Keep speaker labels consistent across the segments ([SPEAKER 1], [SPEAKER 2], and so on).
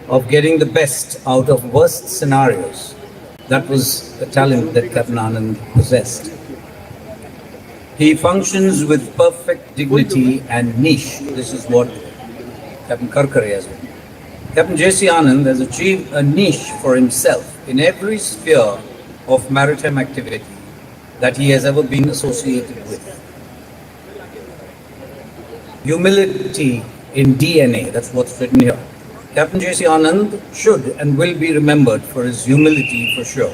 [SPEAKER 1] of getting the best out of worst scenarios. That was a talent that Captain Anand possessed. He functions with perfect dignity and niche. This is what Captain Karkare has done. Captain J.C. Anand has achieved a niche for himself in every sphere of maritime activity that he has ever been associated with. Humility in DNA, that's what's written here. Captain J.C. Anand should and will be remembered for his humility for sure.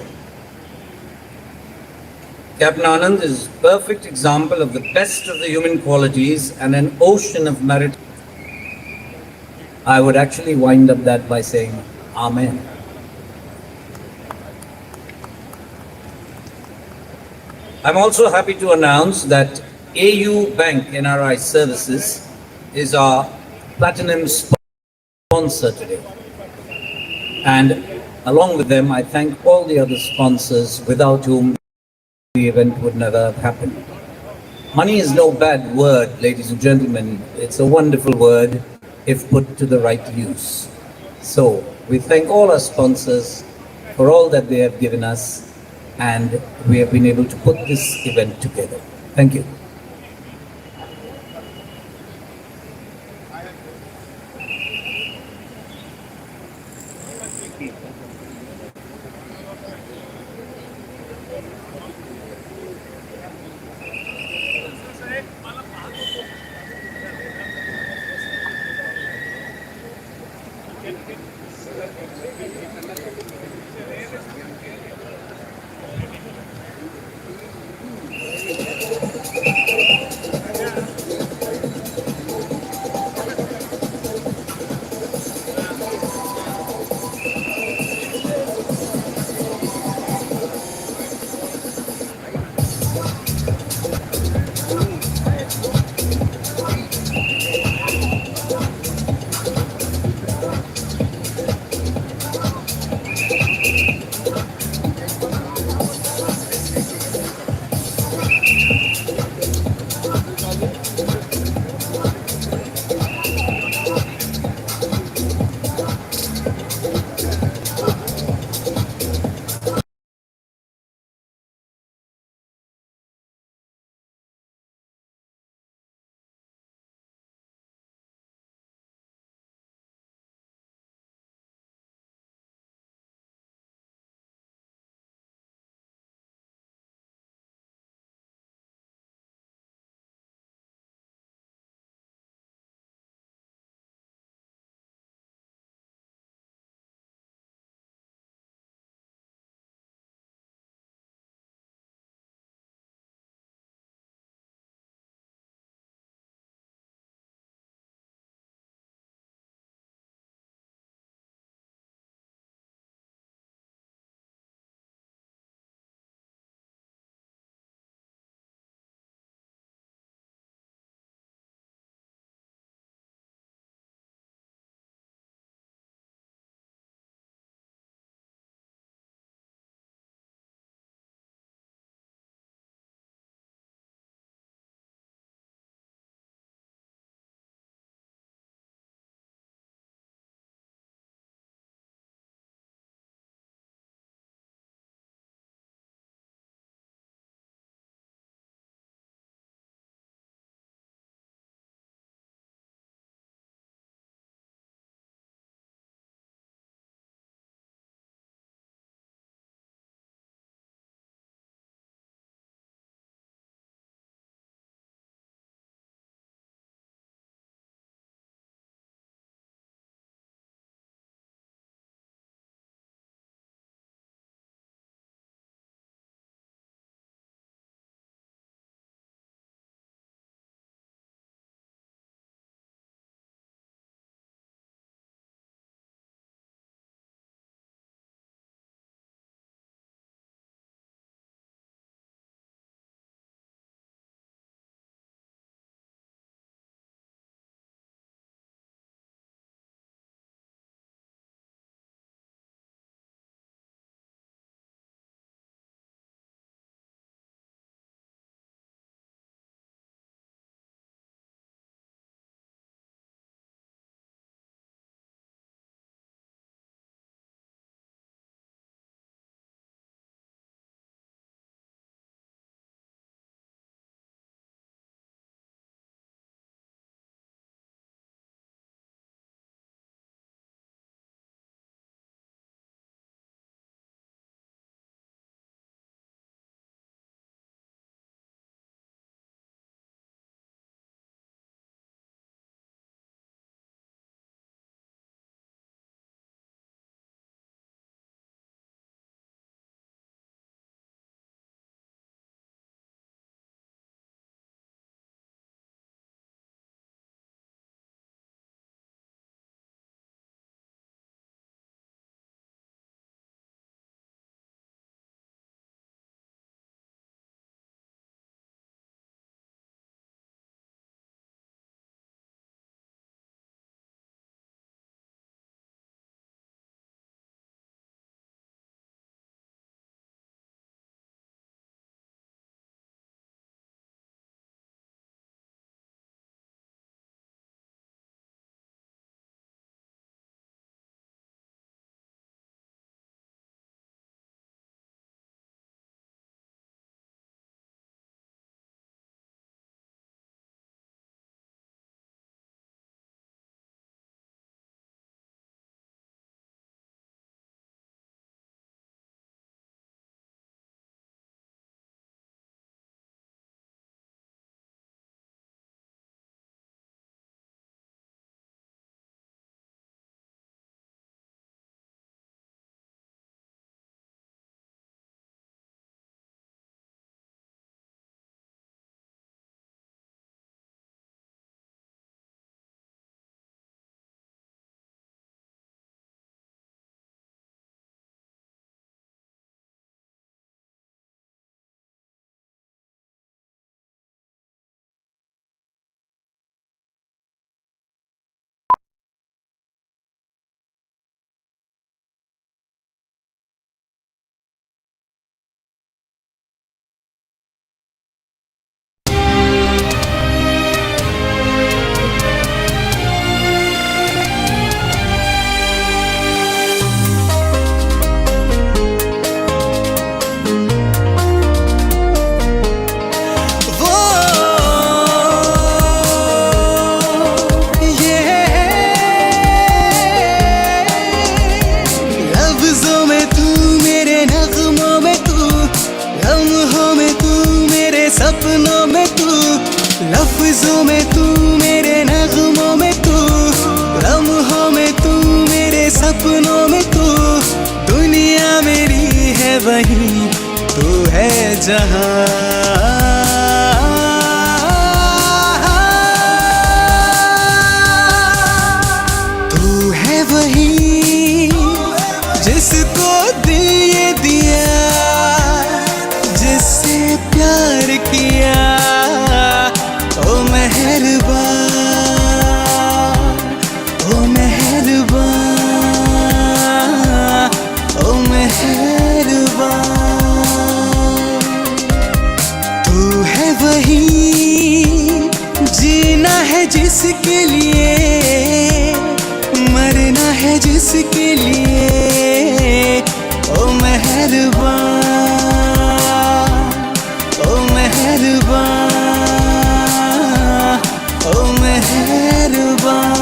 [SPEAKER 1] Captain Anand is a perfect example of the best of the human qualities and an ocean of merit. I would actually wind up that by saying, Amen. I'm also happy to announce that AU Bank NRI Services is our platinum sponsor today. And along with them, I thank all the other sponsors without whom the event would never have happened. Money is no bad word, ladies and gentlemen. It's a wonderful word if put to the right use. So we thank all our sponsors for all that they have given us, and we have been able to put this event together. Thank you.
[SPEAKER 2] खुशियों में तू, मेरे नगमों में तू, लम्हों में तू, मेरे सपनों में तू। दुनिया मेरी है वही तू है जहां। वही जिसको दिल ये दिया, जिससे प्यार किया। ओ मेहरबान, ओ मेहरबान, ओ मेहरबान। तू है वही, जीना है जिसके लिए, मरना है जिसके लिए। ओ मेहरबान, ओ मेहरबान, ओ मेहरबान।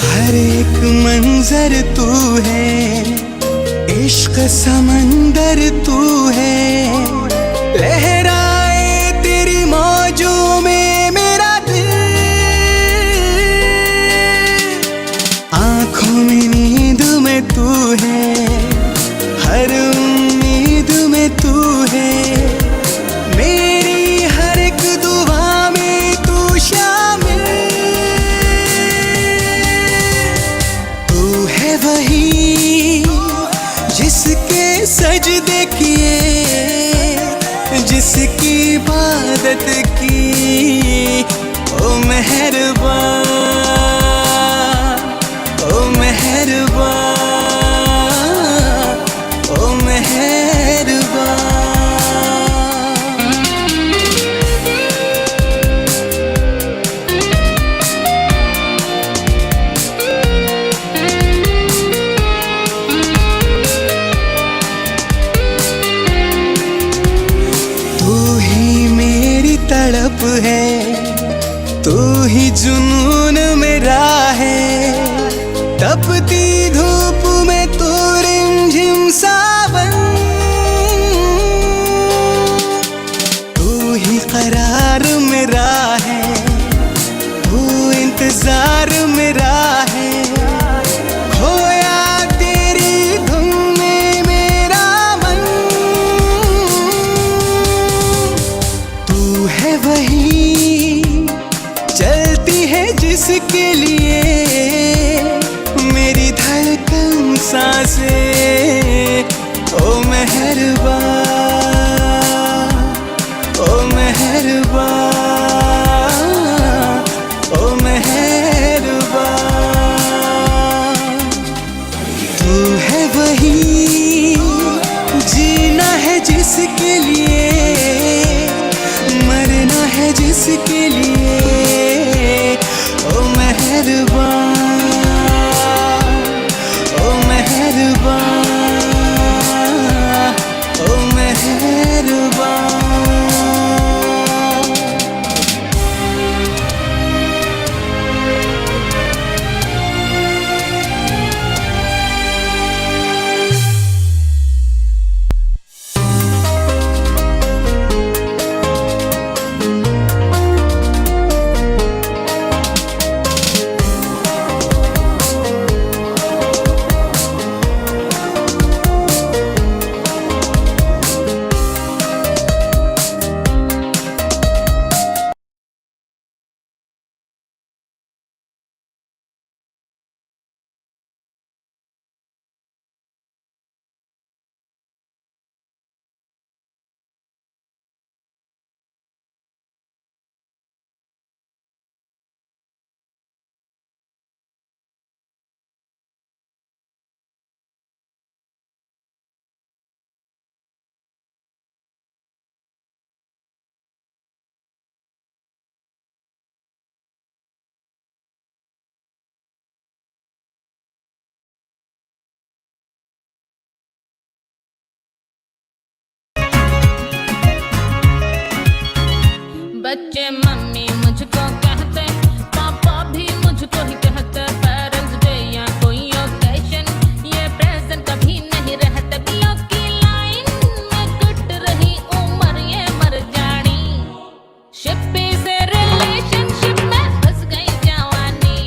[SPEAKER 2] हर एक मंजर तू है, इश्क समंदर तू है। लहराए तेरी मौजों में मेरा दिल, आँखों में नींद में तू है, हर उम्मीद में तू है। मेरी हर एक दुआ में तू शामिल। वही जिसके सजदे किए, जिसकी इबादत की। ओ मेहरबान, ओ मेहरबान, ओ मेहरबान। तड़प है, तू ही जुनून मेरा है। तपती धूप में तू रिमझिम सावन, तू ही करार मेरा है, तू इंतजार मेरा है। खोया तेरी धुन में मेरा मन, तू है वही चलती है जिस
[SPEAKER 3] बच्चे मम्मी मुझको कहते, पापा भी मुझको ही कहते। पेरेंट्स डे या कोई ओकेशन, ये प्रेजेंट कभी नहीं रहते। बिलों की लाइन में कट रही उम्र ये मर जानी, शिप्पी से रिलेशनशिप में फंस गई जवानी।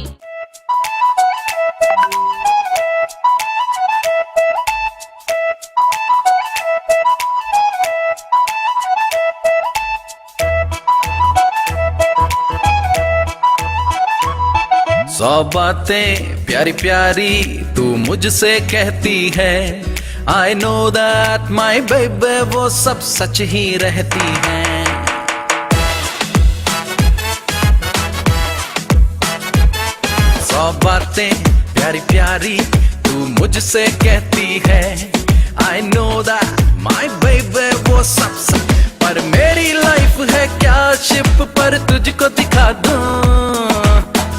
[SPEAKER 2] सौ बातें प्यारी प्यारी तू मुझसे कहती है, I know that my baby वो सब सच ही रहती है। सौ बातें प्यारी प्यारी तू मुझसे कहती है, I know that my baby वो सब पर मेरी लाइफ है क्या शिप पर तुझको दिखा दूं।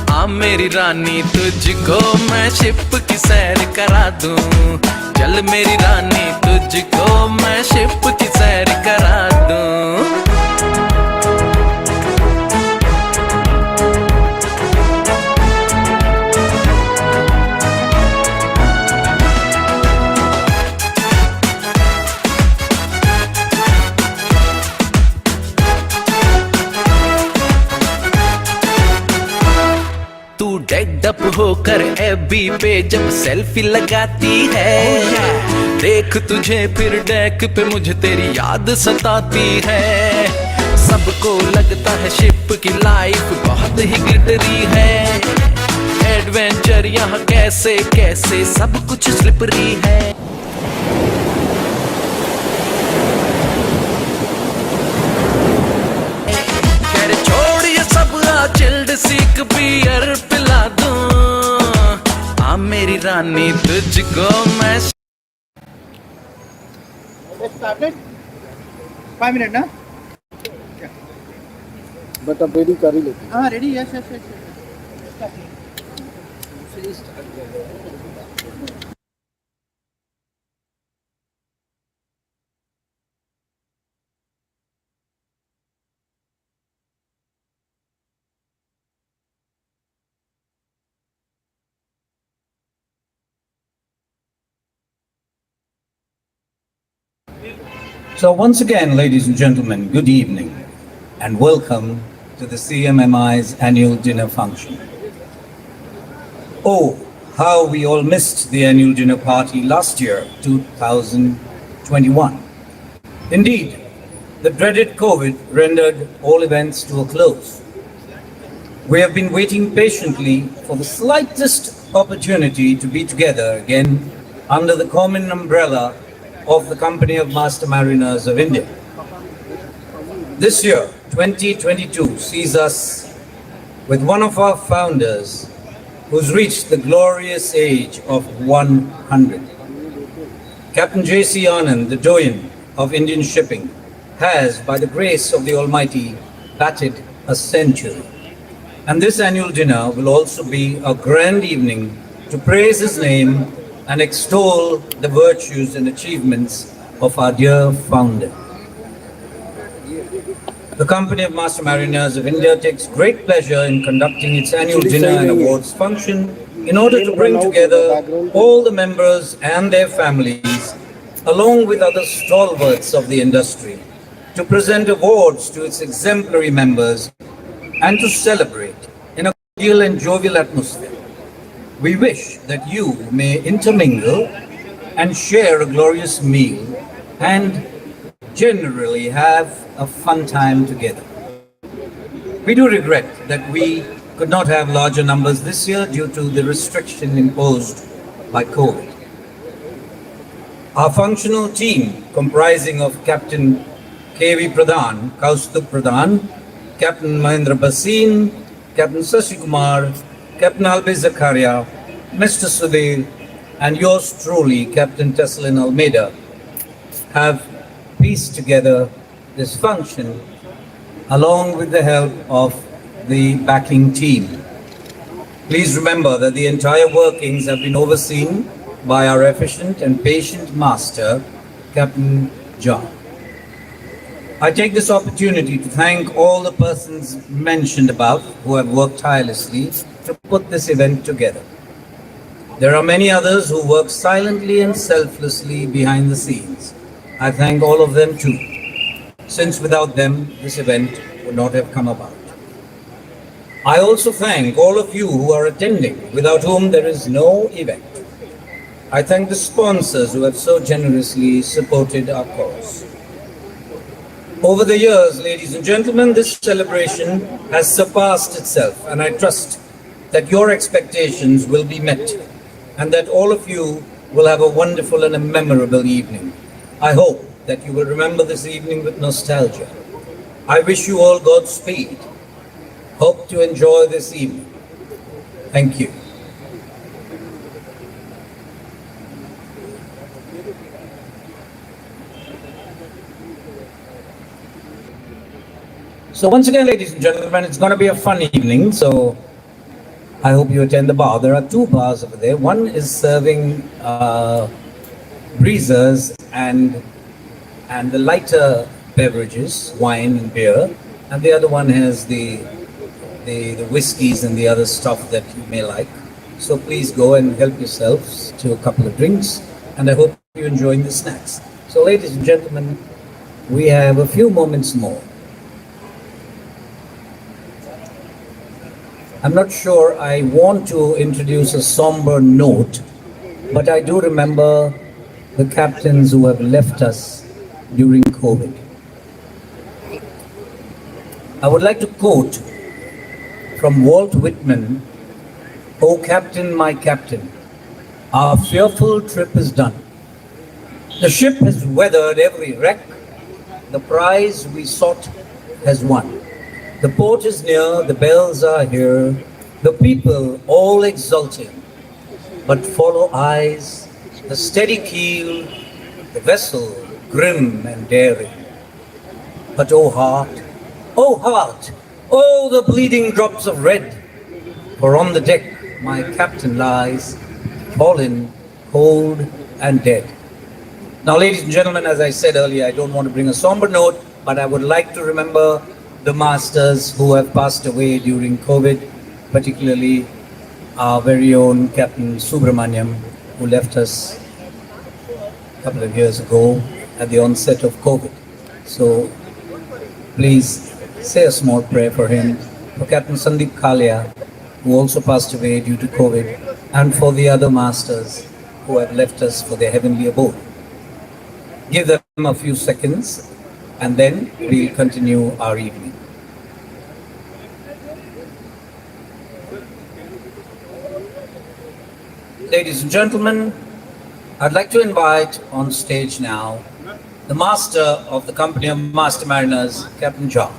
[SPEAKER 2] आ मेरी रानी तुझको मैं शिप की सैर करा दूं, चल मेरी रानी तुझको मैं शिप की सैर करा दूं। तू डेड अप होकर एफबी पे जब सेल्फी लगाती है, देख तुझे फिर डेक पे मुझे तेरी याद सताती है। सबको लगता है शिप की लाइफ बहुत ही ग्लिटरी है, एडवेंचर यहाँ कैसे कैसे सब कुछ स्लिपरी है। चिल्ड सीक बियर पिला दूं, आ मेरी रानी तुझको मैं।
[SPEAKER 4] Started 5 minutes ना?
[SPEAKER 5] बट अब रेडी कर ही लेते
[SPEAKER 4] हाँ ready yes yes yes.
[SPEAKER 1] So once again, ladies and gentlemen, good evening and welcome to the CMMI's annual dinner function. Oh, how we all missed the annual dinner party last year, 2021. Indeed, the dreaded COVID rendered all events to a close. We have been waiting patiently for the slightest opportunity to be together again under the common umbrella of the Company of Master Mariners of India. This year, 2022, sees us with one of our founders who's reached the glorious age of 100. Captain J.C. Anand, the doyen of Indian shipping, has, by the grace of the Almighty, batted a century. And this annual dinner will also be a grand evening to praise his name and extol the virtues and achievements of our dear founder. The Company of Master Mariners of India takes great pleasure in conducting its annual dinner and awards function in order to bring together all the members and their families, along with other stalwarts of the industry, to present awards to its exemplary members and to celebrate in a cordial and jovial atmosphere. We wish that you may intermingle and share a glorious meal and generally have a fun time together. We do regret that we could not have larger numbers this year due to the restriction imposed by COVID. Our functional team, comprising of Captain K.V. Pradhan, Kaustubh Pradhan, Captain Mahendra Basin, Captain Sashi Kumar, Captain Albi Zakaria, Mr. Sudhir, and yours truly, Captain Tesselin Almeida, have pieced together this function along with the help of the backing team. Please remember that the entire workings have been overseen by our efficient and patient master, Captain John. I take this opportunity to thank all the persons mentioned above who have worked tirelessly to put this event together. There are many others who work silently and selflessly behind the scenes. I thank all of them too, since without them, this event would not have come about. I also thank all of you who are attending, without whom there is no event. I thank the sponsors who have so generously supported our cause. Over the years, ladies and gentlemen, this celebration has surpassed itself, and I trust that your expectations will be met and that all of you will have a wonderful and a memorable evening. I hope that you will remember this evening with nostalgia. I wish you all Godspeed. Hope to enjoy this evening. Thank you. So once again, ladies and gentlemen, it's going to be a fun evening, so I hope you attend the bar. There are two bars over there. One is serving breezers and the lighter beverages, wine and beer, and the other one has the whiskeys and the other stuff that you may like. So please go and help yourselves to a couple of drinks, and I hope you're enjoying the snacks. So ladies and gentlemen, we have a few moments more. I'm not sure I want to introduce a somber note, but I do remember the captains who have left us during COVID. I would like to quote from Walt Whitman, "O Captain, my Captain, our fearful trip is done. The ship has weathered every wreck, the prize we sought has won. The port is near, the bells are here, the people all exulting. But follow eyes, the steady keel, the vessel grim and daring. But oh heart, oh the bleeding drops of red, for on the deck my captain lies, fallen, cold and dead." Now, ladies and gentlemen, as I said earlier, I don't want to bring a somber note, but I would like to remember the masters who have passed away during COVID, particularly our very own Captain Subramaniam, who left us a couple of years ago at the onset of COVID. So please say a small prayer for him, for Captain Sandeep Kalia, who also passed away due to COVID, and for the other masters who have left us for their heavenly abode. Give them a few seconds, and then we'll continue our evening. Ladies and gentlemen, I'd like to invite on stage now the master of the company of Master Mariners, Captain John.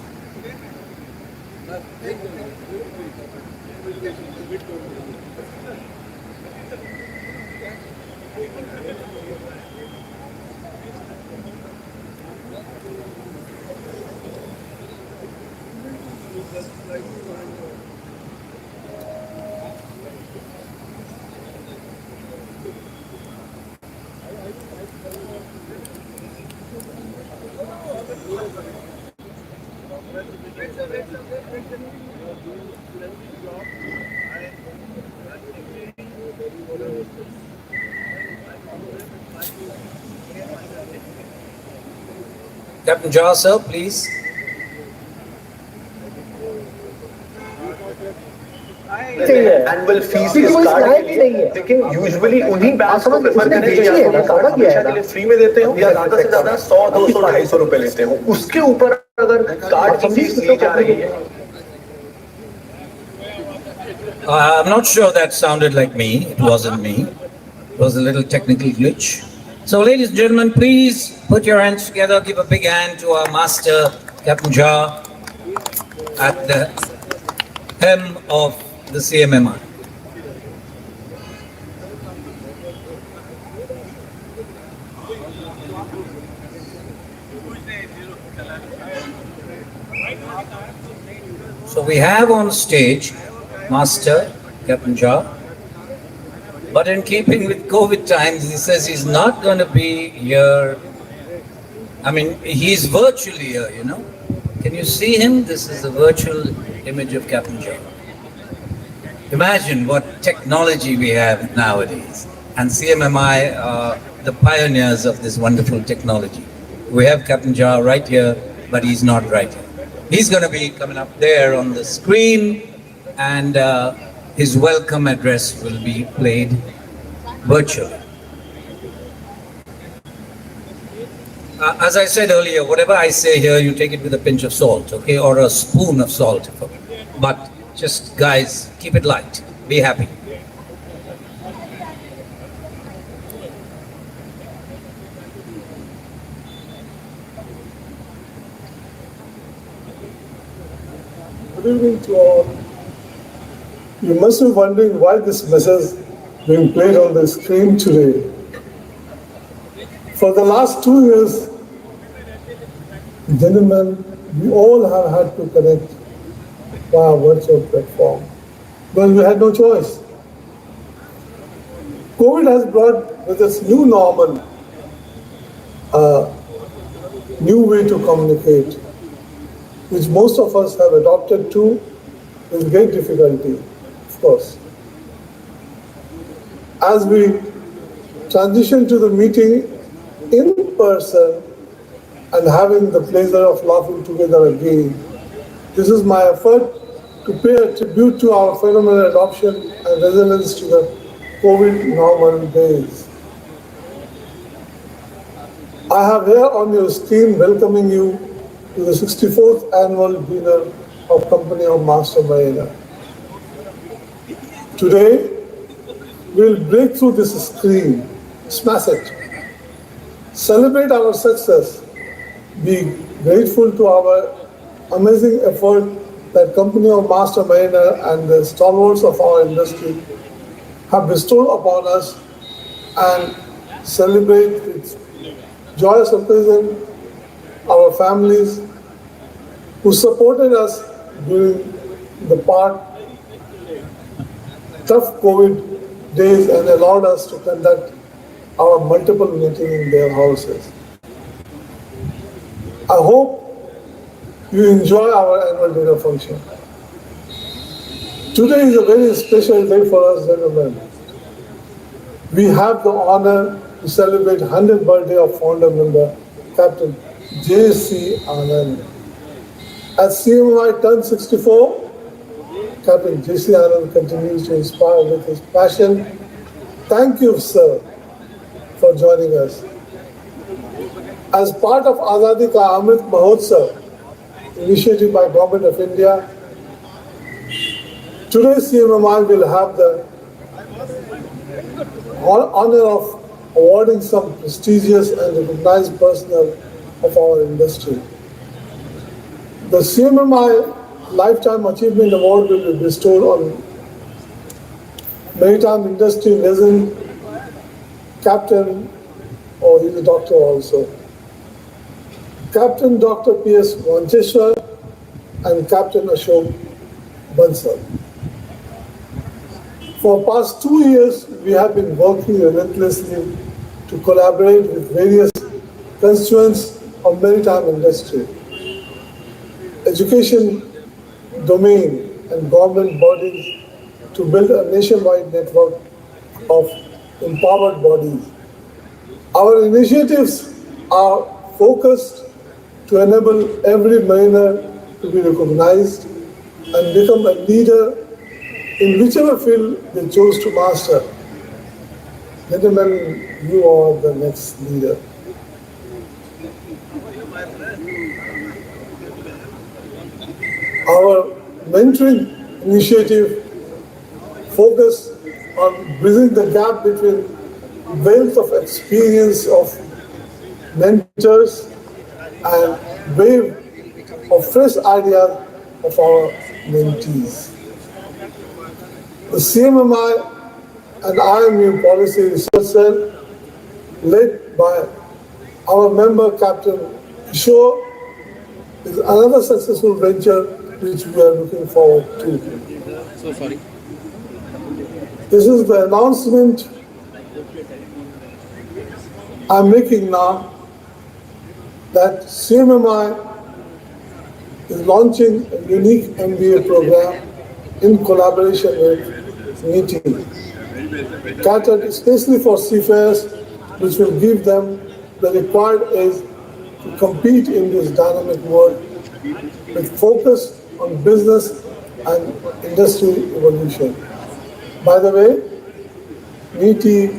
[SPEAKER 1] Captain John, sir, please.
[SPEAKER 6] Annual fees start के लिए, लेकिन usually उन्हीं banks को prefer करते हैं जो आपको हमेशा के लिए फ्री में देते हो या ज्यादा से ज्यादा 100, 200, 250 रुपए लेते हो। उसके ऊपर अगर कार्ड की फीस ली जा रही है।
[SPEAKER 1] I'm not sure that sounded like me. It wasn't me. It was a little technical glitch. So, ladies and gentlemen, please put your hands together. Give a big hand to our master, Captain Jha, at the helm of the CMMI. So we have on stage Master Captain Jha, but in keeping with COVID times, he says he's not going to be here I mean, he's virtually here, you know. Can you see him? This is a virtual image of Captain John. Imagine what technology we have nowadays. And CMMI are the pioneers of this wonderful technology. We have Captain Jha right here, but he's not right here. He's going to be coming up there on the screen, and his welcome address will be played virtually. As I said earlier, whatever I say here, you take it with a pinch of salt, okay, or a spoon of salt. But just, guys, keep it light. Be happy.
[SPEAKER 7] Good evening to all. You must be wondering why this message being played on the screen today. For the last 2 years, gentlemen, we all have had to connect via virtual platform because we had no choice. COVID has brought with us new normal, a new way to communicate, which most of us have adopted to with great difficulty, of course. As we transition to the meeting in person and having the pleasure of laughing together again, this is my effort to pay a tribute to our phenomenal adoption and resilience to the COVID normal days. I have here on your screen welcoming you to the 64th annual dinner of Company of Master Mariner. Today, we'll break through this screen, smash it, celebrate our success, be grateful to our amazing effort that Company of Master Mariner and the stalwarts of our industry have bestowed upon us, and celebrate with joyous occasion our families who supported us during the tough COVID days and allowed us to conduct our multiple meetings in their houses. I hope you enjoy our annual dinner function. Today is a very special day for us, gentlemen. We have the honor to celebrate 100th birthday of founder member, Captain J.C. Anand. As CMMI turned 64, Captain J.C. Anand continues to inspire with his passion. Thank you, sir, for joining us. As part of Azadi Ka Amrit Mahotsav, initiated by Government of India, today CMMI will have the honor of awarding some prestigious and recognized personnel of our industry. The CMMI Lifetime Achievement Award will be bestowed on maritime industry legend, Captain, or he's a doctor also, Captain Dr. P.S. Vancheshwar and Captain Ashok Bansal. For past 2 years, we have been working relentlessly to collaborate with various constituents of maritime industry, education domain and government bodies to build a nationwide network of empowered bodies. Our initiatives are focused to enable every mariner to be recognized and become a leader in whichever field they chose to master. Gentlemen, you are the next leader. Our mentoring initiative focus on bridging the gap between wealth of experience of mentors and wave of fresh ideas of our mentees. The CMMI and IMU Policy Research Cell, led by our member Captain Kishore, is another successful venture which we are looking forward to.
[SPEAKER 8] So sorry.
[SPEAKER 7] This is the announcement I'm making now. that CMMI is launching a unique MBA program in collaboration with NITI, catered especially for seafarers, which will give them the required edge to compete in this dynamic world with focus on business and industry evolution. By the way, NITI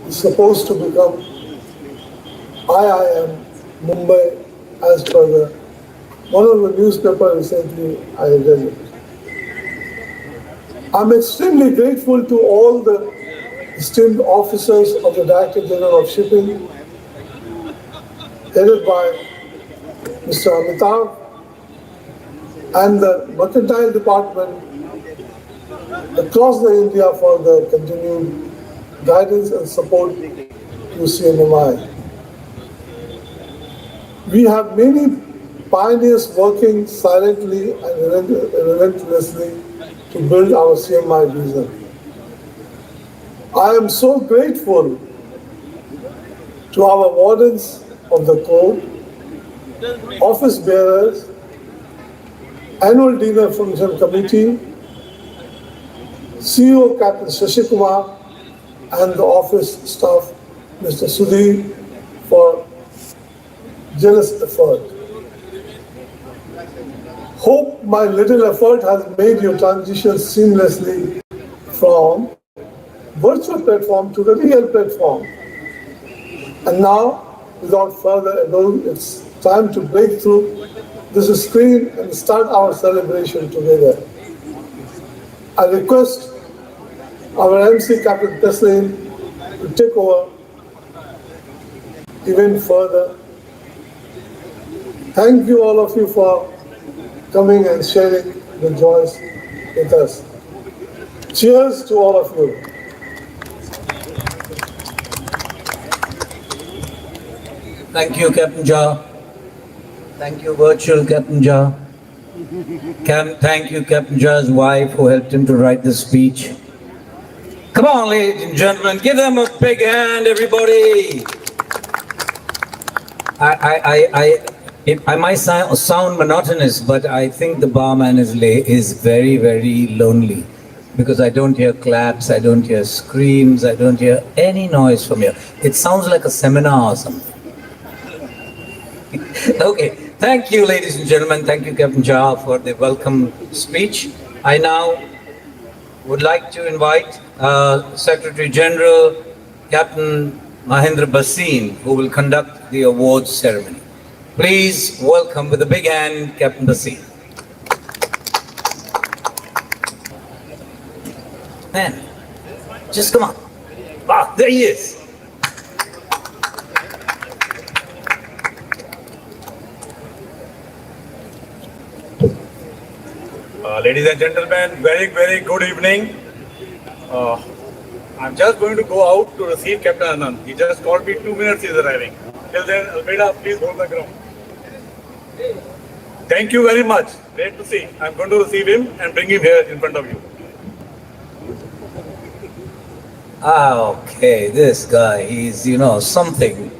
[SPEAKER 7] is supposed to become IIM Mumbai as per the one of the newspaper recently I read it. I'm extremely grateful to all the esteemed officers of the Director General of Shipping, headed by Mr. Amitav, and the Mercantile Department across the India for their continued guidance and support to CMMI. We have many pioneers working silently and relentlessly to build our CMI vision. I am so grateful to our wardens of the code, office bearers, annual dinner function committee, CEO Captain Shashi Kumar, and the office staff, Mr. Sudhir, for generous effort. Hope my little effort has made you transition seamlessly from virtual platform to the real platform. And now, without further ado, it's time to break through this screen and start our celebration together. I request our MC Captain Taslim to take over even further. Thank you all of you for coming and sharing the joys with us. Cheers to all of you.
[SPEAKER 1] Thank you, Captain Jha. Thank you, virtual Captain Jha. Thank you, Captain Jha's wife, who helped him to write this speech. Come on, ladies and gentlemen, give them a big hand, everybody. I might sound monotonous, but I think the barman is very, very lonely, because I don't hear claps, I don't hear screams, I don't hear any noise from here. It sounds like a seminar or something. Okay, thank you, ladies and gentlemen. Thank you, Captain Jha, for the welcome speech. I now would like to invite Secretary General Captain Mahendra Bhasin, who will conduct the awards ceremony. Please welcome with a big hand, Captain Bhasin. Man, just come on. Ah, there he is.
[SPEAKER 8] Ladies and gentlemen, very, very good evening. I'm just going to go out to receive Captain Anand. He just called me 2 minutes, he's arriving. Till then, Almeida, please hold the ground. Thank you very much. Great to see. I'm going to receive him and bring him here in front of you.
[SPEAKER 1] Okay, this guy, he's, something.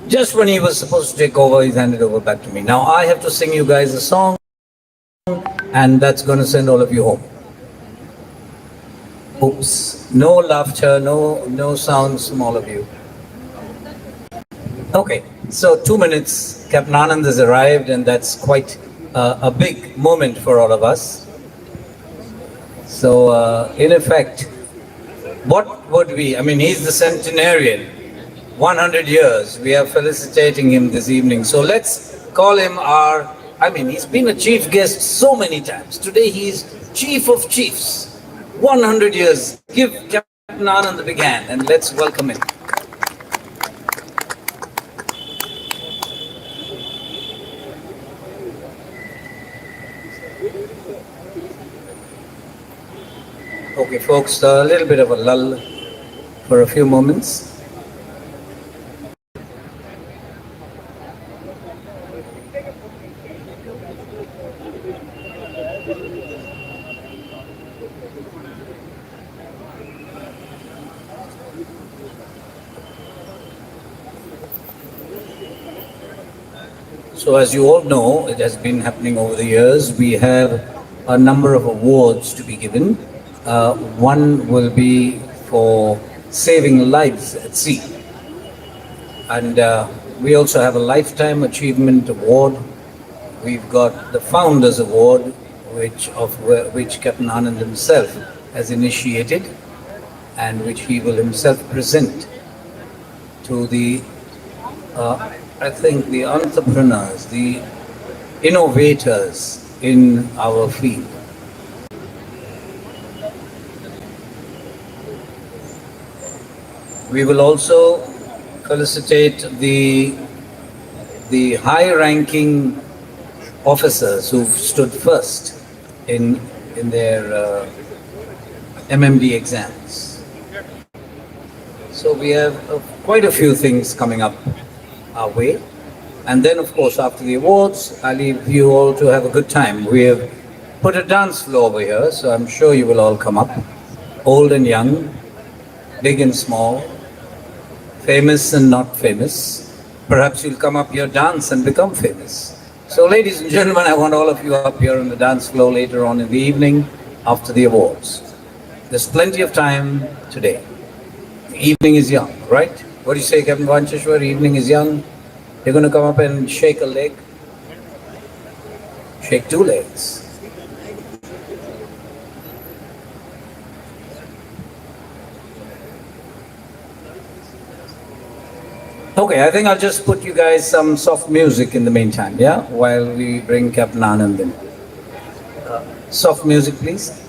[SPEAKER 1] Just when he was supposed to take over, he's handed over back to me. Now I have to sing you guys a song, and that's going to send all of you home. Oops. No laughter, no sounds from all of you. Okay, so 2 minutes, Captain Anand has arrived, and that's quite a big moment for all of us. So, in effect, what would we, he's the centenarian, 100 years, we are felicitating him this evening. So let's call him he's been a chief guest so many times. Today he's Chief of Chiefs, 100 years. Give Captain Anand a big hand and let's welcome him. Okay, folks, a little bit of a lull for a few moments. So, as you all know, it has been happening over the years. We have a number of awards to be given. One will be for saving lives at sea, and we also have a Lifetime Achievement Award. We've got the Founders Award, which Captain Anand himself has initiated, and which he will himself present to the, I think, the entrepreneurs, the innovators in our field. We will also felicitate the high-ranking officers who've stood first in their MMD exams. So we have quite a few things coming up our way. And then, of course, after the awards, I leave you all to have a good time. We have put a dance floor over here, so I'm sure you will all come up, old and young, big and small, famous and not famous. Perhaps you'll come up here, dance, and become famous. So, ladies and gentlemen, I want all of you up here on the dance floor later on in the evening after the awards. There's plenty of time today. The evening is young, right? What do you say, Captain Vancheshwar? Evening is young. You're going to come up and shake a leg? Shake two legs. Okay, I think I'll just put you guys some soft music in the meantime, yeah? While we bring Captain Anand in. Soft music, please.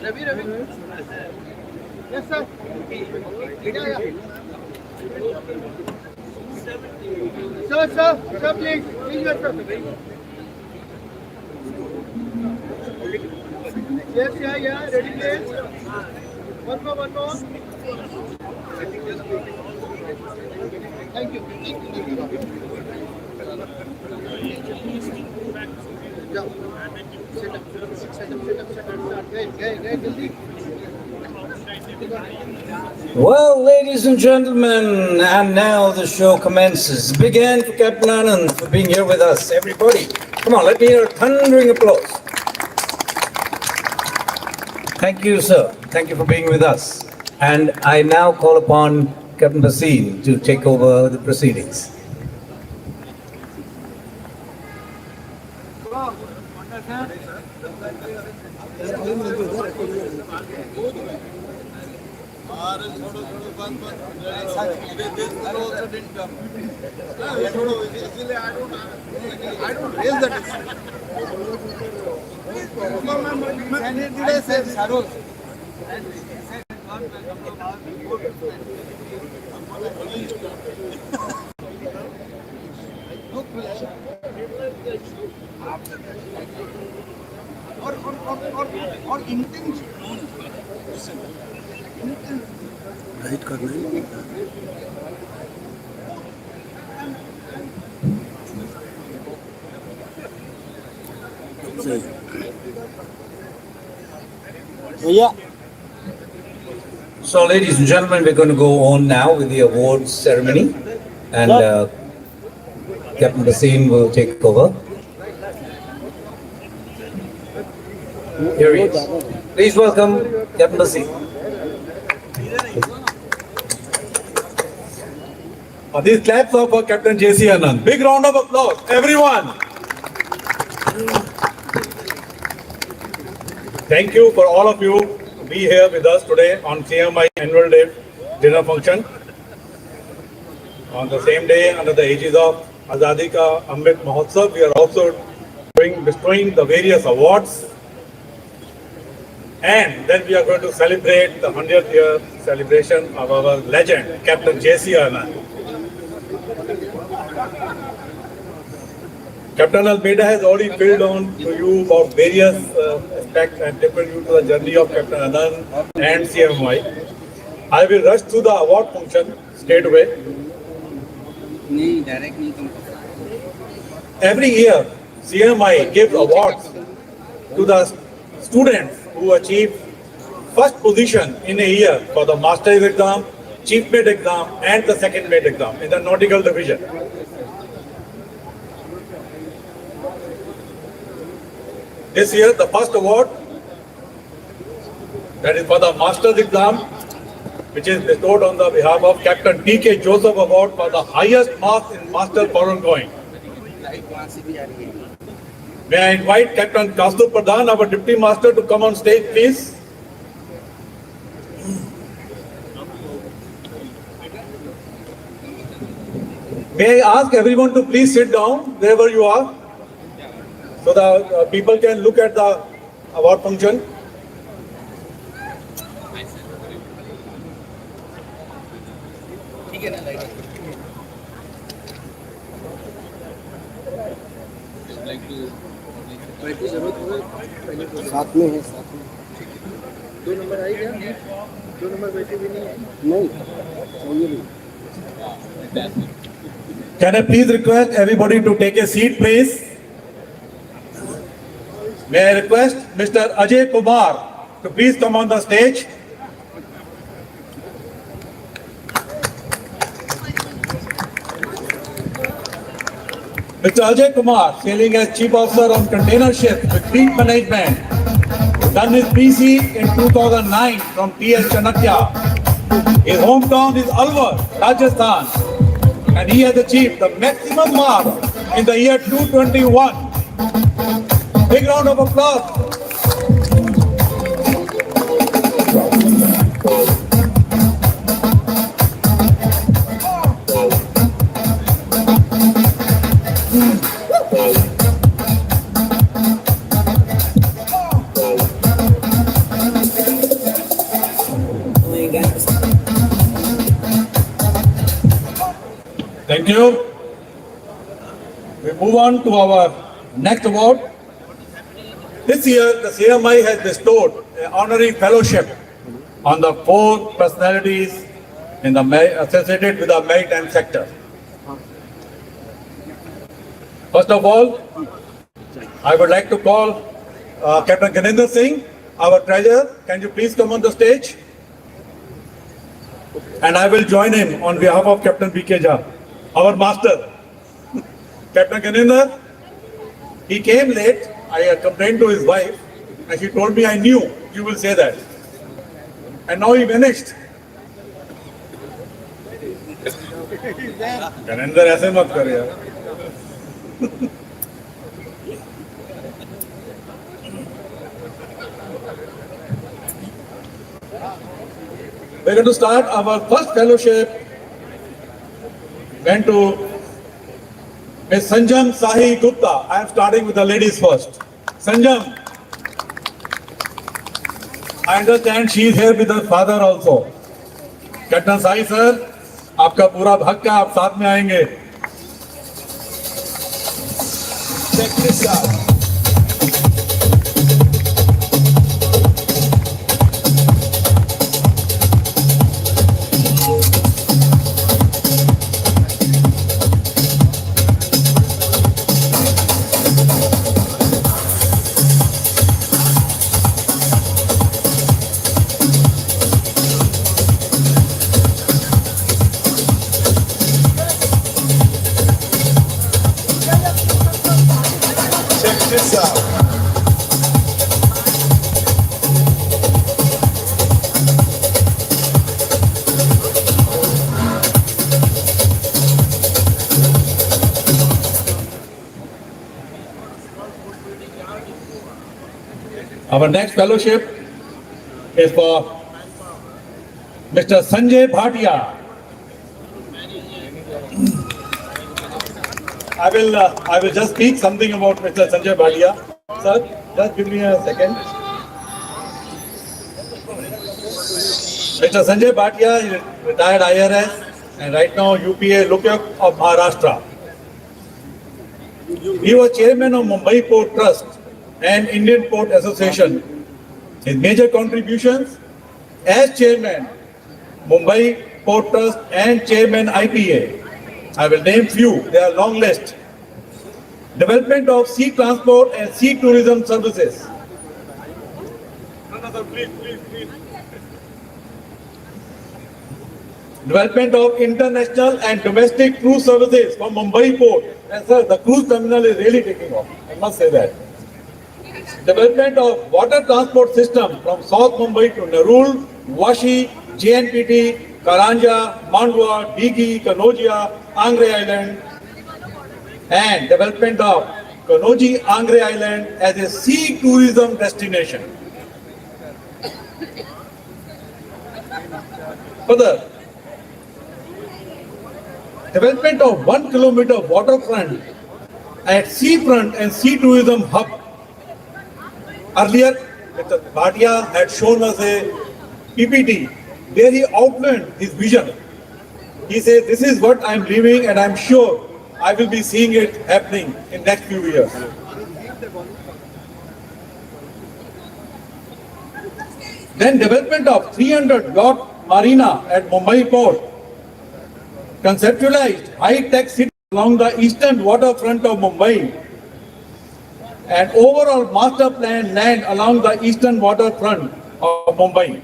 [SPEAKER 4] Ravi, Ravi. Yes, sir. Yeah. Sir, please. Please, sir. Yes, yeah. Ready, please. One more. Thank you. Yeah. Set up. Get.
[SPEAKER 1] Well, ladies and gentlemen, and now the show commences. Big hand for Captain Anand for being here with us. Everybody, come on, let me hear a thundering applause. Thank you, sir. Thank you for being with us. And I now call upon Captain Basin to take over the proceedings.
[SPEAKER 5] Right करना है भैया
[SPEAKER 1] So, ladies and gentlemen, we're going to go on now with the awards ceremony, and Captain Basin will take over. Here he is. Please welcome Captain Basin.
[SPEAKER 8] These claps are for Captain J.C. Anand. Big round of applause, everyone. Thank you for all of you to be here with us today on CMMI annual day dinner function. On the same day, under the aegis of Azadi Ka Amrit Mahotsav, we are also bestowing the various awards. And then we are going to celebrate the 100th year celebration of our legend, Captain J.C. Anand. Captain Almeida has already filled on to you about various aspects and taken you to the journey of Captain Anand and CMMI. I will rush through the award function straight away. Every year, CMMI gives awards to the students who achieve first position in a year for the master's exam, chief mate exam and the second mate exam in the nautical division. This year, the first award, that is for the master's exam, which is bestowed on the behalf of Captain T.K. Joseph Award for the highest marks in master foreign going. May I invite Captain Kastu Pradhan, our Deputy Master, to come on stage, please. May I ask everyone to please sit down wherever you are, so that people can look at the award function.
[SPEAKER 5] साथ में है, साथ में
[SPEAKER 4] 2 number आई क्या? 2 number बैठे भी नहीं है।
[SPEAKER 5] नहीं चाहिए नहीं।
[SPEAKER 8] Can I please request everybody to take a seat, please? May I request Mr. Ajay Kumar to please come on the stage. Mr. Ajay Kumar, sailing as Chief Officer on container ship with fleet management, done his PC in 2009 from TS Chanakya. His hometown is Alwar, Rajasthan, and he has achieved the maximum mark in the year 221. Big round of applause. Thank you. We move on to our next award. This year, the CMMI has bestowed an honorary fellowship on the 4 personalities in the associated with the maritime sector. First of all, I would like to call Captain Ganendra Singh, our treasurer. Can you please come on the stage? And I will join him on behalf of Captain B.K. Jha, our master. Captain Ganendra, he came late. I complained to his wife and she told me, I knew you will say that. And now he vanished. Ganendra, ऐसे मत कर यार. We're going to start our first fellowship. Went to Ms. Sanjam Sahi Gupta. I am starting with the ladies first. Sanjam. I understand she is here with her father also. Captain Sahi sir, आपका पूरा भक्का आप साथ में आएंगे. Check this out. Check this out. Our next fellowship is for Mr. Sanjay Bhatia. I will just speak something about Mr. Sanjay Bhatia. Sir, just give me a second. Mr. Sanjay Bhatia is retired IRS and right now UPA Lokyok of Maharashtra. He was chairman of Mumbai Port Trust and Indian Port Association. His major contributions as chairman Mumbai Port Trust and chairman IPA. I will name few, they are long list. Development of sea transport and sea tourism services. Please. Development of international and domestic cruise services from Mumbai port. And sir, the cruise terminal is really taking off, I must say that. Development of water transport system from South Mumbai to Nerul, Washi, JNPT, Karanja, Mandwa, Digi, Kanojia, Angre Island, and development of Kanoji Angre Island as a sea tourism destination. Further, development of 1 kilometer waterfront at seafront and sea tourism hub. Earlier, Mr. Bhatia had shown us a PPT where he outlined his vision. He said, this is what I'm leaving and I'm sure I will be seeing it happening in next few years. Then development of 300 yacht marina at Mumbai port, conceptualized high-tech city along the eastern waterfront of Mumbai, and overall master plan land along the eastern waterfront of Mumbai.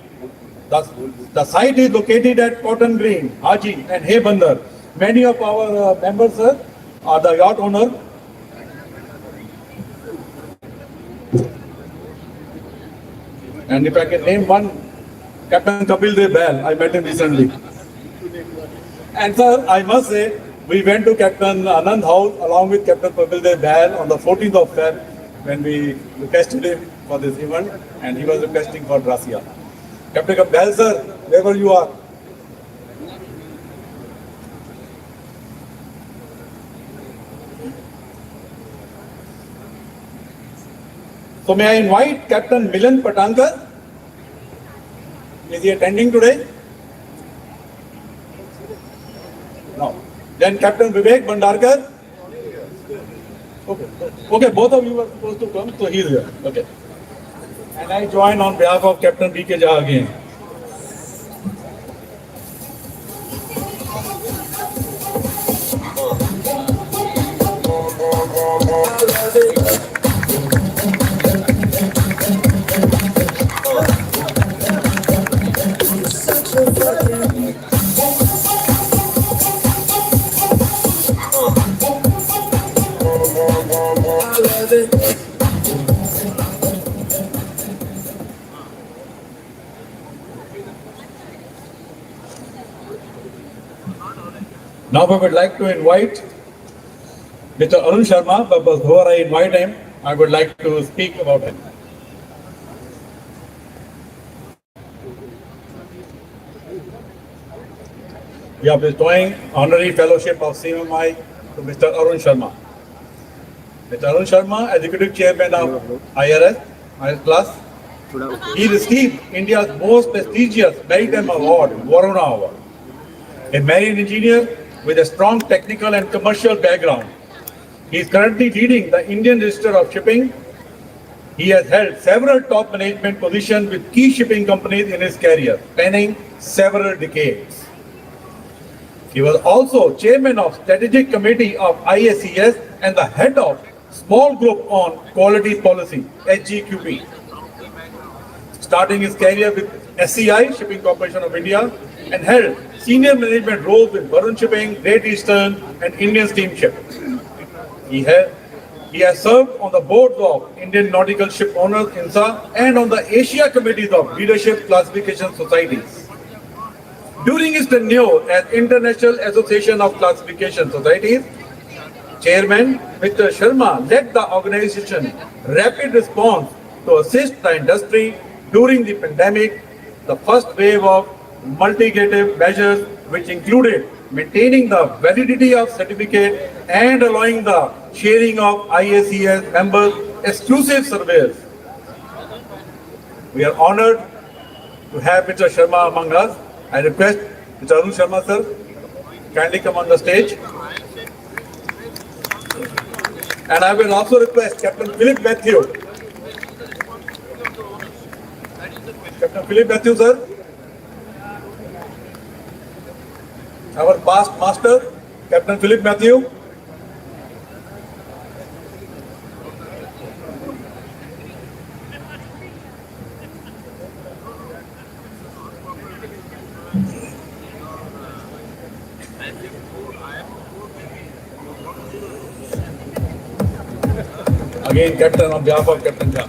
[SPEAKER 8] The site is located at Cotton Green, Haji and Hay Bandar. Many of our members are the yacht owner. And if I can name one, Captain Kapil Dev Bahl, I met him recently. And sir, I must say, we went to Captain Anand House along with Captain Kapil Dev Bahl on the 14th of Feb when we requested him for this event, and he was requesting for Gracia. Captain Bahl sir, wherever you are. So may I invite Captain Milan Patankar? Is he attending today? No. Then Captain Vivek Bhandarkar? Okay. Okay, both of you were supposed to come, so he is here. Okay. And I join on behalf of Captain B.K. Jha again. Now I would like to invite Mr. Arun Sharma, but before I invite him, I would like to speak about him. We are bestowing honorary fellowship of CMMI to Mr. Arun Sharma. Mr. Arun Sharma, Executive Chairman of IRS Class, he received India's most prestigious maritime award, Varuna Award. A marine engineer with a strong technical and commercial background. He is currently leading the Indian Register of Shipping. He has held several top management positions with key shipping companies in his career, spanning several decades. He was also chairman of Strategic Committee of IACS and the head of Small Group on Quality Policy, SGQP. Starting his career with SCI, Shipping Corporation of India, and held senior management roles with Varun Shipping, Great Eastern, and Indian Steamship. He has served on the boards of Indian Nautical Ship Owners (INSA) and on the Asia Committees of Leadership Classification Societies. During his tenure as International Association of Classification Societies, Chairman Mr. Sharma led the organization rapid response to assist the industry during the pandemic, the first wave of mitigative measures which included maintaining the validity of certificate and allowing the sharing of IACS members exclusive surveys. We are honored to have Mr. Sharma among us. I request Mr. Arun Sharma sir, kindly come on the stage. And I will also request Captain Philip Matthew. Captain Philip Matthew sir, our past master, Captain Philip Matthew. Again, Captain on behalf of Captain Jha.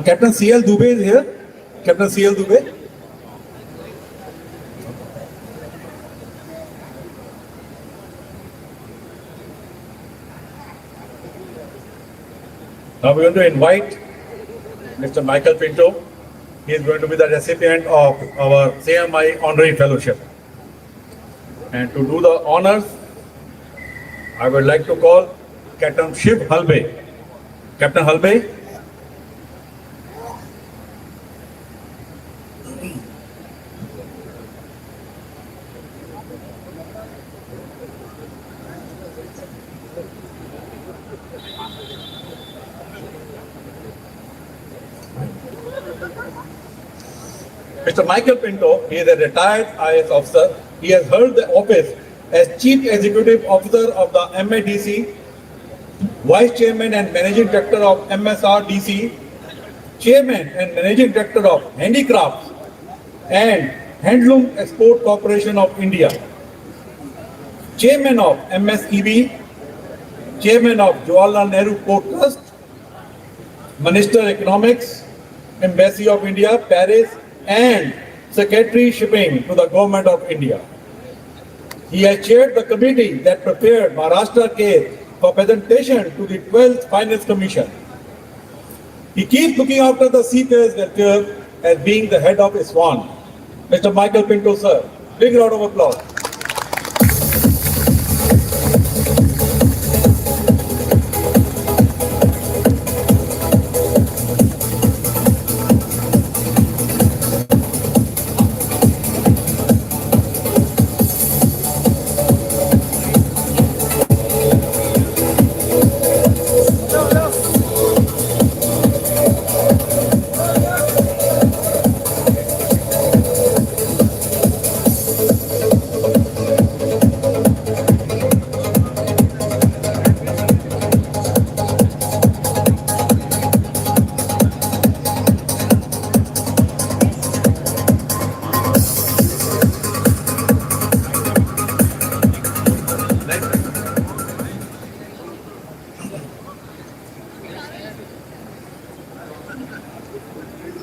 [SPEAKER 8] Captain CL Dubey is here. Captain CL Dubey. Now we are going to invite Mr. Michael Pinto. He is going to be the recipient of our CMMI Honorary Fellowship. And to do the honors, I would like to call Captain Shiv Halbe. Captain Halbe. Mr. Michael Pinto, he is a retired IAS officer. He has held the office as Chief Executive Officer of the MADC, Vice Chairman and Managing Director of MSRDC, Chairman and Managing Director of Handicrafts and Handloom Export Corporation of India, Chairman of MSEB, Chairman of Jawaharlal Nehru Port Trust, Minister Economics, Embassy of India, Paris, and Secretary Shipping to the Government of India. He has chaired the committee that prepared Maharashtra case for presentation to the 12th Finance Commission. He keeps looking after the seafarers' welfare as being the head of ISWAN. Mr. Michael Pinto, sir, big round of applause.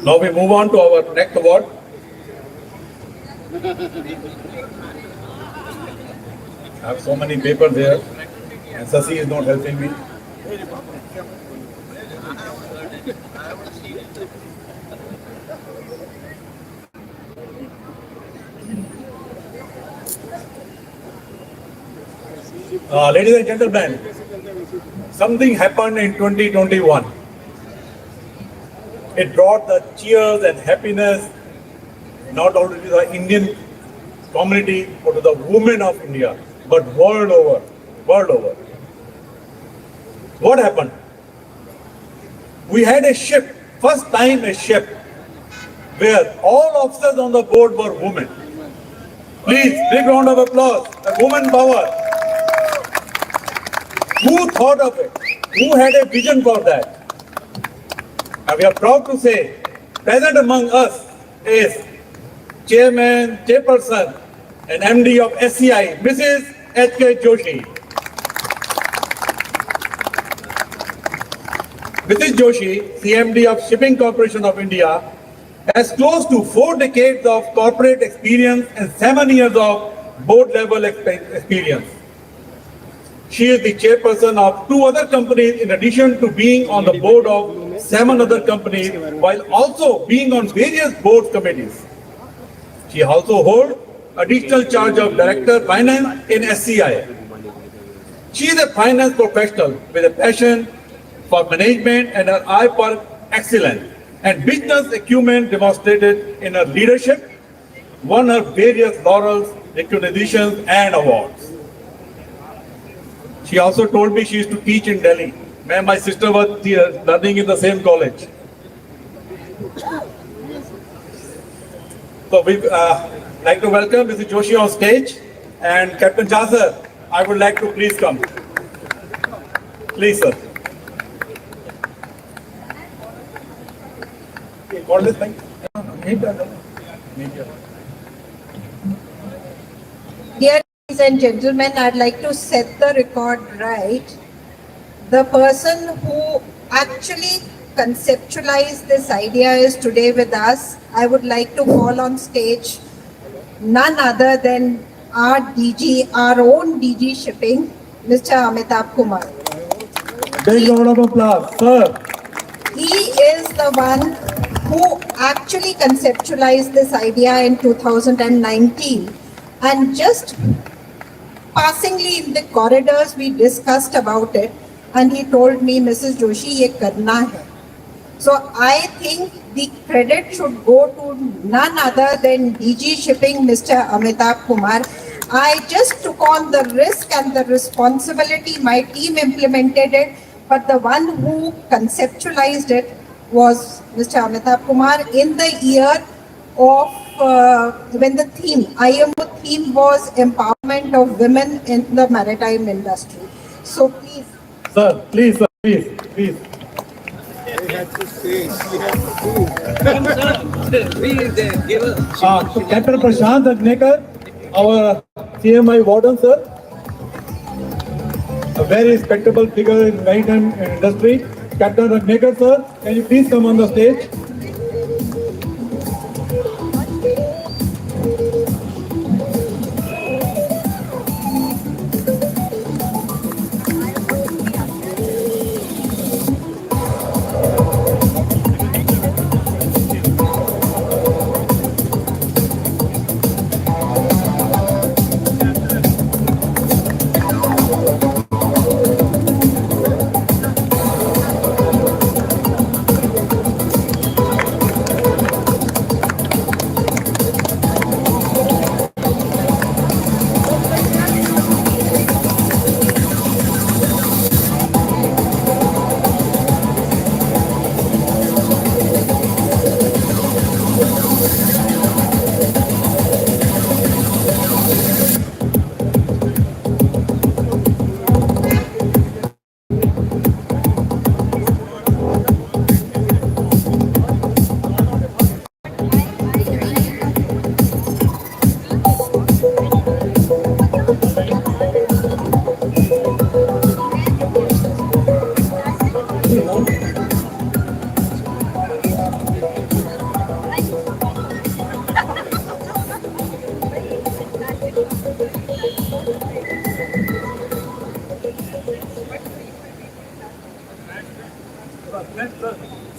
[SPEAKER 8] Now we move on to our next award. I have so many papers here and Sasi is not helping me. Ladies and gentlemen, something happened in 2021. It brought the cheers and happiness not only to the Indian community but to the women of India, but world over, world over. What happened? We had a ship, first time a ship, where all officers on the board were women. Please, big round of applause, the woman power. Who thought of it? Who had a vision for that? And we are proud to say, present among us is Chairman, Chairperson, and MD of SCI, Mrs. H.K. Joshi. Mrs. Joshi, CMD of Shipping Corporation of India, has close to 4 decades of corporate experience and 7 years of board-level experience. She is the chairperson of 2 other companies in addition to being on the board of 7 other companies while also being on various board committees. She also holds additional charge of Director Finance in SCI. She is a finance professional with a passion for management and an eye for excellence and business acumen demonstrated in her leadership, won her various laurels, recognitions and awards. She also told me she used to teach in Delhi. Me and my sister were learning in the same college. So we like to welcome Mr. Joshi on stage, and Captain Jazar, I would like to please come. Please, sir. What is this thing?
[SPEAKER 9] Dear ladies and gentlemen, I'd like to set the record right. The person who actually conceptualized this idea is today with us. I would like to call on stage none other than our DG, our own DG shipping, Mr. Amitabh Kumar.
[SPEAKER 8] Big round of applause, sir.
[SPEAKER 9] He is the one who actually conceptualized this idea in 2019. And just passingly in the corridors, we discussed about it. And he told me, Mrs. Joshi, ye karna hai. So I think the credit should go to none other than DG Shipping, Mr. Amitabh Kumar. I just took on the risk and the responsibility. My team implemented it, but the one who conceptualized it was Mr. Amitabh Kumar in the year of when the theme, IMO theme was empowerment of women in the maritime industry. So please.
[SPEAKER 8] Sir, please, sir, please. Captain Prashant Agnekar, our CMI warden, sir. A very respectable figure in maritime industry. Captain Agnekar, sir, can you please come on the stage?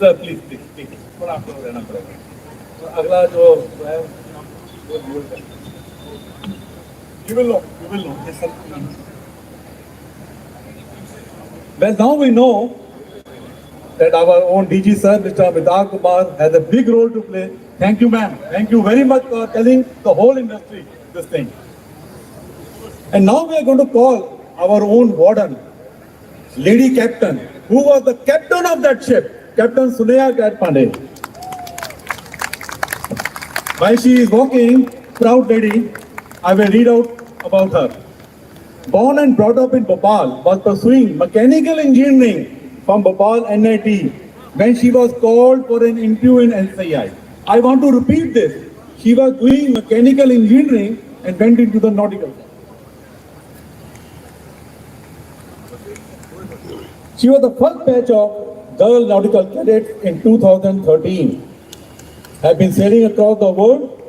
[SPEAKER 8] Sir, please. थोड़ा आपको रहना पड़ेगा. तो अगला जो है वो you will know. Yes, sir. Well, now we know that our own DG sir, Mr. Amitabh Kumar, has a big role to play. Thank you, ma'am. Thank you very much for telling the whole industry this thing. And now we are going to call our own warden, lady captain, who was the captain of that ship, Captain Suneya Pandey. While she is walking, proud lady, I will read out about her. Born and brought up in Bhopal, was pursuing mechanical engineering from Bhopal NIT when she was called for an interview in NCI. I want to repeat this. She was doing mechanical engineering and went into the nautical. She was the first batch of girl nautical cadets in 2013. Have been sailing across the world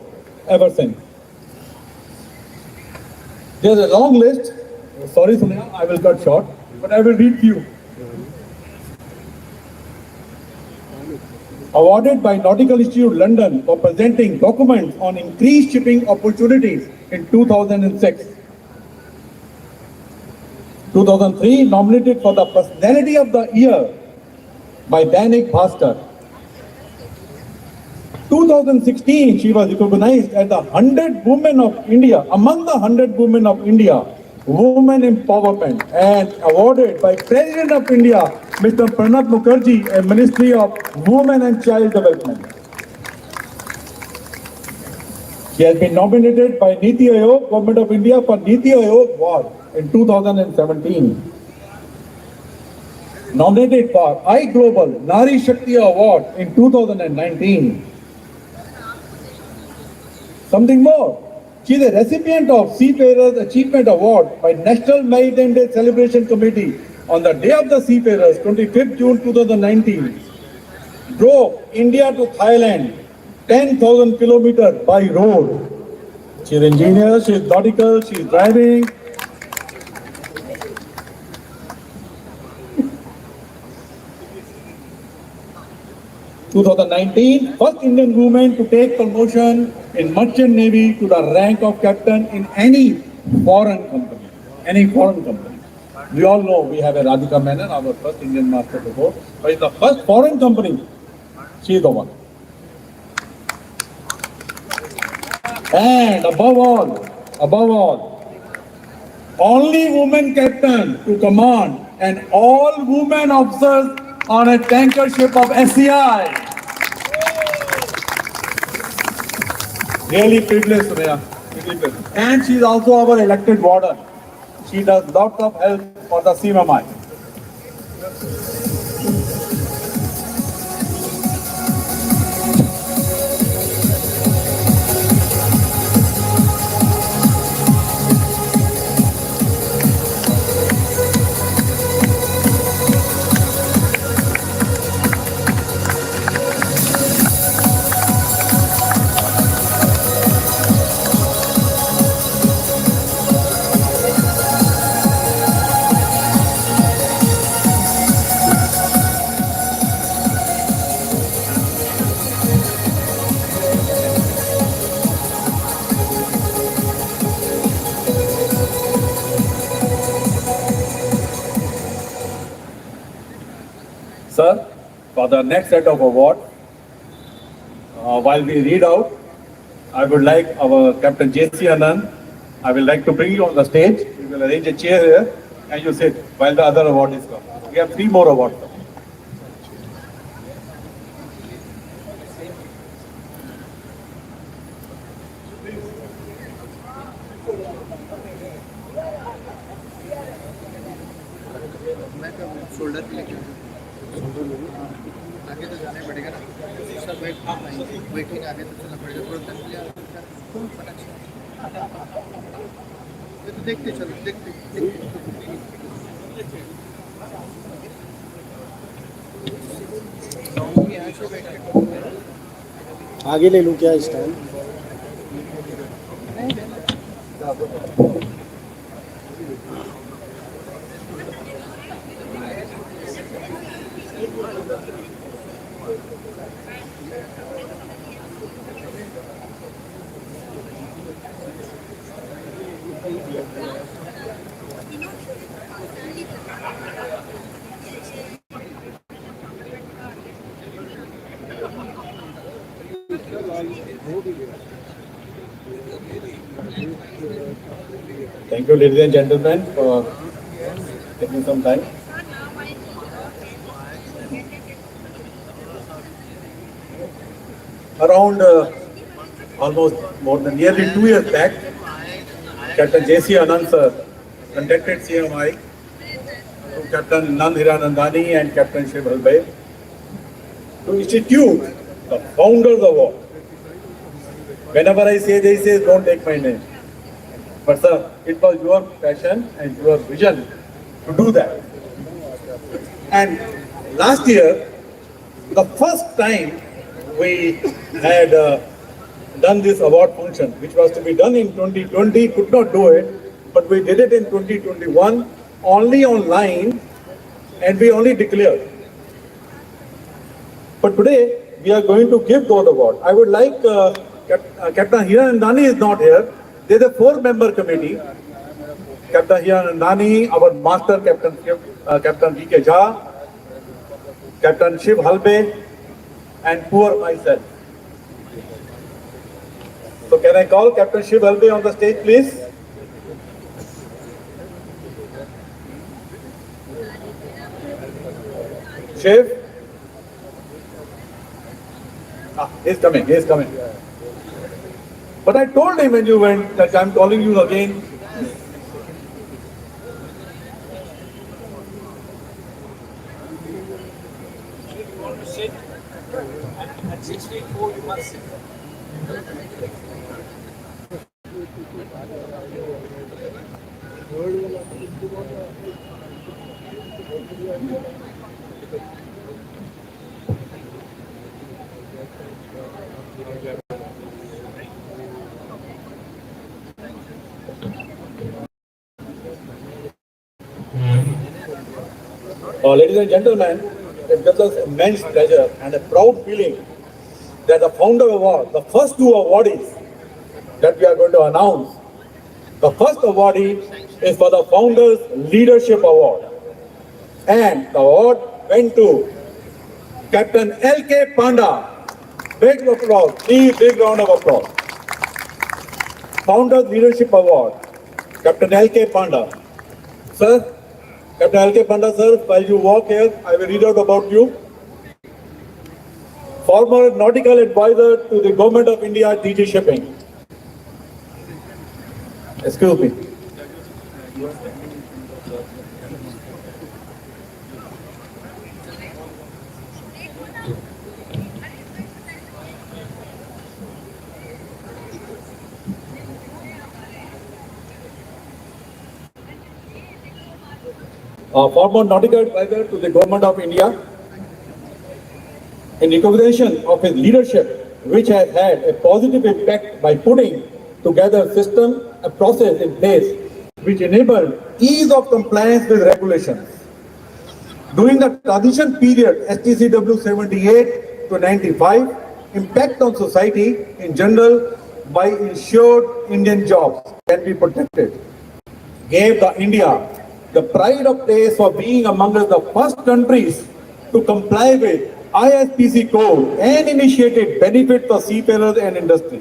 [SPEAKER 8] ever since. There's a long list. Sorry, Suneya, I will cut short, but I will read few. Awarded by Nautical Institute London for presenting documents on increased shipping opportunities in 2006. 2003, nominated for the Personality of the Year by Dainik Bhaskar. 2016, she was recognized as the 100 Women of India, among the 100 Women of India, Women Empowerment, and awarded by President of India, Mr. Pranab Mukherjee, and Ministry of Women and Child Development. She has been nominated by Niti Aayog, Government of India, for Niti Aayog Award in 2017. Nominated for iGlobal Nari Shakti Award in 2019. Something more. She is a recipient of Seafarers Achievement Award by National Maritime Day Celebration Committee on the Day of the Seafarers, 25th June 2019. drove India to Thailand 10,000 kilometers by road. She's an engineer, she's nautical, she's driving. (2019) first Indian woman to take promotion in merchant navy to the rank of captain in any foreign company. Any foreign company. We all know we have a Radhika Menon, our first Indian master before, but in the first foreign company, she is the one. And above all, only woman captain to command and all women officers on a tanker ship of SCI. Really privileged, Sumaya. Really privileged. And she is also our elected warden. She does lots of help for the CMMI. Sir, for the next set of awards, while we read out, I would like our Captain J.C. Anand, I will like to bring you on the stage. We will arrange a chair here and you sit while the other award is come. We have 3 more awards.
[SPEAKER 4] Shoulder पे लेके आगे तो जाना पड़ेगा ना सब बैठ के आगे तो चलना पड़ेगा थोड़ा फटाक से ये तो देखते चलो देखते
[SPEAKER 5] आगे ले लूँ क्या stand?
[SPEAKER 8] Thank you, ladies and gentlemen, for taking some time. Around almost more than nearly 2 years back, Captain J.C. Anand sir contacted CMMI to Captain Nand Hiranandani and Captain Shiv Halbe to institute the Founders Award. Whenever I say this, don't take my name. But sir, it was your passion and your vision to do that. And last year, the first time we had done this award function, which was to be done in 2020, could not do it, but we did it in 2021, only online, and we only declared. But today, we are going to give those awards. I would like, Captain Hiranandani is not here. There is a 4-member committee. Captain Hiranandani, our master Captain V.K. Jha, Captain Shiv Halbe, and poor myself. So can I call Captain Shiv Halbe on the stage, please? Shiv? He's coming. But I told him when you went that I'm calling you again.
[SPEAKER 1] At 6 feet 4, you must sit.
[SPEAKER 8] Ladies and gentlemen, it gives us immense pleasure and a proud feeling that the Founder Award, the first two awardees that we are going to announce, the first awardee is for the Founders Leadership Award. And the award went to Captain L.K. Panda. Big applause, please, big round of applause. Founders Leadership Award, Captain L.K. Panda. Sir, Captain L.K. Panda, sir, while you walk here, I will read out about you. Former Nautical Advisor to the Government of India, DG Shipping. Excuse me. Former Nautical Advisor to the Government of India, in recognition of his leadership, which has had a positive impact by putting together system and process in place which enable ease of compliance with regulations. During the transition period, STCW 78 to 95, impact on society in general by ensured Indian jobs can be protected, gave the India the pride of place for being among the first countries to comply with ISPC code and initiated benefits for seafarers and industry.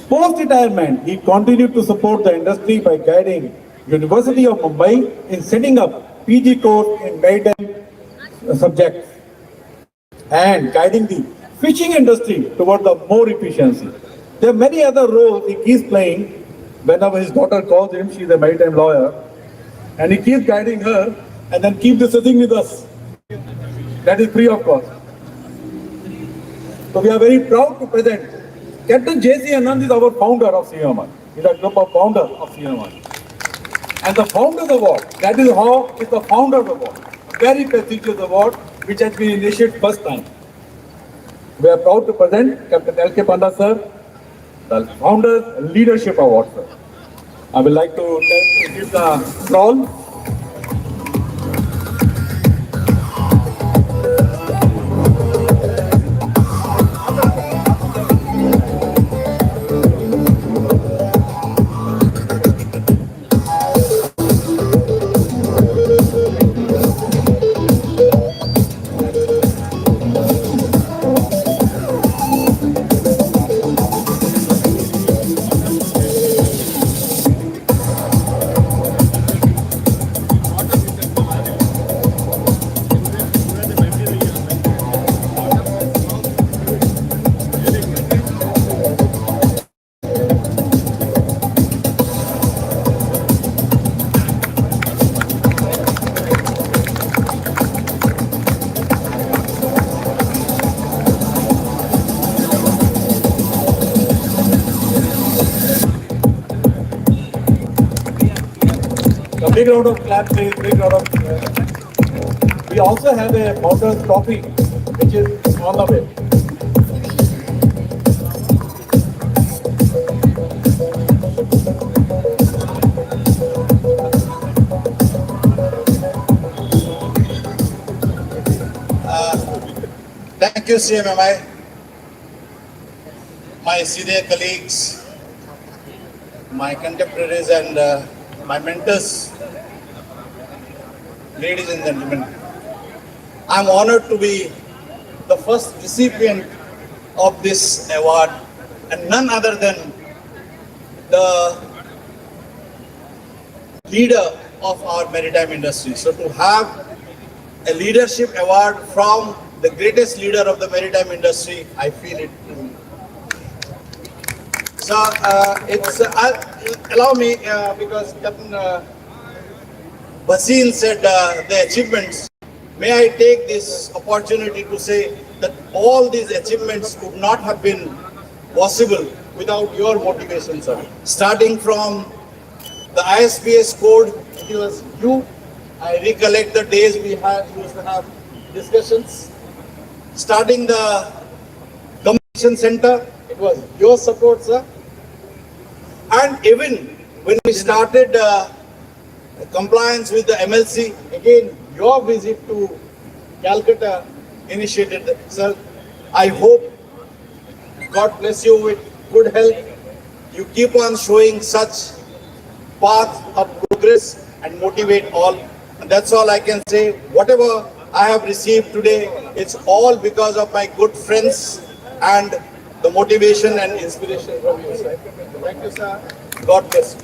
[SPEAKER 8] Post-retirement, he continued to support the industry by guiding University of Mumbai in setting up PG course in maritime subjects and guiding the fishing industry toward the more efficiency. There are many other roles he keeps playing. Whenever his daughter calls him, she's a maritime lawyer, and he keeps guiding her and then keep discussing with us. That is free of cost. So we are very proud to present Captain J.C. Anand is our founder of CMMI. He is a group of founders of CMMI. And the Founders Award, that is how is the Founders Award. A very prestigious award which has been initiated first time. We are proud to present Captain L.K. Panda sir, the Founders Leadership Award sir. I would like to give the scroll. A big round of claps, please. Big round of claps. We also have a Founders Trophy, which is on the way.
[SPEAKER 4] Thank you, CMMI, my senior colleagues, my contemporaries and my mentors, ladies and gentlemen. I'm honored to be the first recipient of this award and none other than the leader of our maritime industry. So to have a leadership award from the greatest leader of the maritime industry, I feel it. So allow me, because Captain Basil said the achievements, may I take this opportunity to say that all these achievements could not have been possible without your motivation, sir. Starting from the ISPS code, it was you. I recollect the days we used to have discussions. Starting the Center. It was your support, sir. And even when we started compliance with the MLC, again, your visit to Calcutta initiated, sir. I hope God bless you with good health. You keep on showing such path of progress and motivate all. And that's all I can say. Whatever I have received today, it's all because of my good friends and the motivation and inspiration from your side. Thank you, sir. God bless you.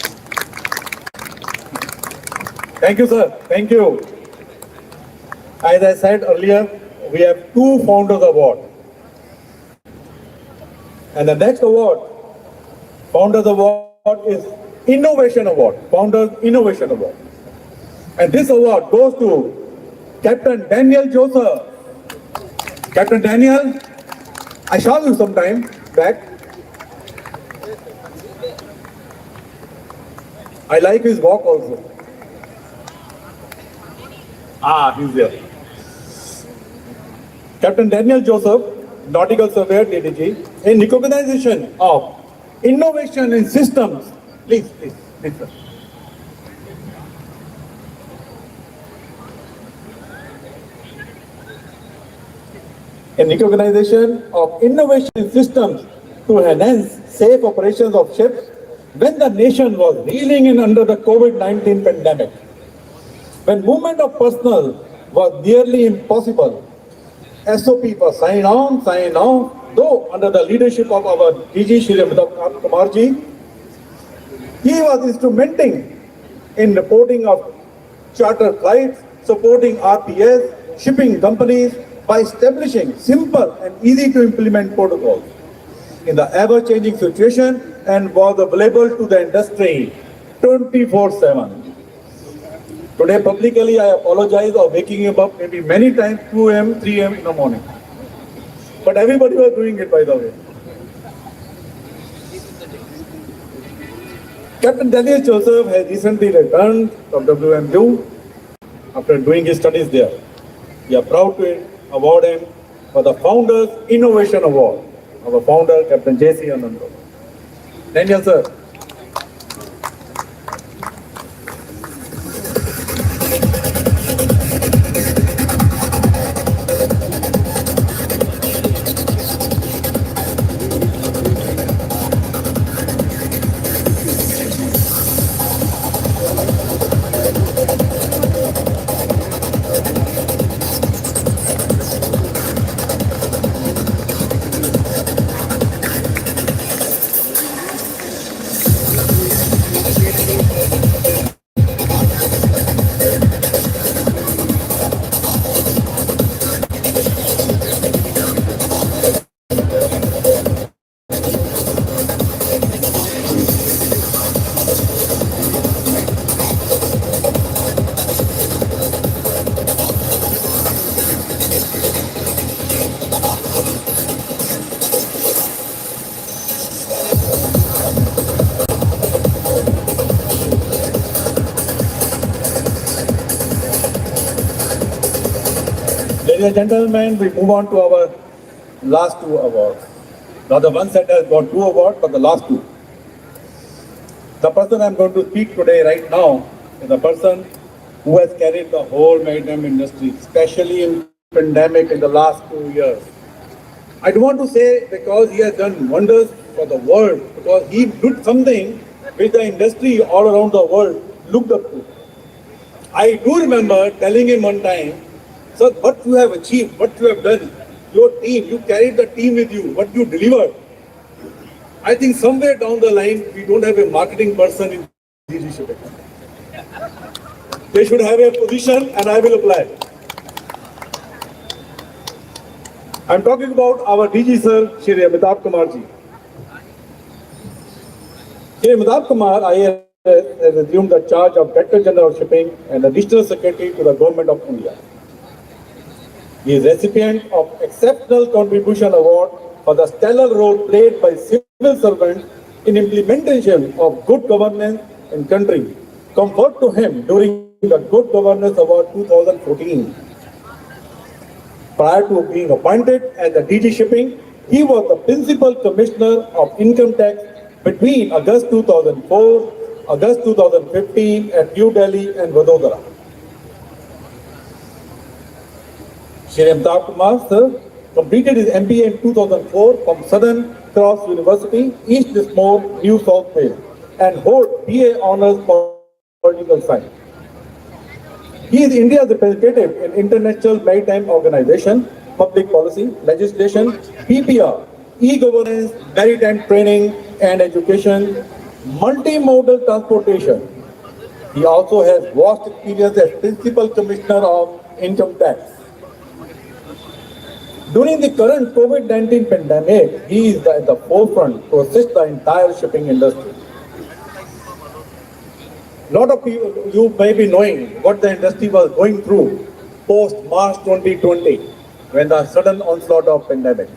[SPEAKER 8] Thank you, sir. Thank you. As I said earlier, we have two Founders Award. And the next award, Founders Award, is Innovation Award, Founders Innovation Award. And this award goes to Captain Daniel Joseph. Captain Daniel, I saw you sometime back. I like his walk also. He's there. Captain Daniel Joseph, Nautical Surveyor, DDG, in recognition of innovation in systems. Please, sir. In recognition of innovation in systems to enhance safe operations of ships when the nation was reeling in under the COVID-19 pandemic. When movement of personnel was nearly impossible, SOP was sign on, though under the leadership of our DG Shri Amitabh Kumarji, he was instrumenting in reporting of charter flights, supporting RPS, shipping companies by establishing simple and easy to implement protocols in the ever-changing situation and was available to the industry 24/7. Today, publicly, I apologize for waking him up maybe many times, 2 a.m., 3 a.m. in the morning. But everybody was doing it, by the way. Captain Daniel Joseph has recently returned from WMU after doing his studies there. We are proud to award him for the Founders Innovation Award. Our founder, Captain J.C. Anando. Daniel, sir. Ladies and gentlemen, we move on to our last two awards. Now the one set has got two awards, but the last two. The person I'm going to speak today right now is a person who has carried the whole maritime industry, especially in pandemic in the last 2 years. I don't want to say because he has done wonders for the world, because he did something which the industry all around the world looked up to. I do remember telling him one time, sir, what you have achieved, what you have done, your team, you carried the team with you, what you delivered. I think somewhere down the line, we don't have a marketing person in DG shipping. They should have a position and I will apply. I'm talking about our DG sir, Shri Amitabh Kumarji. Shri Amitabh Kumar, IAS, has assumed the charge of Director General of Shipping and Additional Secretary to the Government of India. He is recipient of Exceptional Contribution Award for the stellar role played by civil servants in implementation of good governance in country, conferred to him during the Good Governance Award 2014. Prior to being appointed as the DG Shipping, He was the Principal Commissioner of Income Tax between August 2004, August 2015 at New Delhi and Vadodara. Shri Amitabh Kumar, sir, completed his MBA in 2004 from Southern Cross University, East Lismore, New South Wales, and holds BA Honours Political Science. He is India's representative in International Maritime Organization, Public Policy, Legislation, PPR, E-Governance, Maritime Training and Education, Multimodal Transportation. He also has vast experience as Principal Commissioner of Income Tax. During the current COVID-19 pandemic, he is at the forefront to assist the entire shipping industry. A lot of people, you may be knowing what the industry was going through post March 2020, when the sudden onslaught of pandemic.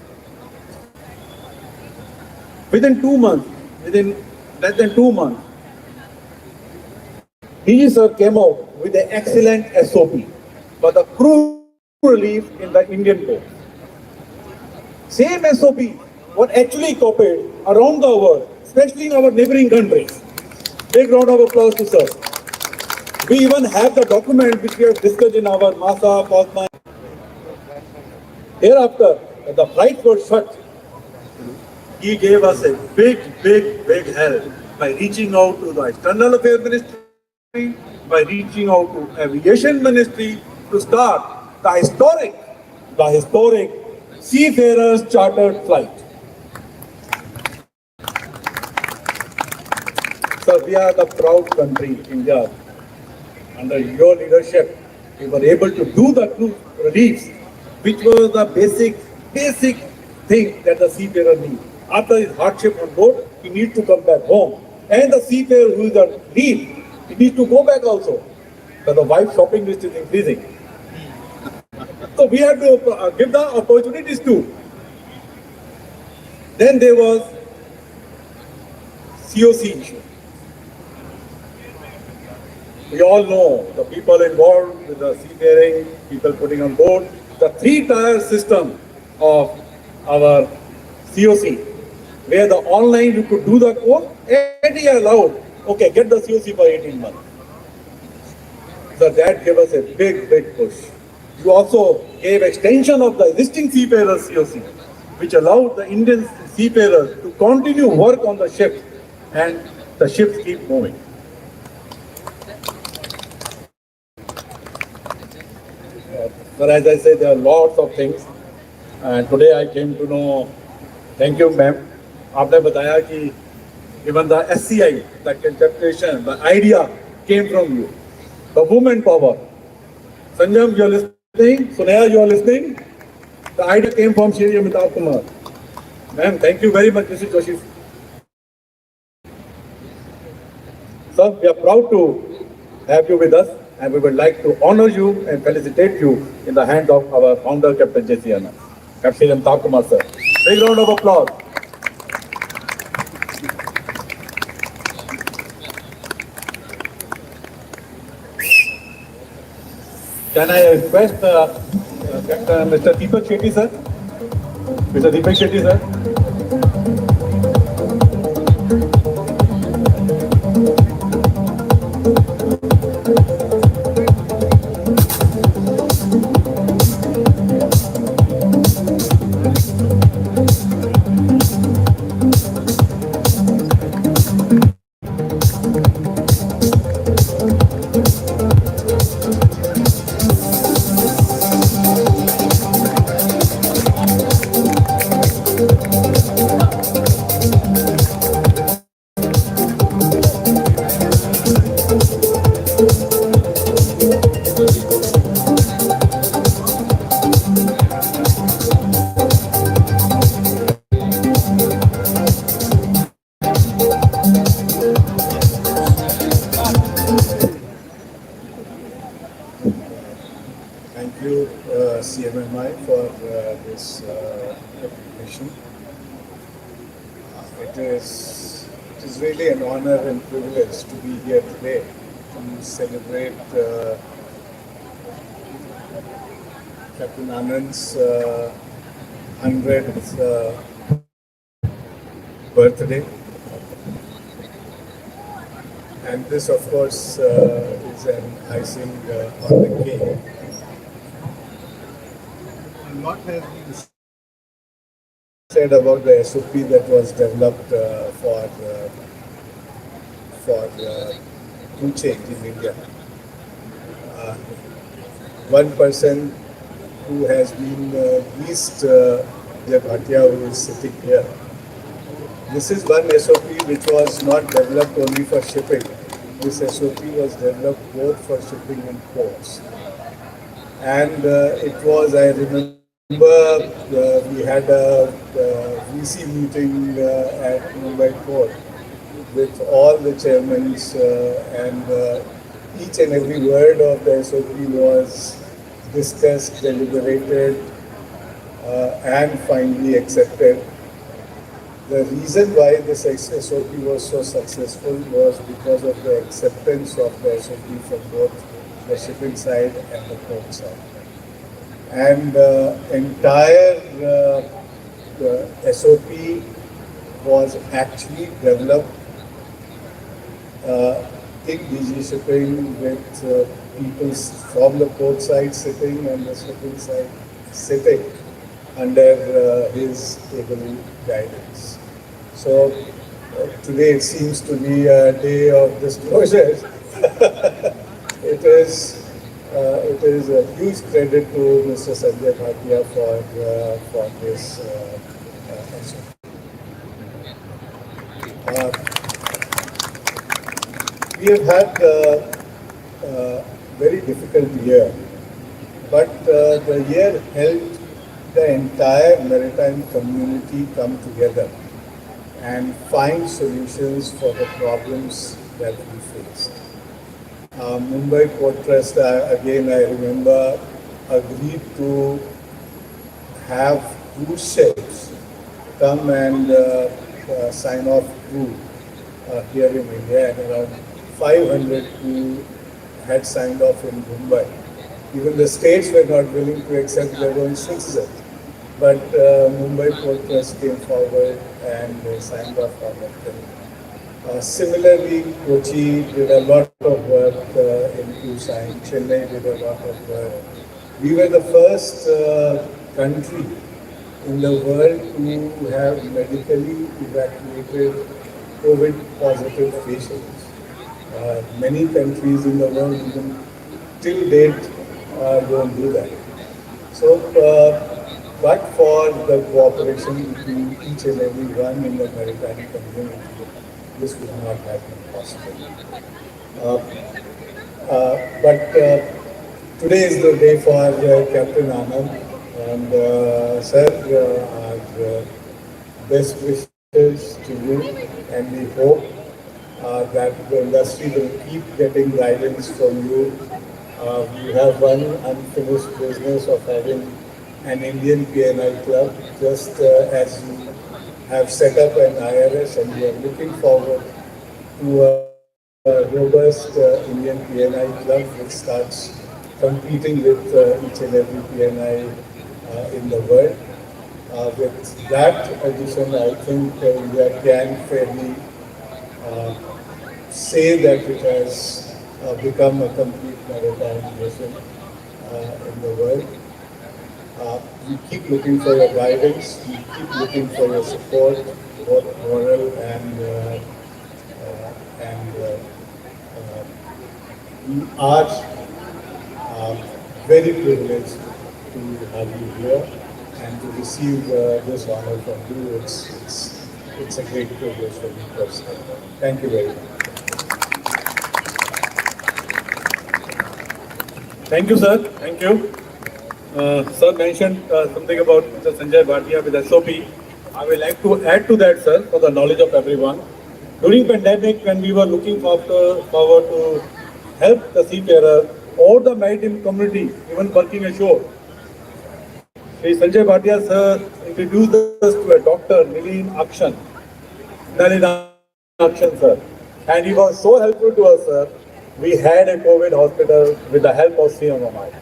[SPEAKER 8] Within less than 2 months, DG sir came out with an excellent SOP for the crew relief in the Indian ports. Same SOP were actually copied around the world, especially in our neighboring countries. Big round of applause to sir. We even have the document which we have discussed in our Masa, Posma. Thereafter, when the flights were shut, he gave us a big help by reaching out to the External Affairs Ministry, by reaching out to Aviation Ministry to start the historic Seafarers Chartered Flight. So we are the proud country, India. Under your leadership, we were able to do the crew reliefs, which was the basic thing that the seafarer needs. After his hardship on board, he needs to come back home. And the seafarer who is on leave, he needs to go back also. But the wife shopping list is increasing. So we have to give the opportunities too. Then there was COC issue. We all know the people involved with the seafaring, people putting on board, the 3-tier system of our COC, where the online you could do the course and he allowed, okay, get the COC for 18 months. So that gave us a big push. You also gave extension of the existing seafarers COC, which allowed the Indian seafarers to continue work on the ships and the ships keep moving. But as I said, there are lots of things. And today I came to know, thank you ma'am. आपने बताया कि even the SCI, the conception, the idea came from you. The woman power. Sanjam, you are listening? Sunaya, you are listening? The idea came from Shri Amitabh Kumar. Ma'am, thank you very much, Mr. Joshi. Sir, we are proud to have you with us, and we would like to honor you and felicitate you in the hand of our founder, Captain J.C. Anand. Captain Amitabh Kumar, sir. Big round of applause. Can I request Mr. Deepak Shetty, sir? Mr. Deepak Shetty, sir?
[SPEAKER 4] Thank you, CMMI, for this recognition. It is really an honor and privilege to be here today to celebrate Captain Anand's 100th birthday. And this, of course, is an icing on the cake. A lot has been said about the SOP that was developed for food change in India. One person who has been least Bhatia, who is sitting here. This is one SOP which was not developed only for shipping. This SOP was developed both for shipping and ports. And it was, I remember, we had a VC meeting at Mumbai Port with all the chairmen, and each and every word of the SOP was discussed, deliberated, and finally accepted. The reason why this SOP was so successful was because of the acceptance of the SOP from both the shipping side and the port side. And the entire SOP was actually developed in DG shipping with people from the port side sitting and the shipping side sitting under his able guidance. So today it seems to be a day of disclosures. It is a huge credit to Mr. Sanjay Bhatia for this SOP. We have had a very difficult year, but the year helped the entire maritime community come together and find solutions for the problems that we faced. Mumbai Port Trust, again I remember, agreed to have cruise ships come and sign off crew here in India, and around 500 crew had signed off in Mumbai. Even the states were not willing to accept their own citizens. But Mumbai Port Trust came forward and signed off on it. Similarly, Kochi did a lot of work in Q-Sign. Chennai did a lot of work. We were the first country in the world to have medically evacuated COVID-positive patients. Many countries in the world, even till date, don't do that. So, but for the cooperation between each and every one in the maritime community, this would not have been possible. But today is the day for Captain Anand, and sir, our best wishes to you, and we hope that the industry will keep getting guidance from you. We have one unfinished business of having an Indian PNI club, just as you have set up an IRS, and we are looking forward to a robust Indian PNI club which starts competing with each and every PNI in the world. With that addition, I think India can fairly say that it has become a complete maritime nation in the world. We keep looking for your guidance, we keep looking for your support, both moral and we are very privileged to have you here and to receive this honor from you. It's a great privilege for me personally. Thank you very much.
[SPEAKER 8] Thank you, sir. Thank you. Sir mentioned something about Mr. Sanjay Bhatia with SOP. I would like to add to that, sir, for the knowledge of everyone. During pandemic, when we were looking forward to help the seafarer or the maritime community, even working ashore, Sri Sanjay Bhatia, sir, introduced us to a doctor, Nalin Akshan, sir. And he was so helpful to us, sir. We had a COVID hospital with the help of CMMI.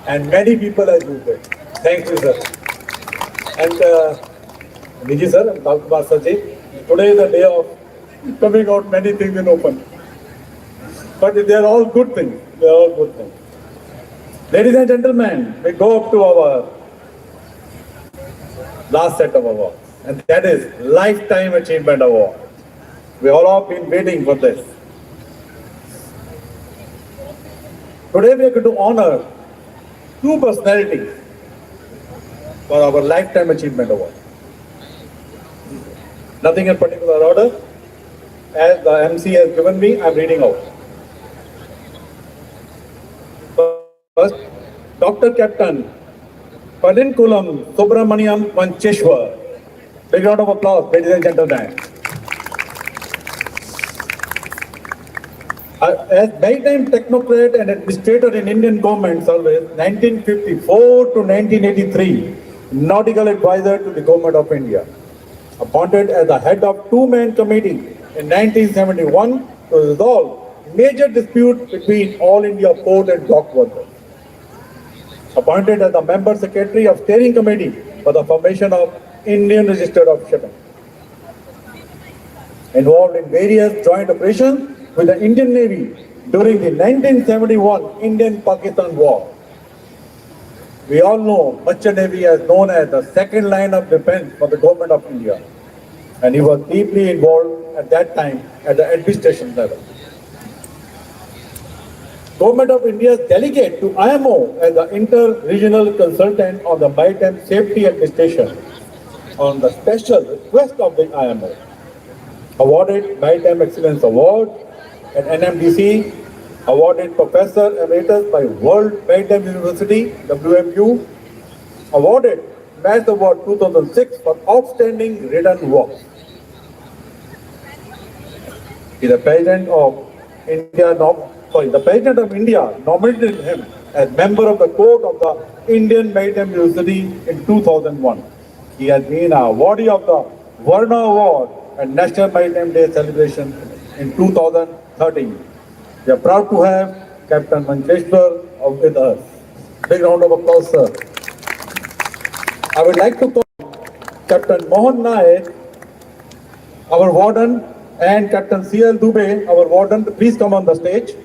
[SPEAKER 8] And many people have used it. Thank you, sir. And Niji sir and Kumar Saji, today is the day of coming out many things in open. But they are all good things. They are all good things. Ladies and gentlemen, we go up to our last set of awards, and that is Lifetime Achievement Award. We all have been waiting for this. Today we are going to honor two personalities for our Lifetime Achievement Award. Nothing in particular order. As the MC has given me, I am reading out. First, Dr. Captain Padinkulam Subramaniam Vancheshwar. Big round of applause, ladies and gentlemen. As maritime technocrat and administrator in Indian government service, 1954 to 1983, nautical advisor to the government of India. Appointed as the head of two-man committee in 1971 to resolve major dispute between All India Port and Dock workers. Appointed as the member secretary of steering committee for the formation of Indian Register of Shipping. Involved in various joint operations with the Indian Navy during the 1971 Indian-Pakistan War. We all know Merchant Navy is known as the second line of defense for the government of India, and he was deeply involved at that time at the administration level. Government of India's delegate to IMO as the inter-regional consultant on the maritime safety administration on the special request of the IMO. Awarded Maritime Excellence Award at NMDC, awarded Professor Emeritus by World Maritime University, WMU, awarded MAS Award 2006 for outstanding written work. He is the President of India, the President of India nominated him as member of the Court of the Indian Maritime University in 2001. He has been an awardee of the Varna Award and National Maritime Day celebration in 2013. We are proud to have Captain Vancheshwar with us. Big round of applause, sir. I would like to call Captain Mohan Naik, our warden, and Captain C.L. Dubey, our warden, to please come on the stage.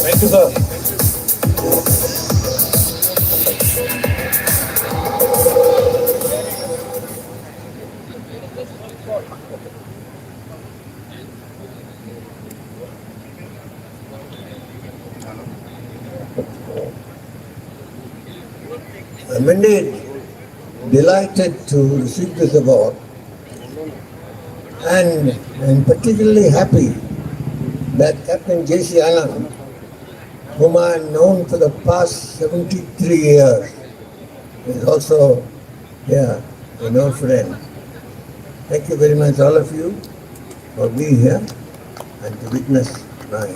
[SPEAKER 8] Thank you, sir.
[SPEAKER 10] I'm indeed delighted to receive this award, and I'm particularly happy that Captain J.C. Anand, whom I have known for the past 73 years, is also here, an old friend. Thank you very much, all of you, for being here and to witness my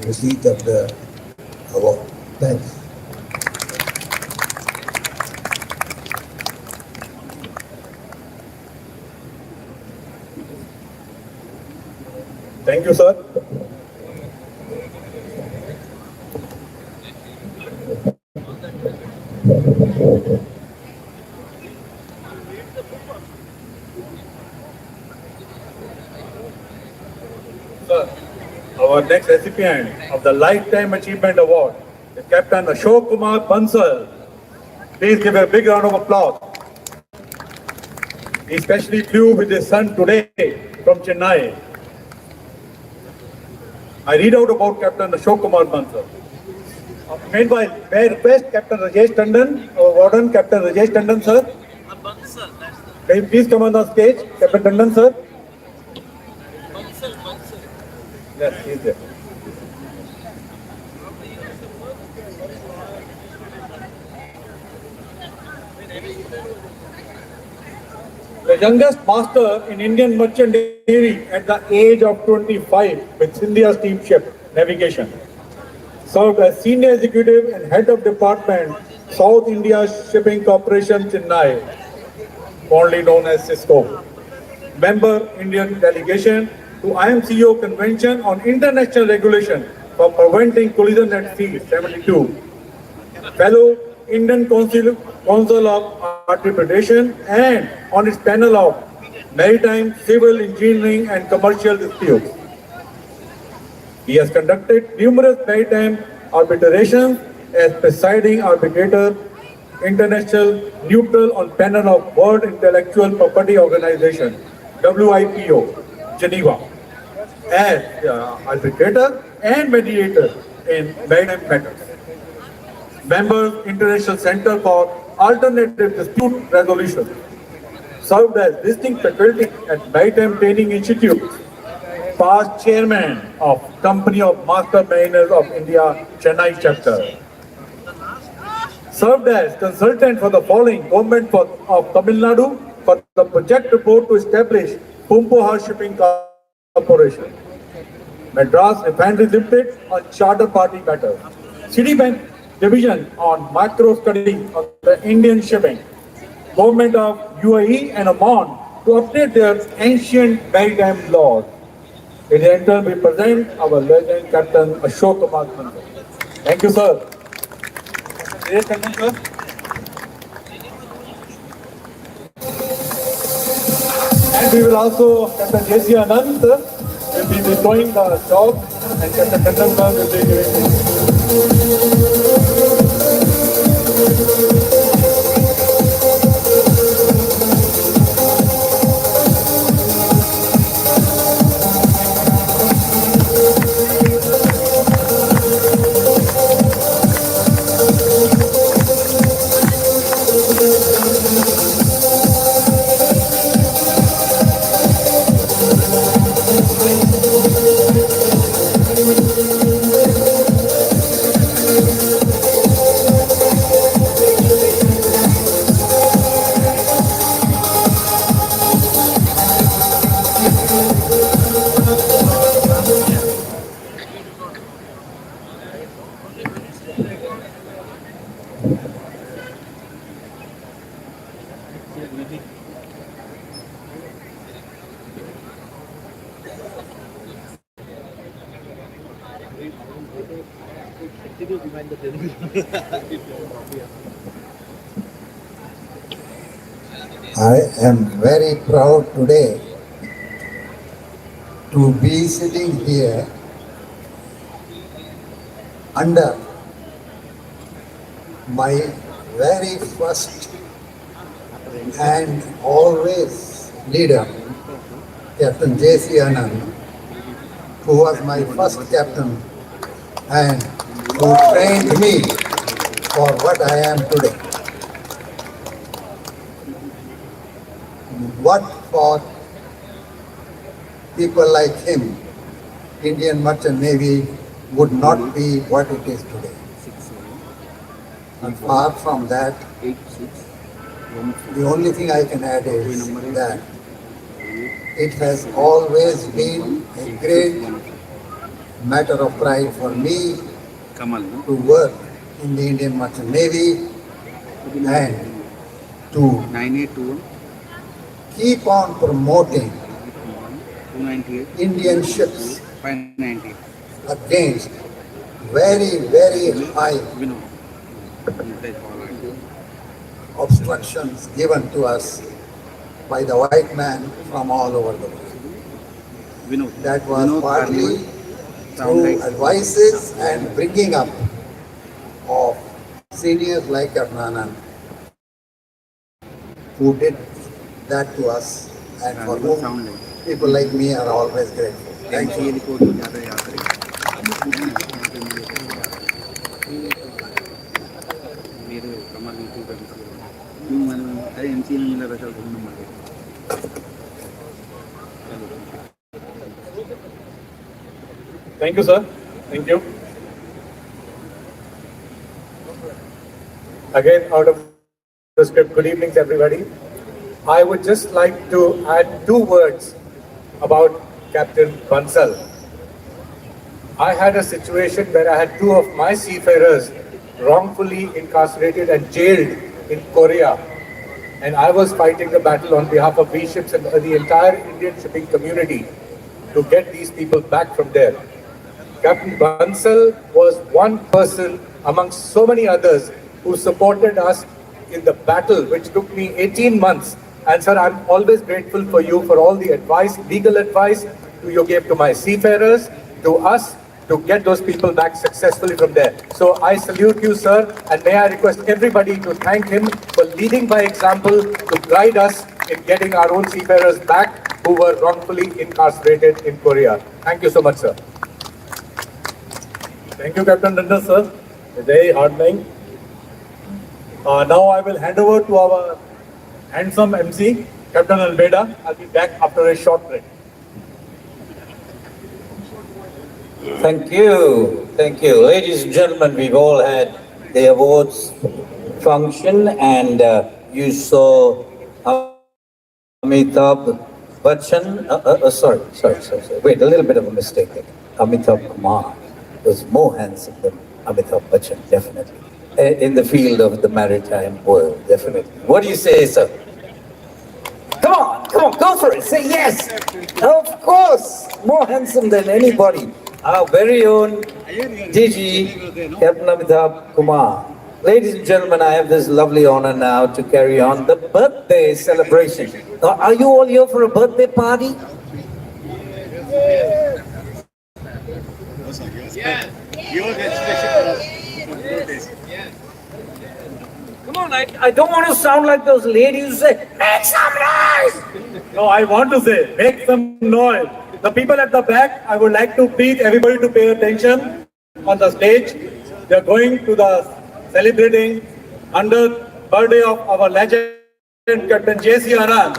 [SPEAKER 10] receipt of the award. Thanks.
[SPEAKER 8] Thank you, sir. Sir, our next recipient of the Lifetime Achievement Award is Captain Ashok Kumar Bansal. Please give a big round of applause. He especially flew with his son today from Chennai. I read out about Captain Ashok Kumar Bansal. Meanwhile, may I request Captain Rajesh Tandon, our warden, Captain Rajesh Tandon, sir. Can you please come on the stage, Captain Tandon, sir? Yes, he is there. The youngest master in Indian merchant navy at the age of 25 with India Steamship Navigation. Served as senior executive and head of department, South India Shipping Corporation, Chennai, fondly known as Cisco. Member Indian delegation to IMCO Convention on International Regulation for Preventing Collision at Sea, 72. Fellow Indian Council of Arbitration and on its panel of Maritime, Civil Engineering and Commercial Disputes. He has conducted numerous maritime arbitrations as presiding arbitrator, international neutral on panel of World Intellectual Property Organization, WIPO, Geneva, as arbitrator and mediator in maritime matters. Member International Center for Alternative Dispute Resolution. Served as distinct faculty at Maritime Training Institute. Past chairman of Company of Master Mariners of India, Chennai chapter. Served as consultant for the following government of Tamil Nadu for the project report to establish Pumpohar Shipping Corporation. Madras Refinery Limited on charter party matters. Citibank Division on macro study of the Indian shipping. Government of UAE and Oman to update their ancient maritime laws. In turn, we present our legend Captain Ashok Kumar Bansal. Thank you, sir. Yes, thank you, sir. And we will also, Captain J.C. Anand, sir, will be bestowing the job, and Captain Tandon, sir, will be giving
[SPEAKER 10] I am very proud today to be sitting here under my very first and always leader, Captain J.C. Anand, who was my first captain and who trained me for what I am today. What for people like him, Indian Merchant Navy would not be what it is today. And far from that, the only thing I can add is that it has always been a great matter of pride for me to work in the Indian Merchant Navy and to keep on promoting Indian ships against very, very high obstructions given to us by the white man from all over the world. That was partly through advices and bringing up of seniors like Arnanan, who did that to us and for whom people like me are always grateful. Thank you.
[SPEAKER 8] Thank you, sir. Thank you. Again, out of the script, good evening, everybody. I would just like to add 2 words about Captain Bansal. I had a situation where I had 2 of my seafarers wrongfully incarcerated and jailed in Korea. And I was fighting the battle on behalf of V ships and the entire Indian shipping community to get these people back from there. Captain Bansal was one person amongst so many others who supported us in the battle, which took me 18 months. And sir, I'm always grateful for you for all the advice, legal advice you gave to my seafarers, to us, to get those people back successfully from there. So I salute you, sir, and may I request everybody to thank him for leading by example to guide us in getting our own seafarers back who were wrongfully incarcerated in Korea. Thank you so much, sir. Thank you, Captain Randall, sir. A very hard line. Now I will hand over to our handsome MC, Captain Albeda. I'll be back after a short break.
[SPEAKER 1] Thank you. Thank you. Ladies and gentlemen, we've all had the awards function, and you saw Amitabh Bachchan. Sorry. Wait, a little bit of a mistake there. Amitabh Kumar was more handsome than Amitabh Bachchan, definitely. In the field of the maritime world, definitely. What do you say, sir? Come on, go for it. Say yes. Of course, more handsome than anybody. Our very own DG, Captain Amitabh Kumar. Ladies and gentlemen, I have this lovely honor now to carry on the birthday celebration. Are you all here for a birthday party?
[SPEAKER 8] Yeah.
[SPEAKER 1] Come on, I don't want to sound like those ladies who say, make some noise!
[SPEAKER 8] No, I want to say, make some noise. The people at the back, I would like to please everybody to pay attention on the stage. They are going to the celebrating 100th birthday of our legend, Captain J.C. Anand.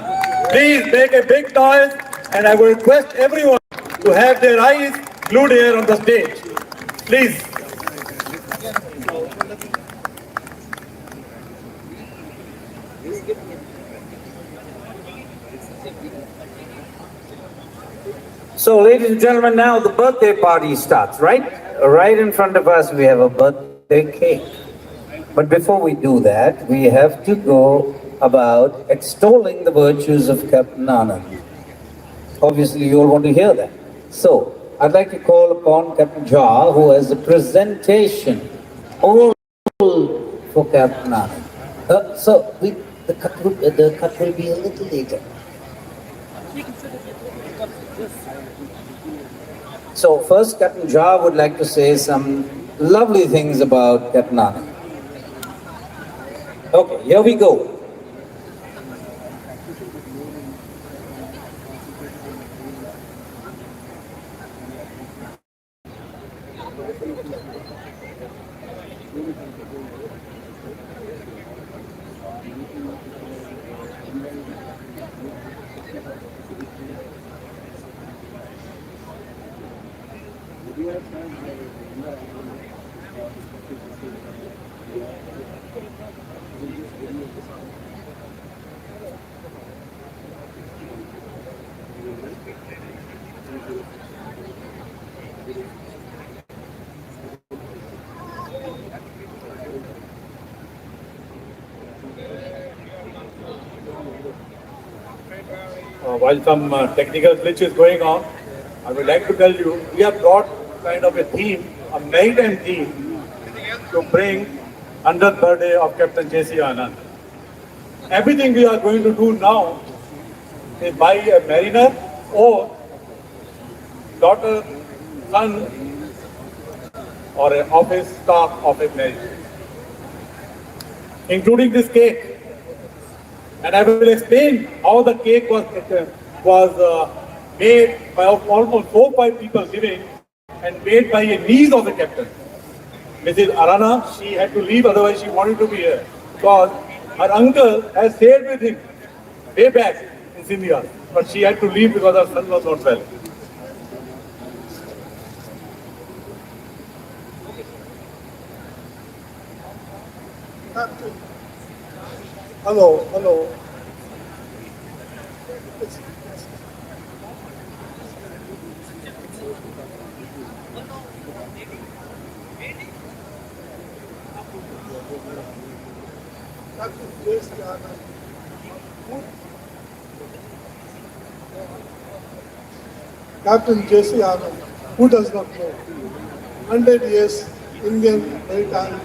[SPEAKER 8] Please make a big noise, and I will request everyone to have their eyes glued here on the stage. Please.
[SPEAKER 1] So, ladies and gentlemen, now the birthday party starts, right? Right in front of us, we have a birthday cake. But before we do that, we have to go about extolling the virtues of Captain Anand. Obviously, you all want to hear that. So, I'd like to call upon Captain Jha, who has a presentation all for Captain Anand. So, the cut will be a little later. So first, Captain Jha would like to say some lovely things about Captain Anand. Okay, here we go.
[SPEAKER 8] While some technical glitch is going on, I would like to tell you, we have brought kind of a theme, a maritime theme, to bring 100th birthday of Captain J.C. Anand. Everything we are going to do now is by a mariner or daughter, son, or an office staff of a mariner, including this cake. And I will explain how the cake was made by almost 4-5 people living and made by a niece of the captain. Mrs. Arana, she had to leave, otherwise she wanted to be here. Because her uncle has stayed with him way back in India, but she had to leave because her son was not well.
[SPEAKER 7] Hello, hello. Captain J.C. Anand, who does not know? 100 years Indian maritime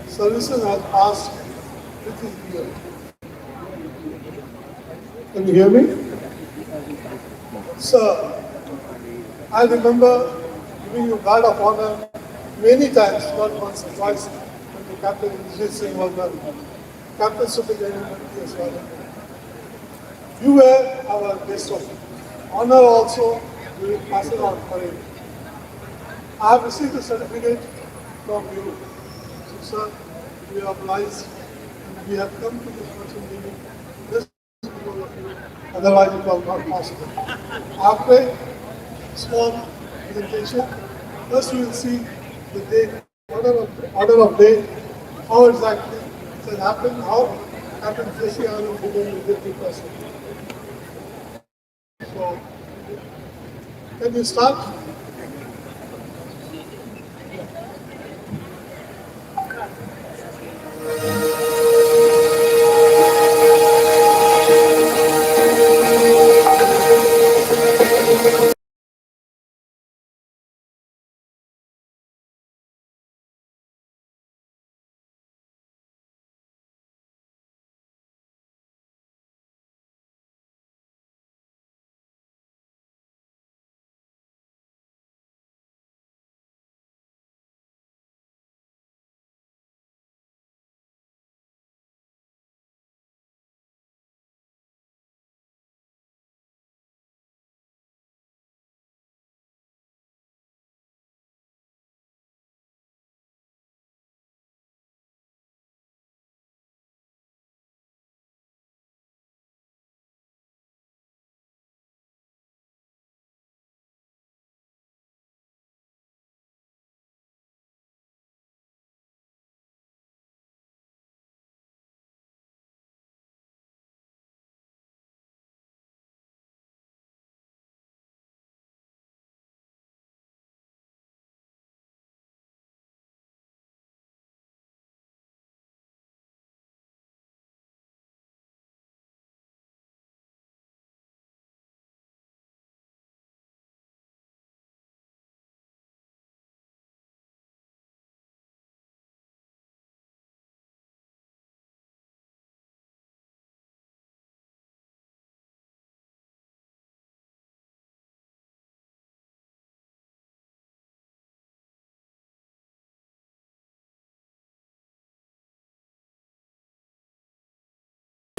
[SPEAKER 7] services has asked with his beard. Can you hear me? Sir, I remember giving you guard of honor many times, not once or twice, when the Captain Vijay Singh was the Captain Superintendent as well. You were our guest of honor also during passing out parade. I have received a certificate from you. So, sir, we are obliged and we have come to this function meeting just because of you. Otherwise, it was not possible. After a small presentation, first we will see the day, order of day, how exactly it has happened, how Captain J.C. Anand became a deputy person. So, can you start?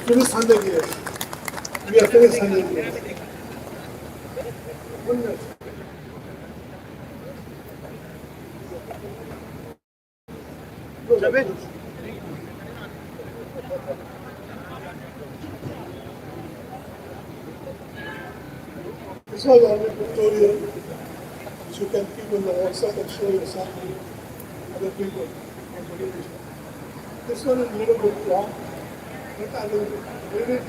[SPEAKER 7] Finished 100 years. We have finished 100 years. 1 minute. This was only pictorial, which you can keep in the WhatsApp and show your sample other people on television. This one is a little bit long, but I will read it.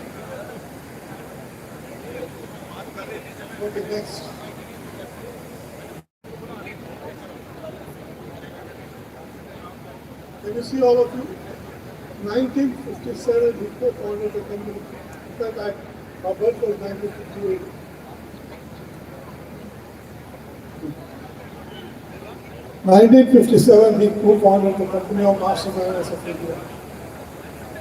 [SPEAKER 7] Okay, next. Can you see all of you? 1957, he co-founded the company. In fact, our birth was 1958. In 1957, he co-founded the company of Masterminds of India,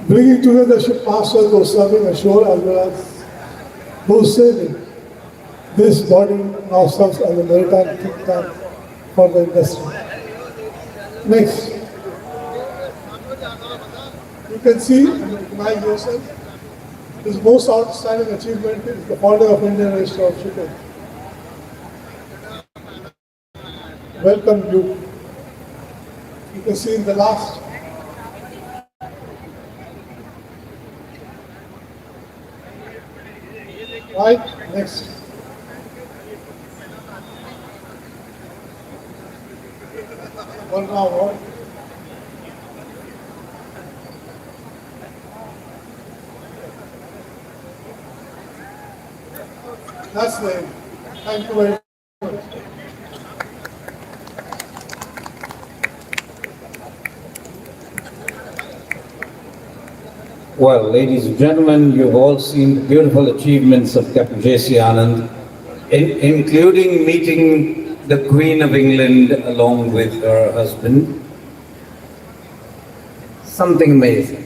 [SPEAKER 7] bringing together shipmasters who are serving ashore as well as those sailing. This body now serves as a maritime think tank for the industry. Next. You can see and recognize yourself. His most outstanding achievement is the founding of Indian Ministry of Shipping. Welcome you. You can see in the last. Right, next. One more. That's the. Thank you very much.
[SPEAKER 1] Well, ladies and gentlemen, you've all seen the beautiful achievements of Captain J.C. Anand, including meeting the Queen of England along with her husband. Something amazing.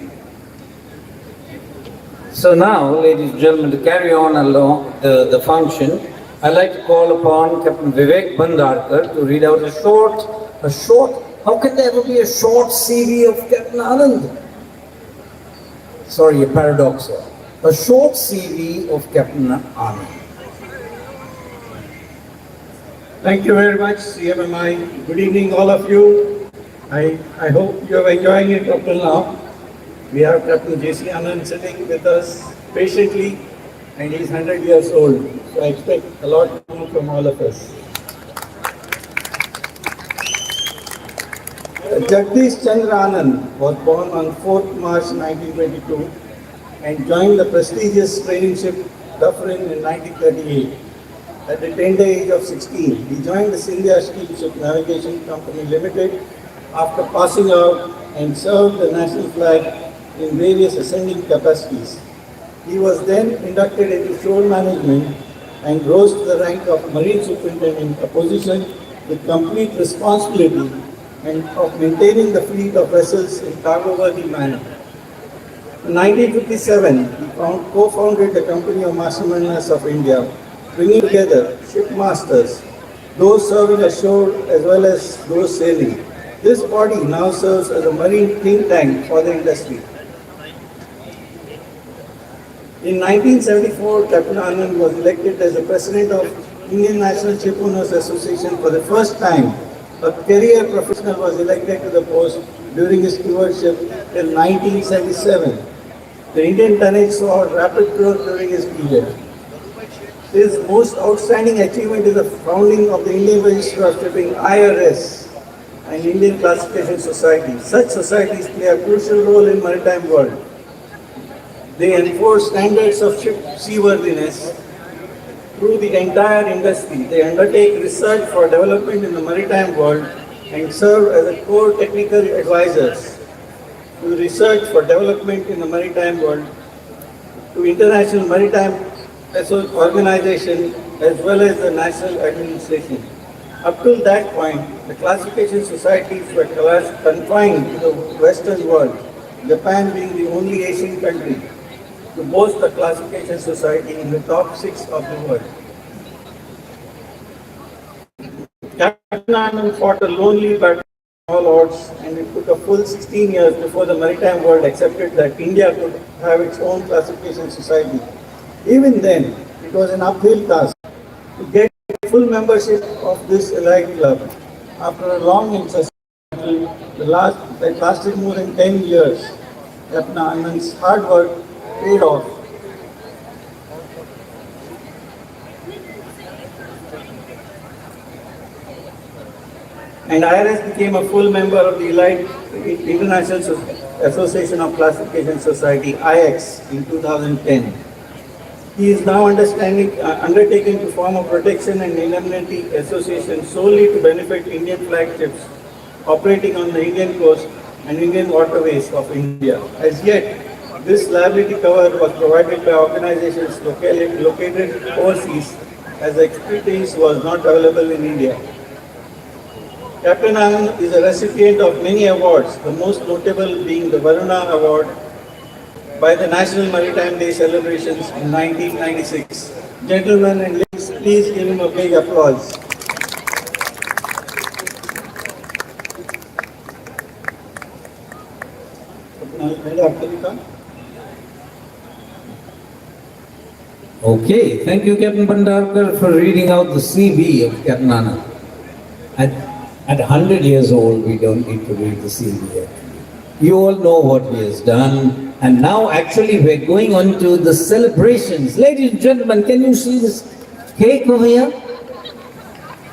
[SPEAKER 1] So now, ladies and gentlemen, to carry on along the function, I'd like to call upon Captain Vivek Bhandarkar to read out a short, how can there ever be a short CV of Captain Anand? Sorry, a paradox. A short CV of Captain Anand.
[SPEAKER 11] Thank you very much, CMMI. Good evening, all of you. I hope you are enjoying it up till now. We have Captain J.C. Anand sitting with us patiently, and he's 100 years old. So I expect a lot more from all of us. Jagdish Chandra Anand was born on 4th March 1922 and joined the prestigious training ship Dufferin in 1938. At the tender age of 16, he joined the India Steamship Navigation Company Limited after passing out and served the national flag in various ascending capacities. He was then inducted into shore management and rose to the rank of Marine Superintendent, a position with complete responsibility and of maintaining the fleet of vessels in cargo-worthy manner. In 1957, he co-founded the Company of Masterminers of India, bringing together shipmasters, those serving ashore as well as those sailing. This body now serves as a marine think tank for the industry. In 1974, Captain Anand was elected as the President of Indian National Shipowners Association for the first time. A career professional was elected to the post during his stewardship till 1977. The Indian tonnage saw rapid growth during his period. His most outstanding achievement is the founding of the Indian Register of Shipping (IRS) and Indian Classification Society. Such societies play a crucial role in maritime world. They enforce standards of ship seaworthiness through the entire industry. They undertake research for development in the maritime world and serve as a core technical advisors to research for development in the maritime world, to International Maritime Organization as well as the national administration. Up till that point, the classification societies were confined to the Western world, Japan being the only Asian country to boast a classification society in the top 6 of the world. Captain Anand fought a lonely battle in all odds, and it took a full 16 years before the maritime world accepted that India could have its own classification society. Even then, it was an uphill task to get full membership of this elite club. After a long and successful battle that lasted more than 10 years, Captain Anand's hard work paid off. And IRS became a full member of the elite International Association of Classification Society (IX) in 2010. He is now undertaking to form a protection and indemnity association solely to benefit Indian flagships operating on the Indian coast and Indian waterways of India. As yet, this liability cover was provided by organizations located overseas, as the expertise was not available in India. Captain Anand is a recipient of many awards, the most notable being the Varuna Award by the National Maritime Day celebrations in 1996. Gentlemen and ladies, please give him a big applause.
[SPEAKER 1] Okay, thank you, Captain Bhandarkar, for reading out the CV of Captain Anand. At 100 years old, we don't need to read the CV yet. You all know what he has done. And now, actually, we're going on to the celebrations. Ladies and gentlemen, can you see this cake over here?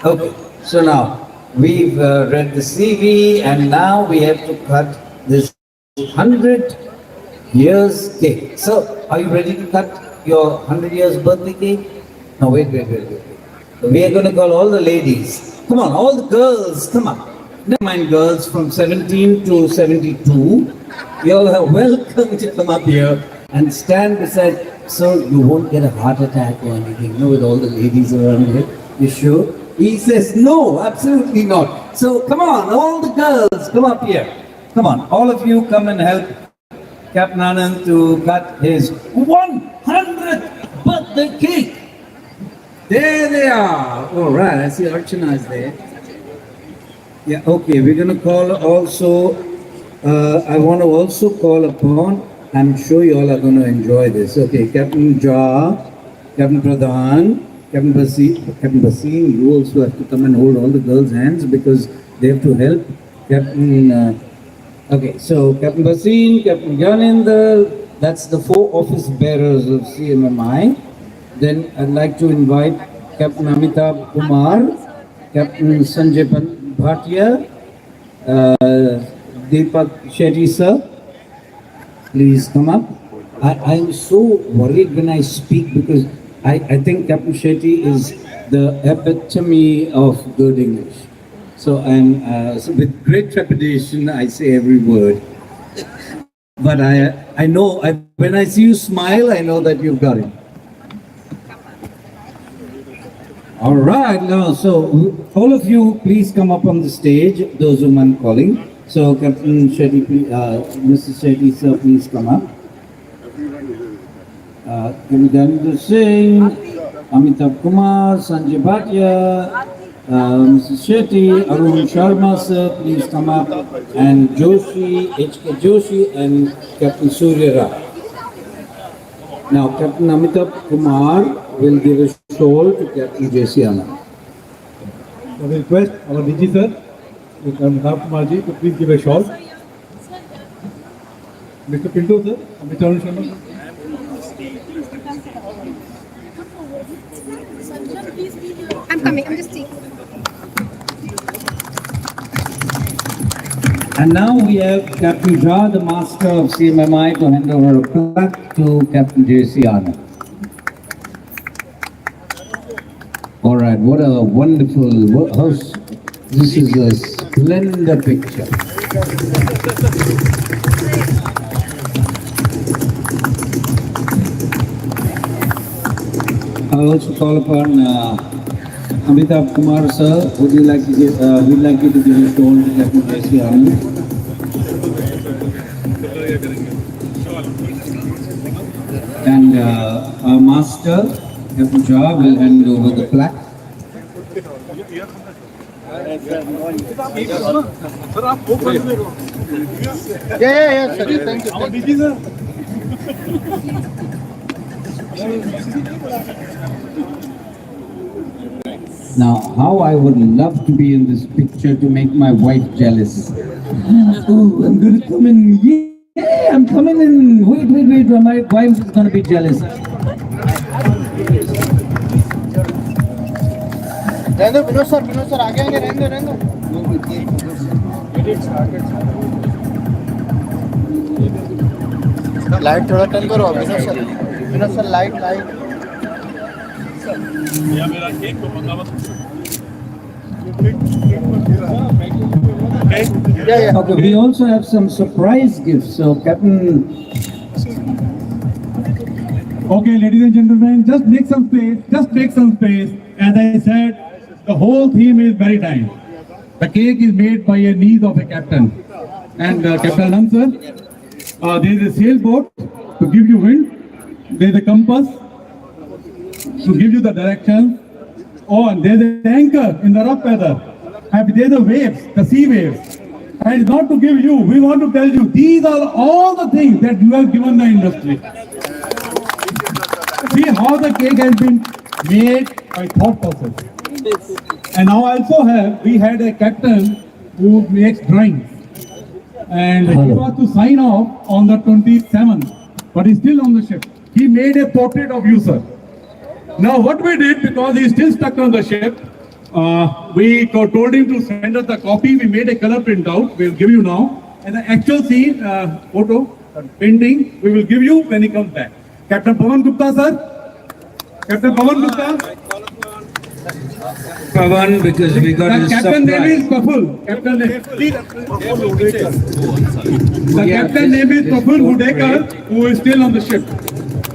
[SPEAKER 1] Okay, so now we've read the CV, and now we have to cut this 100 years cake. So, are you ready to cut your 100 years birthday cake? No, wait. We are going to call all the ladies. Come on, all the girls, come on. Never mind girls from 17 to 72. You all are welcome to come up here and stand beside, so you won't get a heart attack or anything. No, with all the ladies around here. You sure? He says, no, absolutely not. So come on, all the girls, come up here. Come on, all of you come and help Captain Anand to cut his 100th birthday cake. There they are. All right, I see Archana is there. Yeah, okay, we're going to call also, I want to also call upon, I'm sure you all are going to enjoy this. Okay, Captain Jha, Captain Pradhan, Captain Basim, you also have to come and hold all the girls' hands because they have to help. Captain, okay, so Captain Basim, Captain Gyanendra, that's the 4 office bearers of CMMI. Then I'd like to invite Captain Amitabh Kumar, Captain Sanjay Bhatia, Deepak Shetty sir, please come up. I'm so worried when I speak because I think Captain Shetty is the epitome of good English. So so with great trepidation I say every word. But I know, when I see you smile, I know that you've got it. All right, now, so all of you, please come up on the stage, those whom I'm calling. So, Captain Shetty, Mr. Shetty, sir, please come up. Gyanendra Singh, Amitabh Kumar, Sanjay Bhatia, Mrs. Shetty, Arun Sharma, sir, please come up, and Joshi, H.K. Joshi, and Captain Surya Rao. Now, Captain Amitabh Kumar will give a shawl to Captain J.C. Anand.
[SPEAKER 8] I will request our DG sir, Amitabh Kumarji, to please give a shawl. Mr. Pinto sir, Mr. Arun Sharma.
[SPEAKER 9] I'm coming, I'm just taking.
[SPEAKER 1] And now we have Captain Jha, the master of CMMI, to hand over a plaque to Captain J.C. Anand. All right, what a wonderful house. This is a splendid picture. I also call upon Amitabh Kumar sir. Would you like to give, we'd like you to give a shawl to Captain J.C. Anand. And our master, Captain Jha, will hand over the plaque.
[SPEAKER 5] Yeah, sir. Thank you.
[SPEAKER 1] Now, how I would love to be in this picture to make my wife jealous. Oh, I'm going to come in. Yeah, I'm coming in. Wait. My wife is going to be jealous.
[SPEAKER 5] रहने दो Vinod sir आगे आएंगे रहने दो light थोड़ा turn करो Vinod sir light
[SPEAKER 1] Okay, we also have some surprise gifts. So, Captain.
[SPEAKER 8] Okay, ladies and gentlemen, just make some space. Just take some space. As I said, the whole theme is maritime. The cake is made by a niece of a captain. And Captain Anand sir, there is a sailboat to give you wind. There is a compass to give you the direction. Oh, and there is an anchor in the rough weather. And there are the waves, the sea waves. And it's not to give you, we want to tell you, these are all the things that you have given the industry. see how the cake has been made by thought process. And now also we had a captain who makes drawings. And he was to sign off on the 27th, but he's still on the ship. He made a portrait of you, sir. Now what we did, because he's still stuck on the ship, we told him to send us the copy. We made a color printout. We'll give you now. And the actual scene, photo, painting, we will give you when he comes back. Captain Pavan Gupta, sir. Captain Pavan Gupta.
[SPEAKER 1] Pavan, because we got his
[SPEAKER 8] Captain name
[SPEAKER 1] surprise.
[SPEAKER 8] is Praful. Captain name. The captain name is Praful Hudekar, who is still on the ship.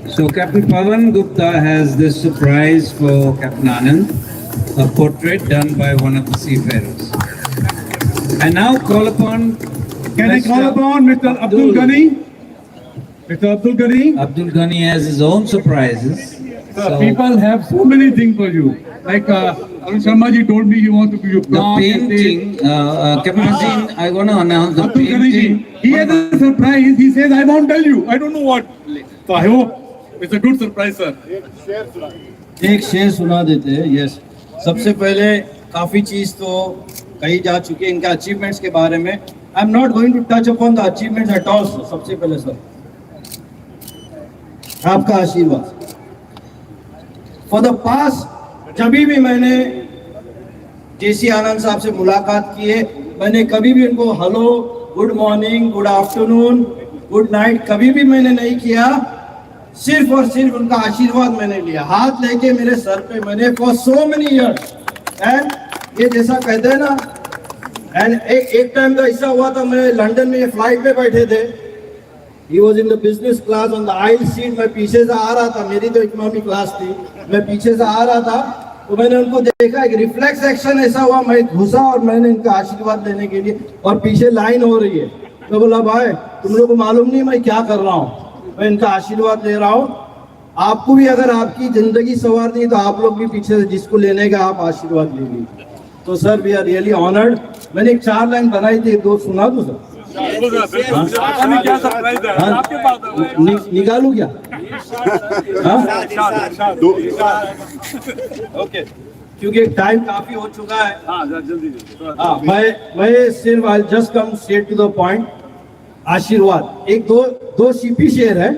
[SPEAKER 1] So Captain Pavan Gupta has this surprise for Captain Anand, a portrait done by one of the seafarers. And now call upon...
[SPEAKER 8] Can I call upon Mr. Abdul Ghani? Mr. Abdul Ghani?
[SPEAKER 1] Abdul Ghani has his own surprises.
[SPEAKER 8] Sir, people have so many things for you. Like Arun Sharma ji told me he wants to give you
[SPEAKER 1] The painting, Captain Azim, I want to announce the
[SPEAKER 8] Abdul Ghani ji,
[SPEAKER 1] painting.
[SPEAKER 8] he has a surprise. He says, I won't tell you. I don't know what. So I hope it's a good surprise, sir.
[SPEAKER 12] एक शेर सुना देते हैं. Yes, सबसे पहले काफी चीज तो कही जा चुकी है इनके अचीवमेंट्स के बारे में. I am not going to touch upon the achievements at all. सबसे पहले सर आपका आशीर्वाद फॉर द पास्ट. जब भी मैंने जेसी आनंद साहब से मुलाकात की है, मैंने कभी भी उनको hello, good morning, good afternoon, good night कभी भी मैंने नहीं किया. सिर्फ और सिर्फ उनका आशीर्वाद मैंने लिया, हाथ लेके मेरे सर पे मैंने for so many years. And ये जैसा कहते हैं ना, एंड एक टाइम तो ऐसा हुआ था, मैं लंदन में फ्लाइट पे बैठे थे. He was in the business class on the aisle seat. मैं पीछे से आ रहा था, मेरी तो इकोनॉमी क्लास थी, मैं पीछे से आ रहा था, तो मैंने उनको देखा, एक रिफ्लेक्स एक्शन ऐसा हुआ, मैं घुसा और मैंने इनका आशीर्वाद लेने के लिए, और पीछे लाइन हो रही है. तो बोला भाई तुम लोग को मालूम नहीं मैं क्या कर रहा हूँ, मैं इनका आशीर्वाद ले रहा हूँ. आपको भी अगर आपकी जिंदगी संवारनी है तो आप लोग भी पीछे से जिसको लेने का आप आशीर्वाद ले लीजिए. तो sir we are really honoured. मैंने एक 4 लाइन बनाई थी, 2 सुना दूं सर? निकालू क्या? ओके, क्योंकि टाइम काफी हो चुका है. हाँ, मैं सिर्फ I just come straight to the point. आशीर्वाद एक दो सीपी शेर है.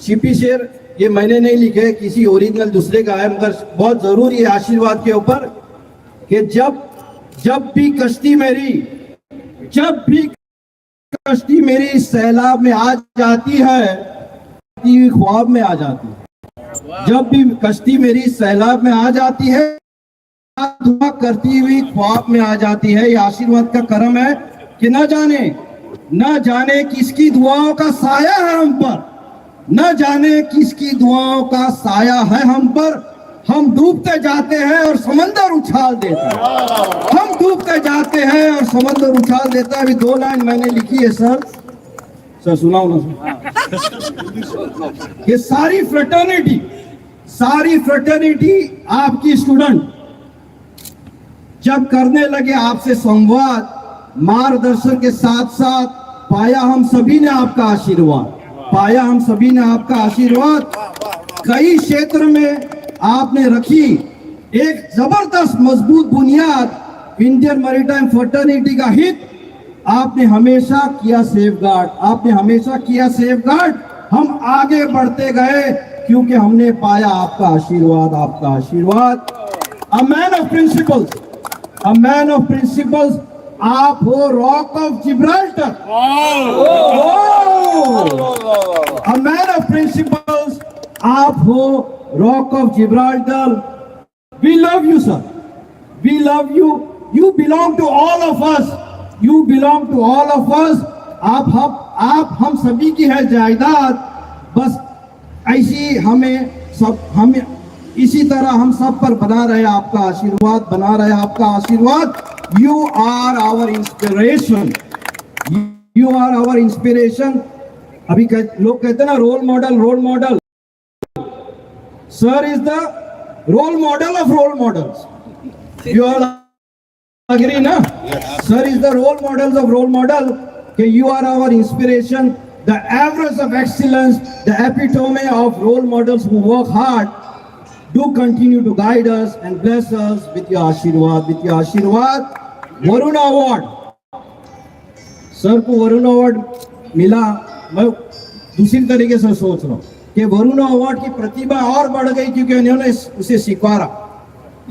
[SPEAKER 12] सीपी शेर ये मैंने नहीं लिखे, किसी ओरिजिनल दूसरे का है, मगर बहुत जरूरी है आशीर्वाद के ऊपर कि जब भी कश्ती मेरी सैलाब में आ जाती है, ख्वाब में आ जाती है. जब भी कश्ती मेरी सैलाब में आ जाती है, दुआ करती हुई ख्वाब में आ जाती है. ये आशीर्वाद का करम है कि न जाने किसकी दुआओं का साया है हम पर, न जाने किसकी दुआओं का साया है हम पर. हम डूबते जाते हैं और समंदर उछाल देता है. हम डूबते जाते हैं और समंदर उछाल देता है. अभी 2 लाइन मैंने लिखी है सर सुनाओ ना सर. ये सारी फ्रेटर्निटी आपकी स्टूडेंट जब करने लगे आपसे संवाद, मार्गदर्शन के साथ साथ पाया हम सभी ने आपका आशीर्वाद. कई क्षेत्र में आपने रखी एक जबरदस्त मजबूत बुनियाद. इंडियन मैरीटाइम फ्रेटर्निटी का हित आपने हमेशा किया सेफगार्ड. हम आगे बढ़ते गए क्योंकि हमने पाया आपका आशीर्वाद. अ मैन ऑफ प्रिंसिपल्स आप हो, rock of Gibraltar. A man of principles आप हो, rock of Gibraltar. We love you sir, we love you. You belong to all of us. आप हम सभी की है जायदाद. बस ऐसी हमें इसी तरह हम सब पर बना रहे आपका आशीर्वाद. You are our inspiration. अभी लोग कहते हैं ना role model. Sir is the role model of role models. You all agree, na? Yes. Sir is the role models of role model. कि you are our inspiration. the average of excellence, the epitome of role models who work hard. Do continue to guide us and bless us with your Ashirwad. With your Ashirwad, Varuna Award. Sir को Varun award मिला, मैं दूसरी तरीके से सोच रहा हूँ कि वरुण अवार्ड की प्रतिभा और बढ़ गई क्योंकि उन्होंने उसे स्वीकारा।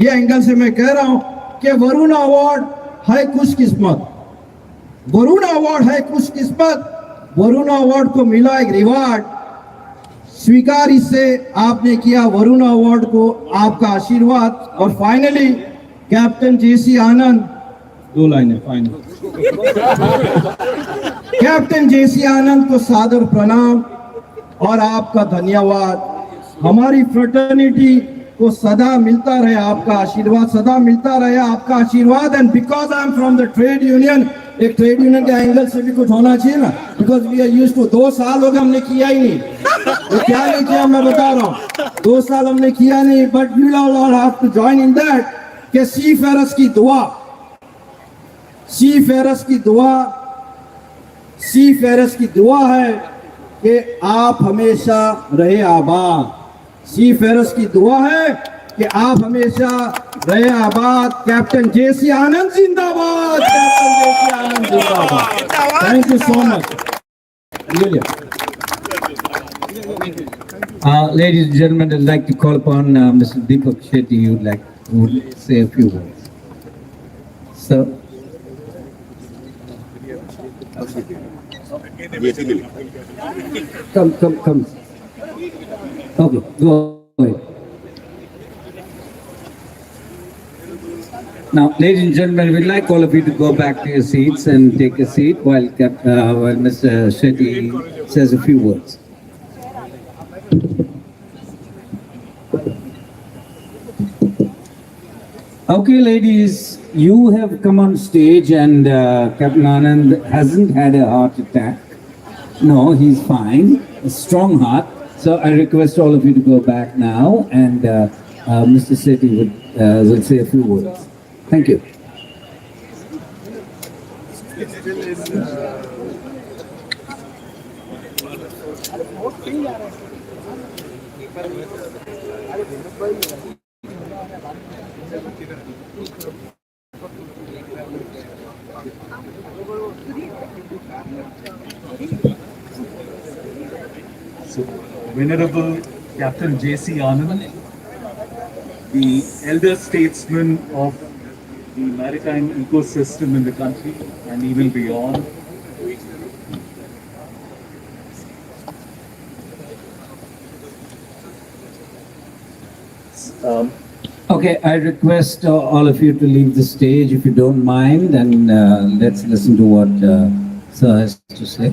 [SPEAKER 12] ये एंगल से मैं कह रहा हूँ कि वरुण अवार्ड है खुशकिस्मत, वरुण अवार्ड है खुशकिस्मत। वरुण अवार्ड को मिला एक रिवार्ड, स्वीकार इससे आपने किया वरुण अवार्ड को, आपका आशीर्वाद। और फाइनली कैप्टन जेसी आनंद, 2 लाइनें फाइनल। कैप्टन जेसी आनंद को सादर प्रणाम और आपका धन्यवाद। हमारी फ्रेटर्निटी को सदा मिलता रहे आपका आशीर्वाद, सदा मिलता रहे आपका आशीर्वाद। And because I am from the trade union, एक ट्रेड यूनियन के एंगल से भी कुछ होना चाहिए ना, because we are used to 2 साल हो गए हमने किया ही नहीं, तो क्या नहीं किया मैं बता रहा हूँ, 2 साल हमने किया नहीं। But we all have to join in that कि सी फेरस की दुआ, सी फेरस की दुआ, सी फेरस की दुआ है कि आप हमेशा रहे आबाद। सी फेरस की दुआ है कि आप हमेशा रहे आबाद। कैप्टन जेसी आनंद जिंदाबाद, कैप्टन जेसी आनंद जिंदाबाद। Thank you so much.
[SPEAKER 1] Ladies and gentlemen, I'd like to call upon Mr. Deepak Shetty, who would say a few words. So. Come. Okay, go ahead. Now, ladies and gentlemen, we'd like all of you to go back to your seats and take a seat while Mr. Shetty says a few words. Okay, ladies, you have come on stage and Captain Anand hasn't had a heart attack. No, he's fine, a strong heart. So I request all of you to go back now and Mr. Shetty will say a few words. Thank you.
[SPEAKER 13] So, Venerable Captain J.C. Anand, the elder statesman of the maritime ecosystem in the country and even beyond.
[SPEAKER 1] Okay, I request all of you to leave the stage if you don't mind, and let's listen to what Sir has to say.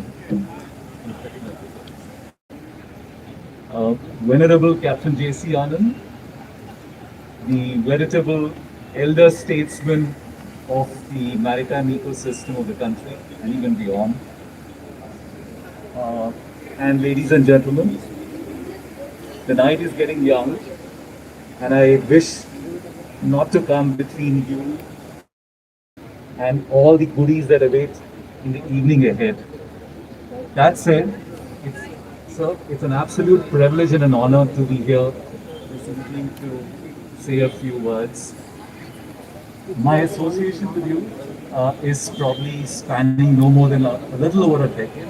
[SPEAKER 13] Venerable Captain J.C. Anand, the veritable elder statesman of the maritime ecosystem of the country and even beyond. And ladies and gentlemen, the night is getting young and I wish not to come between you and all the goodies that await in the evening ahead. That said, it's an absolute privilege and an honor to be here this evening to say a few words. My association with you is probably spanning no more than a little over a decade.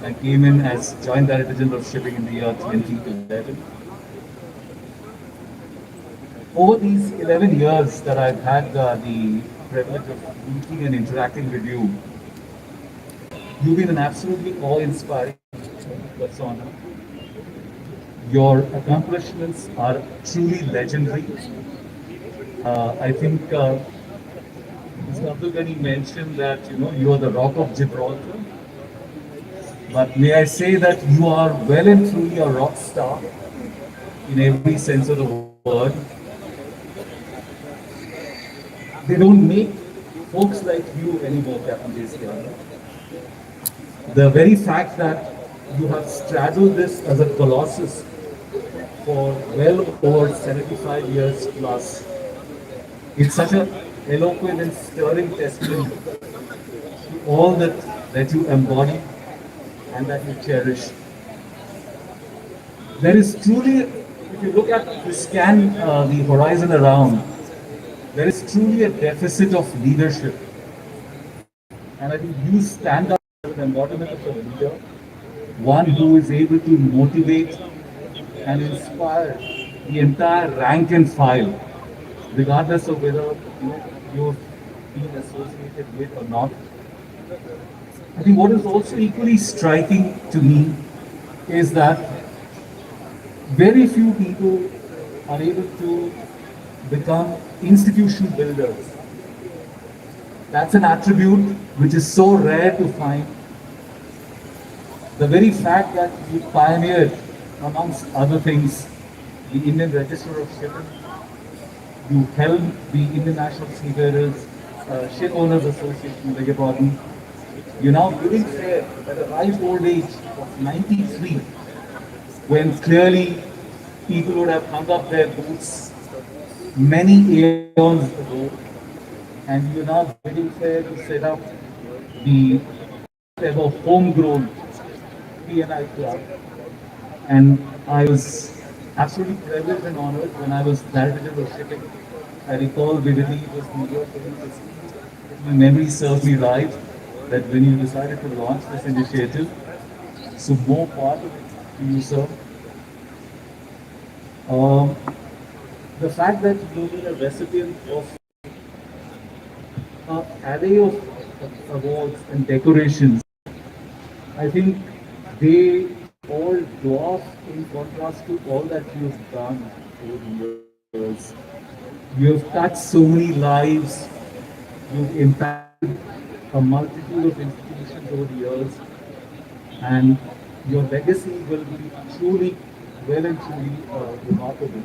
[SPEAKER 13] I came in as Joint Director General of Shipping in the year 2011. Over these 11 years that I've had the privilege of meeting and interacting with you, you've been an absolutely awe-inspiring persona. Your accomplishments are truly legendary. I think Mr. Abdul Ghani mentioned that you are the Rock of Gibraltar. But may I say that you are well and truly a rock star in every sense of the word. They don't make folks like you anymore, Captain J.C. Anand. The very fact that you have straddled this as a colossus for well over 75 years plus, it's such an eloquent and stirring testimony to all that you embody and that you cherish. There is truly, if you look at the scan the horizon around, there is truly a deficit of leadership. And I think you stand up as an embodiment of a leader, one who is able to motivate and inspire the entire rank and file, regardless of whether you've been associated with or not. I think what is also equally striking to me is that very few people are able to become institution builders. That's an attribute which is so rare to find. The very fact that you pioneered, amongst other things, the Indian Register of Shipping, you helmed the International Seafarers, Ship Owners Association, beg your pardon. You're now living fair at a ripe old age of 93, when clearly people would have hung up their boots many eons ago, and you're now getting fair to set up the ever homegrown P&I club. And I was absolutely privileged and honored when I was Director of Shipping. I recall vividly it was New Year 2016. If my memory serves me right, that when you decided to launch this initiative, so more part of it to you, sir. The fact that you've been a recipient of an array of awards and decorations, I think they all dwarf in contrast to all that you've done over the years. You have touched so many lives, you've impacted a multitude of institutions over the years, and your legacy will be truly, well and truly remarkable.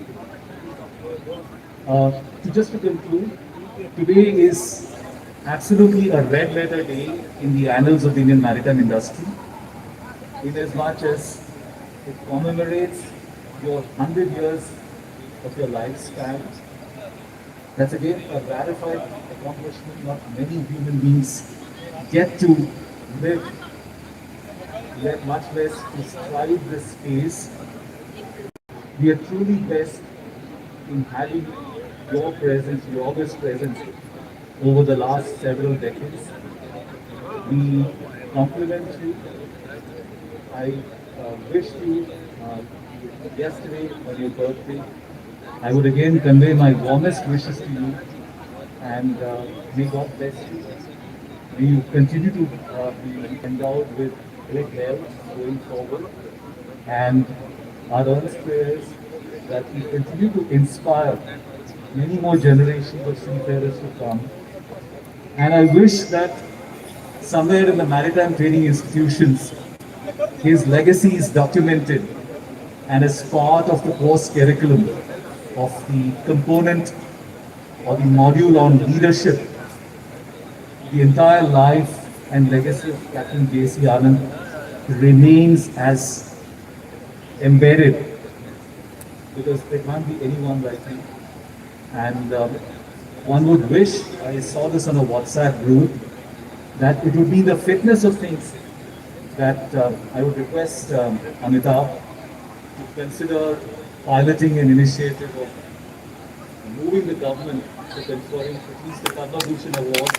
[SPEAKER 13] Just to conclude, today is absolutely a red letter day in the annals of the Indian maritime industry, in as much as it commemorates your 100 years of your lifespan. That's again a rarified accomplishment. Not many human beings get to live, much less to strive this space. We are truly blessed in having your presence, your august presence over the last several decades. We compliment you. I wish you yesterday on your birthday. I would again convey my warmest wishes to you, and may God bless you. May you continue to be endowed with great health going forward, and our earnest prayers that we continue to inspire many more generations of seafarers to come. And I wish that somewhere in the maritime training institutions, his legacy is documented and as part of the course curriculum of the component or the module on leadership. The entire life and legacy of Captain J.C. Anand remains as embedded, because there can't be anyone like him. And one would wish, I saw this on a WhatsApp group, that it would be the fitness of things that I would request Amitabh to consider piloting an initiative of moving the government to conferring at least the Padma Bhushan Award,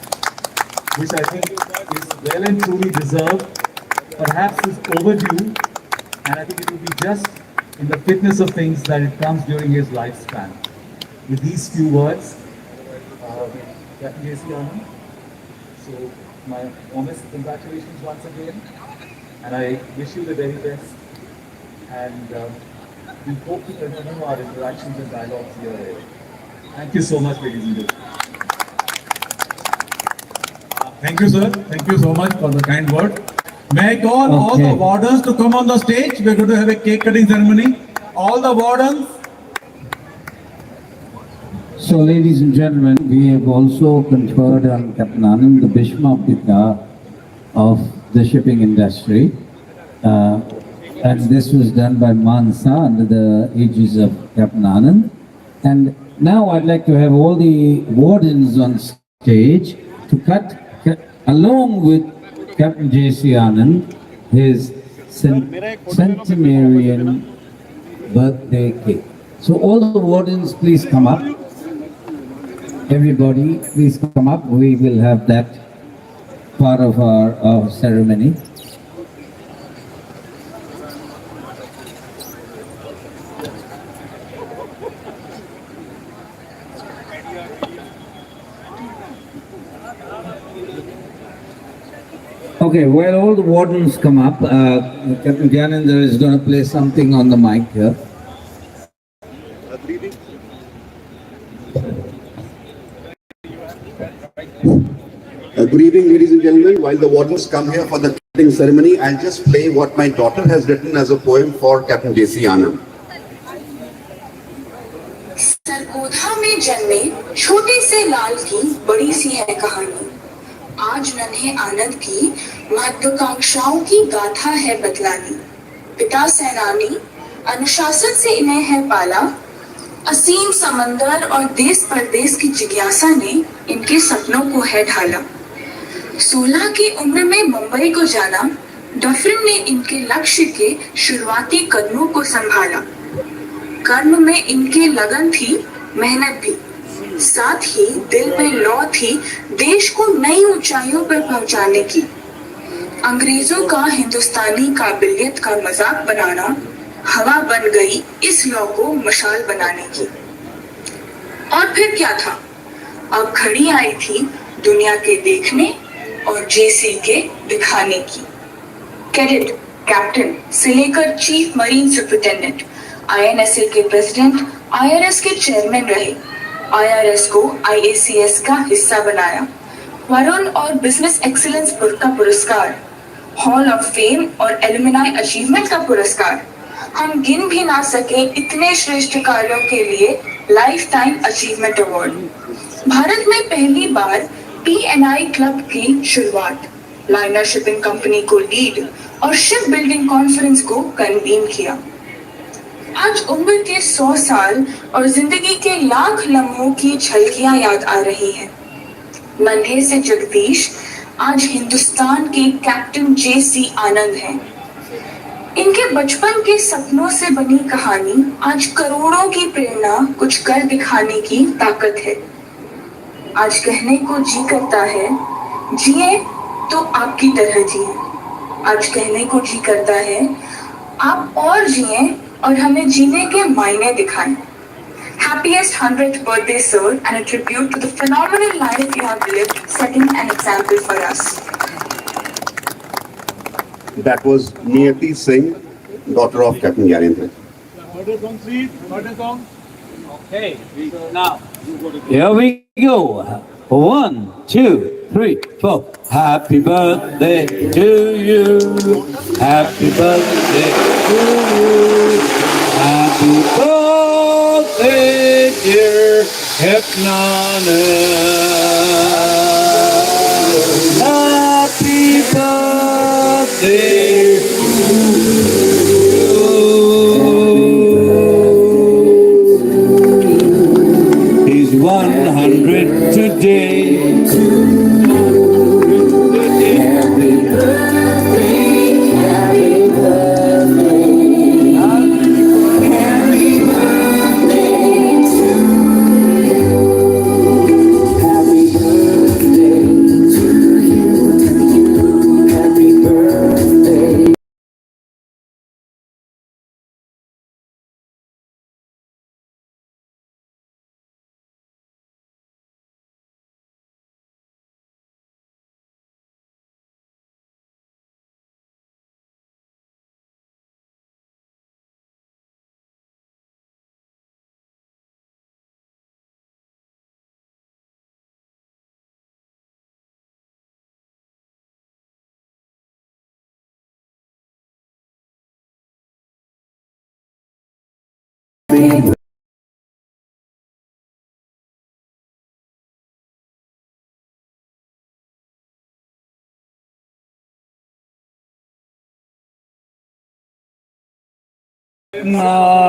[SPEAKER 13] which I think is well and truly deserved, perhaps is overdue, and I think it would be just in the fitness of things that it comes during his lifespan. With these few words, Captain J.C. Anand, so my warmest congratulations once again, and I wish you the very best, and we hope to continue our interactions and dialogues here. Thank you so much, ladies and gentlemen.
[SPEAKER 8] Thank you, sir. Thank you so much for the kind word. May I call all the wardens to come on the stage? We're going to have a cake cutting ceremony. All the wardens.
[SPEAKER 14] So, ladies and gentlemen, we have also conferred on Captain Anand the Bhishma Pita of the shipping industry. And this was done by Mansa under the aegis of Captain Anand. And now I'd like to have all the wardens on stage to cut, along with Captain J.C. Anand, his centenarian birthday cake. So all the wardens, please come up. Everybody, please come up. We will have that part of our ceremony. Okay, while all the wardens come up, Captain Gyanendra is going to play something on the mic here.
[SPEAKER 15] Good evening, ladies and gentlemen. While the wardens come here for the cutting ceremony, I'll just play what my daughter has written as a poem for Captain J.C. Anand.
[SPEAKER 16] Sargodha में जन्मे छोटे से लाल की बड़ी सी है कहानी। आज नन्हे आनंद की महत्वाकांक्षाओं की गाथा है बतलानी। पिता सेनानी अनुशासन से इन्हें है पाला। असीम समंदर और देश परदेश की जिज्ञासा ने इनके सपनों को है ढाला। 16 की उम्र में मुंबई को जाना, डफरिन ने इनके लक्ष्य के शुरुआती कदमों को संभाला। कर्म में इनके लगन थी, मेहनत भी, साथ ही दिल में लौ थी देश को नई ऊंचाइयों पर पहुंचाने की। अंग्रेजों का हिंदुस्तानी काबिलियत का मजाक बनाना हवा बन गई इस लौ को मशाल बनाने की। और फिर क्या था, अब घड़ी आई थी दुनिया के देखने और जेसी के दिखाने की। कैडेट, कैप्टन से लेकर चीफ मरीन सुपरिटेंडेंट, आईएनएसए के प्रेसिडेंट, आईआरएस के चेयरमैन रहे, आईआरएस को आईएसीएस का हिस्सा बनाया। वरुण और बिजनेस एक्सीलेंस का पुरस्कार, हॉल ऑफ फेम और एलुमनाई अचीवमेंट का पुरस्कार, हम गिन भी ना सके इतने श्रेष्ठ कार्यों के लिए life time achievement award. Bharat में पहली बार पीएनआई क्लब की शुरुआत, लाइनर शिपिंग कंपनी को लीड और शिप बिल्डिंग कॉन्फ्रेंस को कन्वीन किया। आज उम्र के 100 साल और जिंदगी के लाख लम्हों की झलकियां याद आ रही हैं। मंडे से जगदीश आज हिंदुस्तान के कैप्टन जेसी आनंद हैं। इनके बचपन के सपनों से बनी कहानी आज करोड़ों की प्रेरणा कुछ कर दिखाने की ताकत है। आज कहने को जी करता है, जिए तो आपकी तरह जिए। आज कहने को जी करता है, आप और जिए और हमें जीने के मायने दिखाएं। Happiest 100th birthday, sir, and a tribute to the phenomenal life you have lived, setting an example for us.
[SPEAKER 15] That was Niyati Singh, daughter of Captain Gyanendra.
[SPEAKER 8] Birthday song, please. Birthday song.
[SPEAKER 14] Okay, now here we go. 1, 2, 3, 4. Happy birthday to you. Happy birthday to you. Happy birthday, dear Captain Anand. Happy birthday to you. He's 100 today.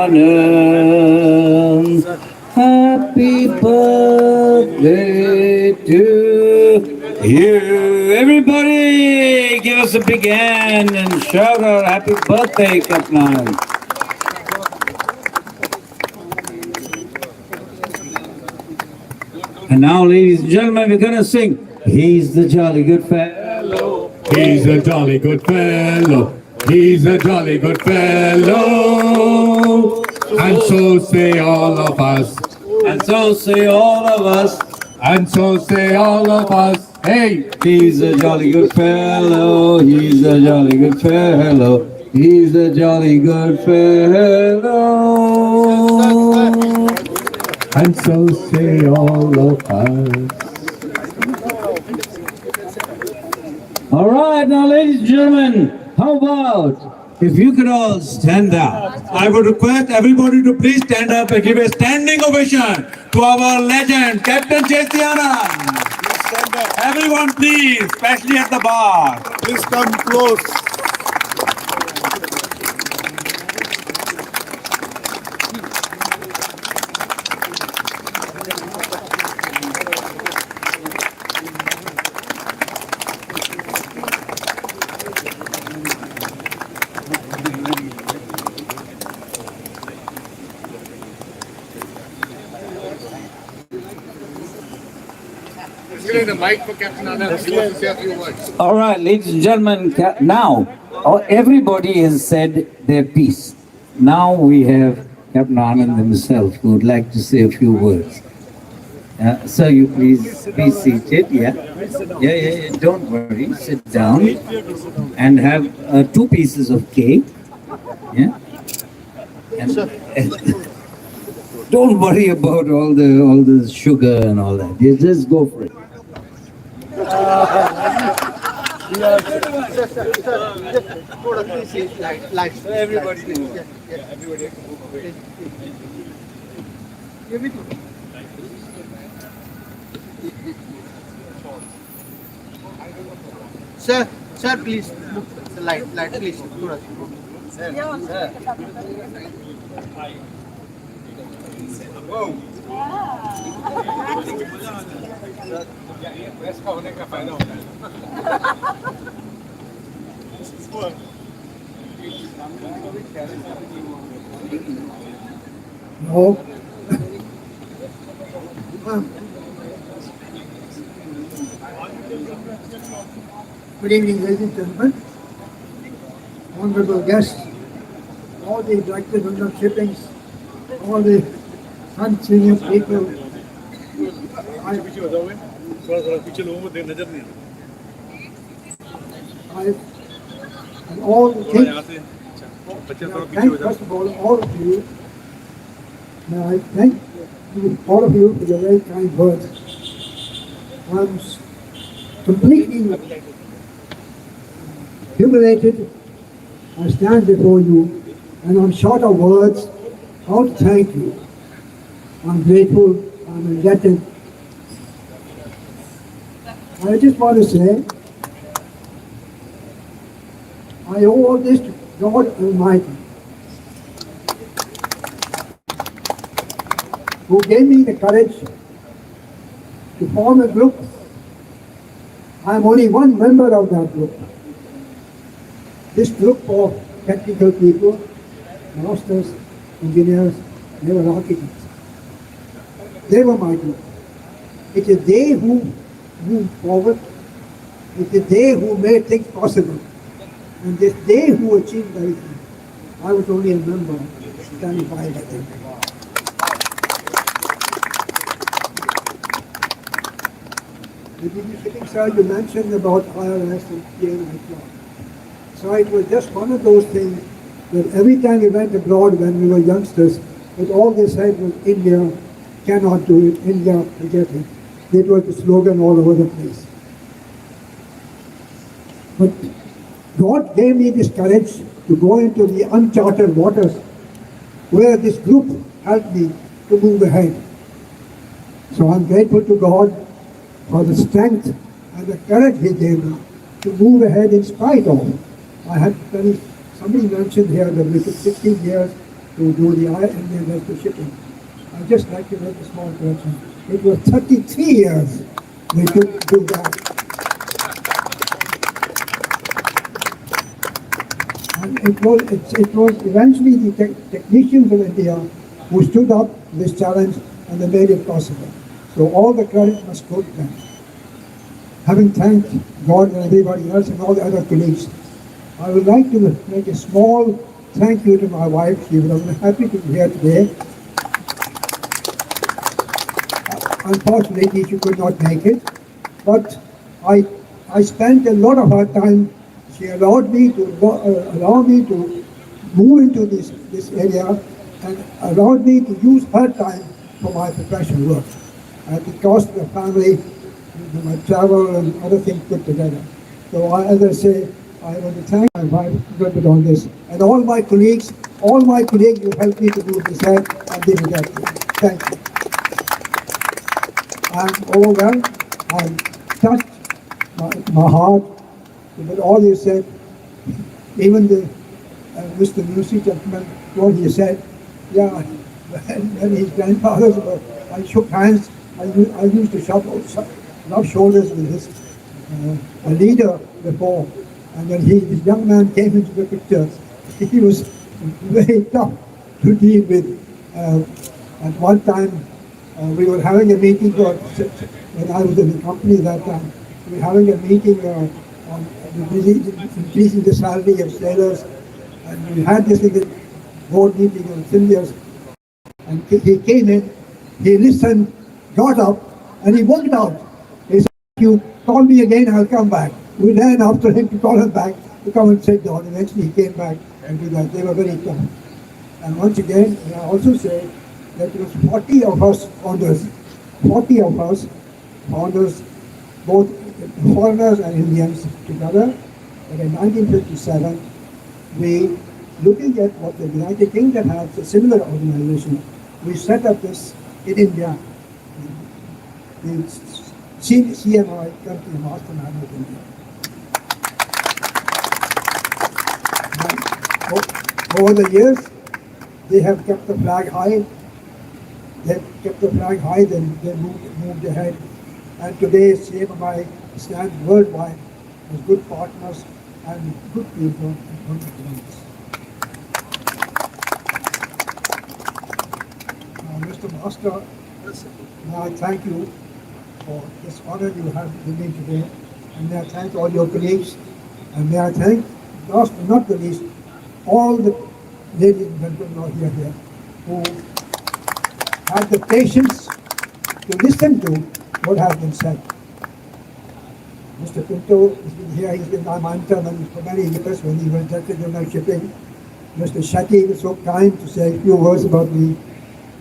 [SPEAKER 14] Anand, happy birthday to you. Everybody give us us a big hand and shout out happy birthday, Captain Anand. And now, ladies and gentlemen, we're gonna sing He's the Jolly Good Fellow.
[SPEAKER 17] He's a jolly good fellow. He's a jolly good fellow. And so say all of us.
[SPEAKER 14] And so say all of us.
[SPEAKER 17] And so say all of us. Hey!
[SPEAKER 14] He's a jolly good fellow. He's a jolly good fellow. He's a jolly good fellow.
[SPEAKER 17] And so say all of us.
[SPEAKER 14] All right, now, ladies and gentlemen, how about if you could all stand up?
[SPEAKER 8] I would request everybody to please stand up and give a standing ovation to our legend, Captain J.C. Anand. Everyone please, especially at the bar.
[SPEAKER 4] Please come close.
[SPEAKER 17] The mic for Captain Anand. He wants to say a few words.
[SPEAKER 14] All right, ladies and gentlemen, now everybody has said their piece. Now we have Captain Anand himself who would like to say a few words. Sir, you please be seated. Yeah. Don't worry. Sit down and have 2 pieces of cake. Yeah. And, don't worry about all the sugar and all that. You just go for it.
[SPEAKER 5] Everybody. Give it to me. Sir, please look. Light, please. Whoa.
[SPEAKER 10] No. Good evening, ladies and gentlemen, honorable guests, all the directors of the shippings, all the senior people. And all the things. Thank first of all of you. May I thank you, all of you for your very kind words. I'm completely humiliated. I stand before you and I'm short of words how to thank you. I'm grateful, I'm indebted. I just want to say, I owe all this to God Almighty, who gave me the courage to form a group. I'm only one member of that group. This group of technical people, masters, engineers, they were architects. They were my group. It is they who moved forward. It is they who made things possible. And it is they who achieved everything. I was only a member, standing by them. Sir, you mentioned about IRS and PNI law. So it was just one of those things that every time we went abroad when we were youngsters, that all they said was India cannot do it, India forget it. It was the slogan all over the place. But God gave me this courage to go into the uncharted waters where this group helped me to move ahead. So I'm grateful to God for the strength and the courage He gave me to move ahead in spite of. I had somebody mentioned here that we took 16 years to do the Indian vessel shipping. I'd just like to make a small correction. It was 33 years we took to do that.
[SPEAKER 18] And it was eventually the technicians of India who stood up to this challenge and they made it possible. So all the credit must go to them. Having thanked God and everybody else and all the other colleagues, I would like to make a small thank you to my wife. She would have been happy to be here today. Unfortunately, she could not make it, but I spent a lot of her time. She allowed me to move into this area and allowed me to use her time for my professional work at the cost of the family, my travel and other things put together. So as I say, I want to thank my wife on this and all my colleagues who helped me to do this and did it. Thank you. I'm overwhelmed. I'm touched my heart with all you said. Even the Mr. Lucy gentleman, what he said, yeah, when his grandfathers were, I shook hands. I used to rub shoulders with his leader before, and when this young man came into the picture, he was very tough to deal with. At one time, we were having a meeting when I was in the company that time. We were having a meeting on increasing the salary of sailors, and we had this in the board meeting on India's. And he came in, he listened, got up, and he walked out. He said, "You call me again, I'll come back." We ran after him to call him back to come and sit down. Eventually, he came back and did that. They were very tough. And once again, I also say that there was 40 of us founders, both foreigners and Indians together. And in 1957, we, looking at what the United Kingdom has, a similar organization, we set up this in India, the CMMI, Country Mastermind of India. And over the years, they have kept the flag high. Then they moved ahead. And today, CMMI stands worldwide as good partners and good people and good friends. Mr. Master, may I thank you for this honor you have with me today. And may I thank all your colleagues. And may I thank, last but not the least, all the ladies and gentlemen here who had the patience to listen to what has been said. Mr. Pinto has been here, he's been my mentor for many years when he was Director General Shipping. Mr. Shetty was so kind to say a few words about me.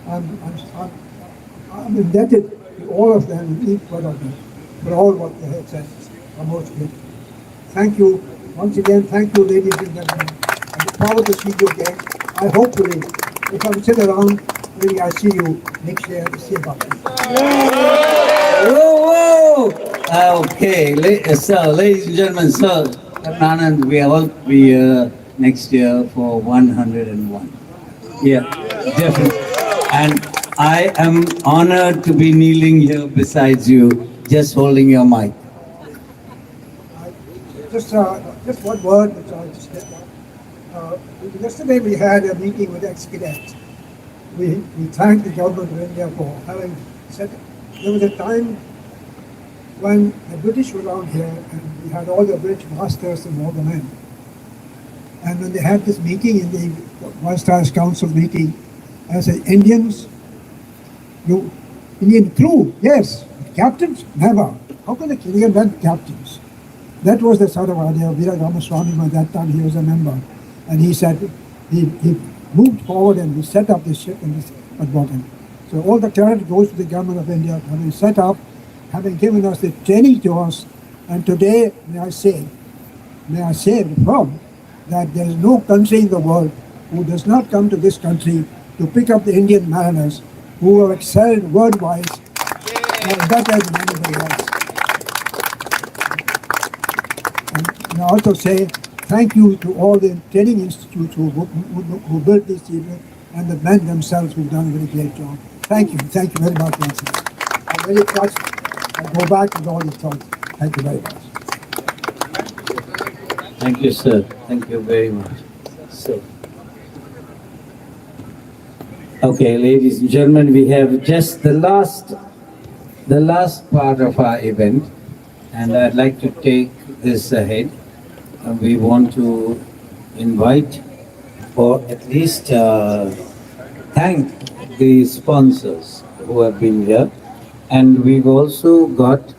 [SPEAKER 18] I'm indebted to all of them, each one of them, for all what they have said. I'm most grateful. Thank you. Once again, thank you, ladies and gentlemen. I look forward to see you again. I hopefully, if I'm still around, maybe I'll see you next year at the same time.
[SPEAKER 14] Whoa, whoa! Okay, so ladies and gentlemen, sir, Anand, we will be next year for 101. Yeah, definitely. And I am honored to be kneeling here beside you, just holding your mic.
[SPEAKER 18] Just one word, which I just did. Yesterday we had a meeting with ex-cadets. We thanked the government of India for having set. There was a time when the British were around here and we had all the British masters and all the men. And when they had this meeting in the Vice Council meeting, I said, Indians, Indian crew, yes. Captains, never. How can the Indian men captains? That was the sort of idea of Veera Ramaswamy. At that time, he was a member. And he said, he moved forward and we set up this ship at bottom. So all the credit goes to the government of India, having set up, having given us the training to us. And today, may I say from that there is no country in the world who does not come to this country to pick up the Indian mariners who have excelled worldwide and better than anybody else. And I also say thank you to all the training institutes who built this theatre and the men themselves who've done a very great job. Thank you very much once again. I'm very touched. I go back with all these thoughts. Thank you very much.
[SPEAKER 14] Thank you, sir. Thank you very much. So, okay, ladies and gentlemen, we have just the last part of our event, and I'd like to take this ahead. And we want to invite, or at least thank the sponsors who have been here, and we've also got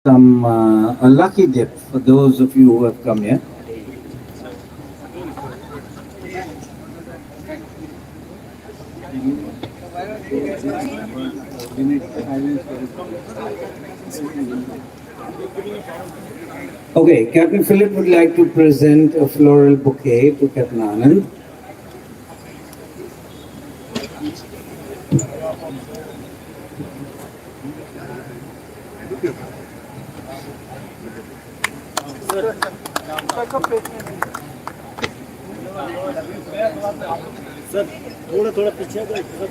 [SPEAKER 14] some a lucky dip for those of you who have come here. Okay, Captain Philip would like to present a floral bouquet to Captain Anand.
[SPEAKER 11] Sir थोड़ा थोड़ा पीछे आ जाओ sir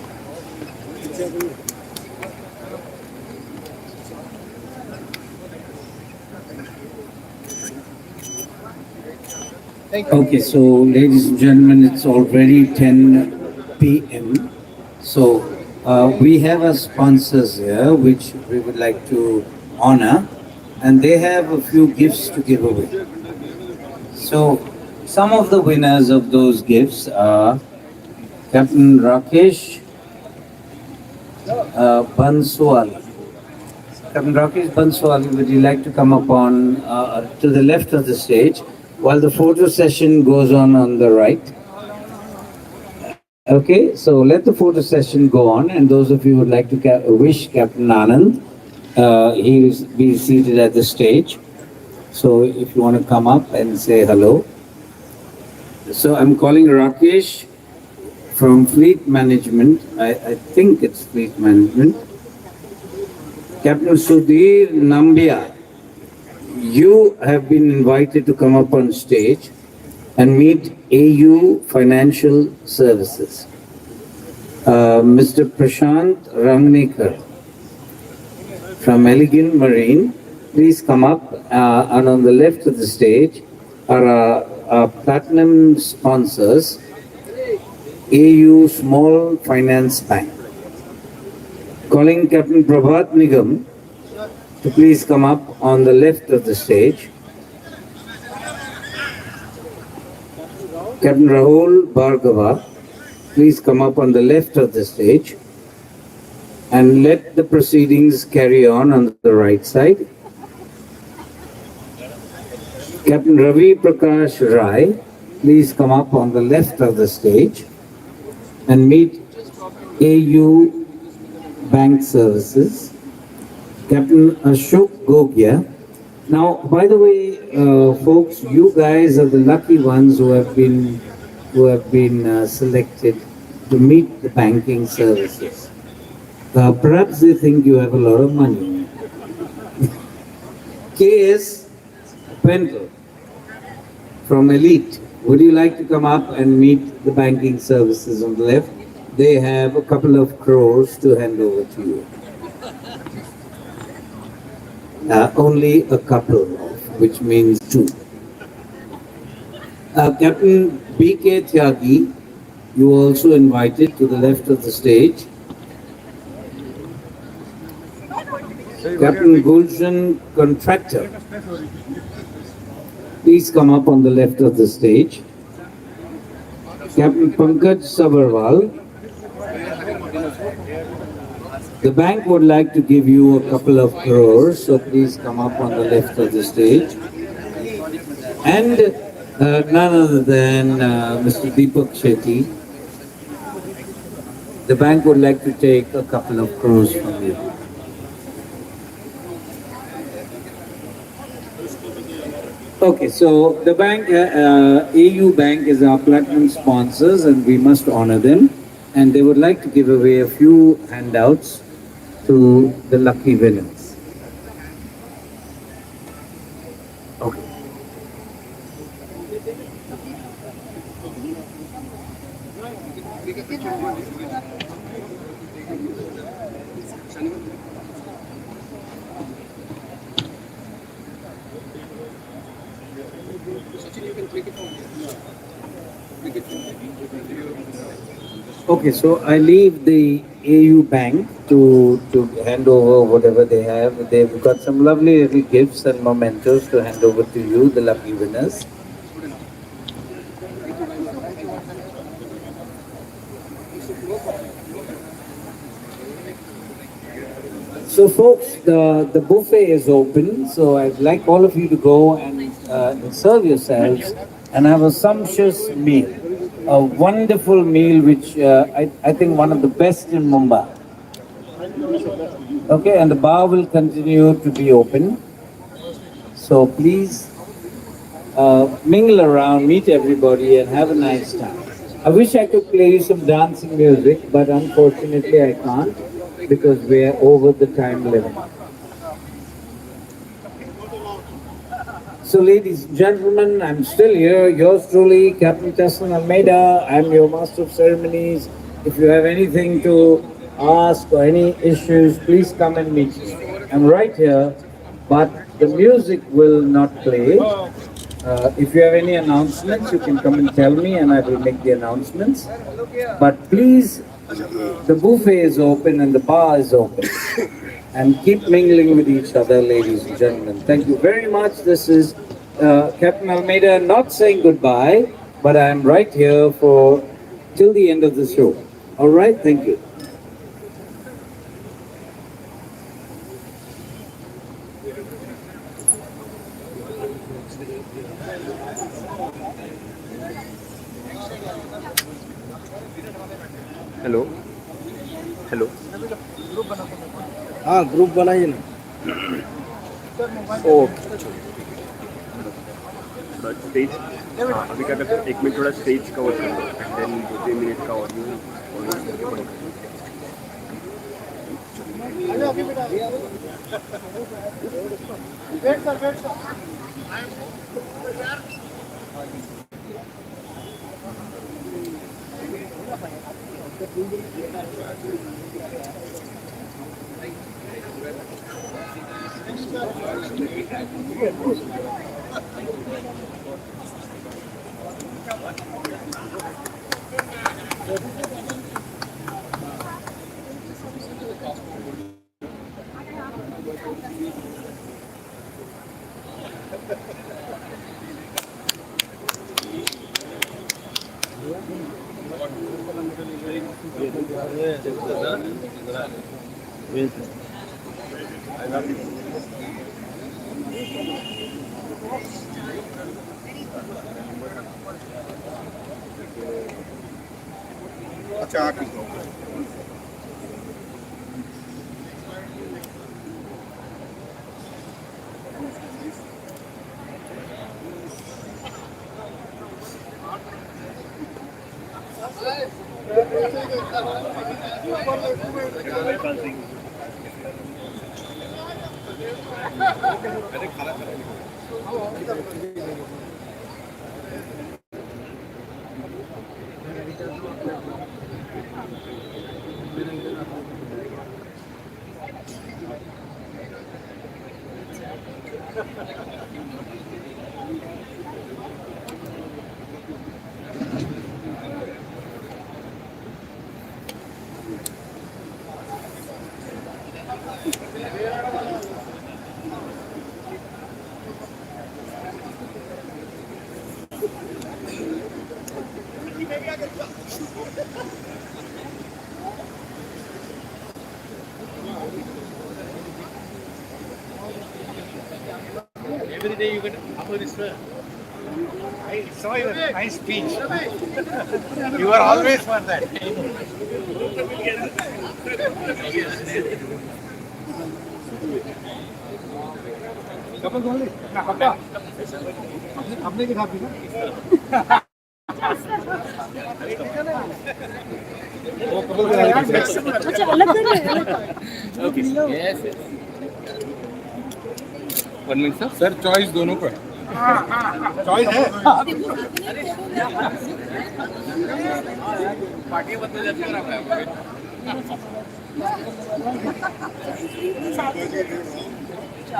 [SPEAKER 11] पीछे आ जाओ
[SPEAKER 14] Okay, so ladies and gentlemen, it's already 10 p.m. So we have our sponsors here, which we would like to honor, and they have a few gifts to give away. So some of the winners of those gifts are Captain Rakesh Banswali. Captain Rakesh Banswali, would you like to come up on to the left of the stage while the photo session goes on the right? Okay, so let the photo session go on, and those of you who would like to wish Captain Anand, he'll be seated at the stage. So if you want to come up and say hello. So I'm calling Rakesh from Fleet Management. I think it's Fleet Management. Captain Sudhir Nambia, you have been invited to come up on stage and meet AU Financial Services. Mr. Prashant Rangnekar from Elegant Marine, please come up, and on the left of the stage are our platinum sponsors, AU Small Finance Bank. Calling Captain Prabhat Nigam to please come up on the left of the stage. Captain Rahul Bhargava, please come up on the left of the stage and let the proceedings carry on the right side. Captain Ravi Prakash Rai, please come up on the left of the stage and meet AU Bank Services. Captain Ashok Gogia. Now, by the way, folks, you guys are the lucky ones who have been selected to meet the banking services. Perhaps they think you have a lot of money. KS Pentel from Elite. Would you like to come up and meet the banking services on the left? They have a couple of crores to hand over to you. Only a couple of, which means two. Captain B.K. Tyagi, you are also invited to the left of the stage. Captain Gulshan Contractor, please come up on the left of the stage. Captain Pankaj Sabarwal, the bank would like to give you a couple of crores, so please come up on the left of the stage. And none other than Mr. Deepak Shetty, the bank would like to take a couple of crores from you. Okay, so the bank, AU Bank is our platinum sponsors and we must honor them. And they would like to give away a few handouts to the lucky winners. Okay.
[SPEAKER 17] Sachin, you can click it from here. Click it from
[SPEAKER 14] Okay, so I leave the AU Bank to hand over whatever they have. They've got some lovely little gifts and mementos to hand over to you, the lucky winners. So folks, the buffet is open, so I'd like all of you to go and serve yourselves and have a sumptuous meal. A wonderful meal which I think one of the best in Mumbai. Okay, and the bar will continue to be open. So please mingle around, meet everybody and have a nice time. I wish I could play you some dancing music, but unfortunately I can't because we're over the time limit. So ladies and gentlemen, I'm still here, yours truly, Captain Tesson Almeida. I'm your Master of Ceremonies. If you have anything to ask or any issues, please come and meet me. I'm right here, but the music will not play. If you have any announcements, you can come and tell me and I will make the announcements. But please, the buffet is open and the bar is open. And keep mingling with each other, ladies and gentlemen. Thank you very much. This is Captain Almeida not saying goodbye, but I'm right here for till the end of the show. All right, thank you.
[SPEAKER 19] Hello hello
[SPEAKER 12] हाँ group बनाइए ना
[SPEAKER 19] okay थोड़ा stage अभी क्या करते हैं 1 minute थोड़ा stage cover कर दो एंड देन 2-3 मिनट का ऑडियो करके बंद कर
[SPEAKER 17] अच्छा आप ही
[SPEAKER 5] Every day you get upper this way. I saw your nice speech. You are always for that. Couple only. Na papa. अपने के साथ भी ना. वो couple के साथ. अच्छा अलग कर रहे हैं. Okay. Yes. 1 minute sir. Sir choice दोनों को है. चॉइस है. पार्टी बदल जाती है ना.
[SPEAKER 9] 4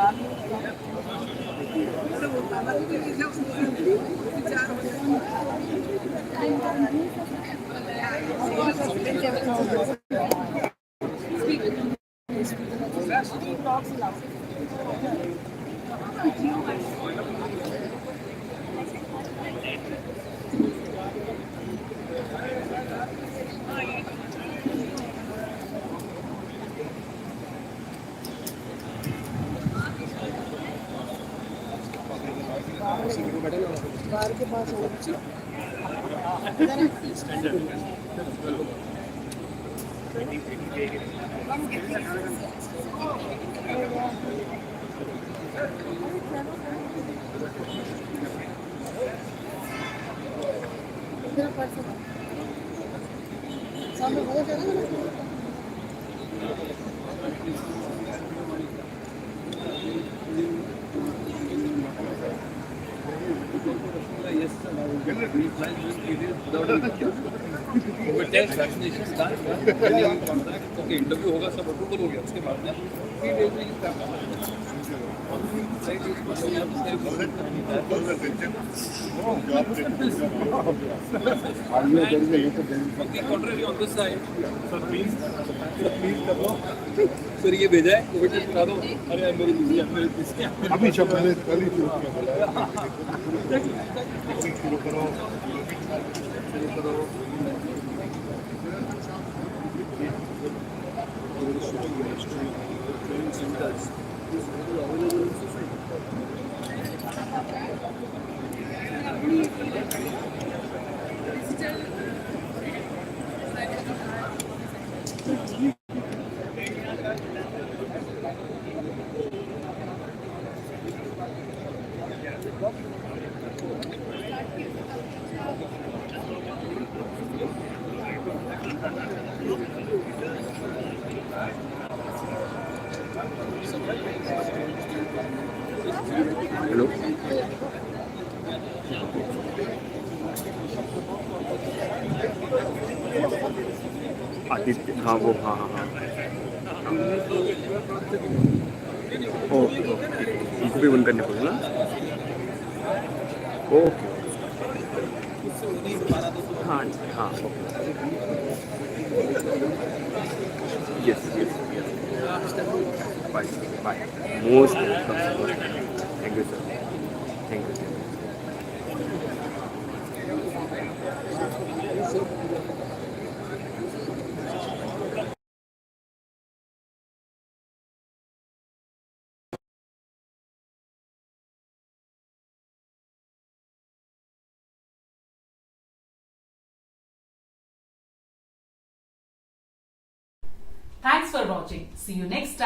[SPEAKER 20] इंटरव्यू होगा सब अप्रूवल हो गया उसके बाद में 3 days में सर ये भेजा है कोविड टेस्ट करा दो अरे मेरी बिजी है मेरे
[SPEAKER 17] अभी सब मैंने कल ही शुरू करो
[SPEAKER 19] हेलो आदित्य हाँ वो हाँ हाँ हाँ ओके ओके उनको भी बंद करने पड़ेगा ओके हाँ हाँ yes yes bye bye most welcome thank you sir thank you
[SPEAKER 21] Thanks for watching. See you next time.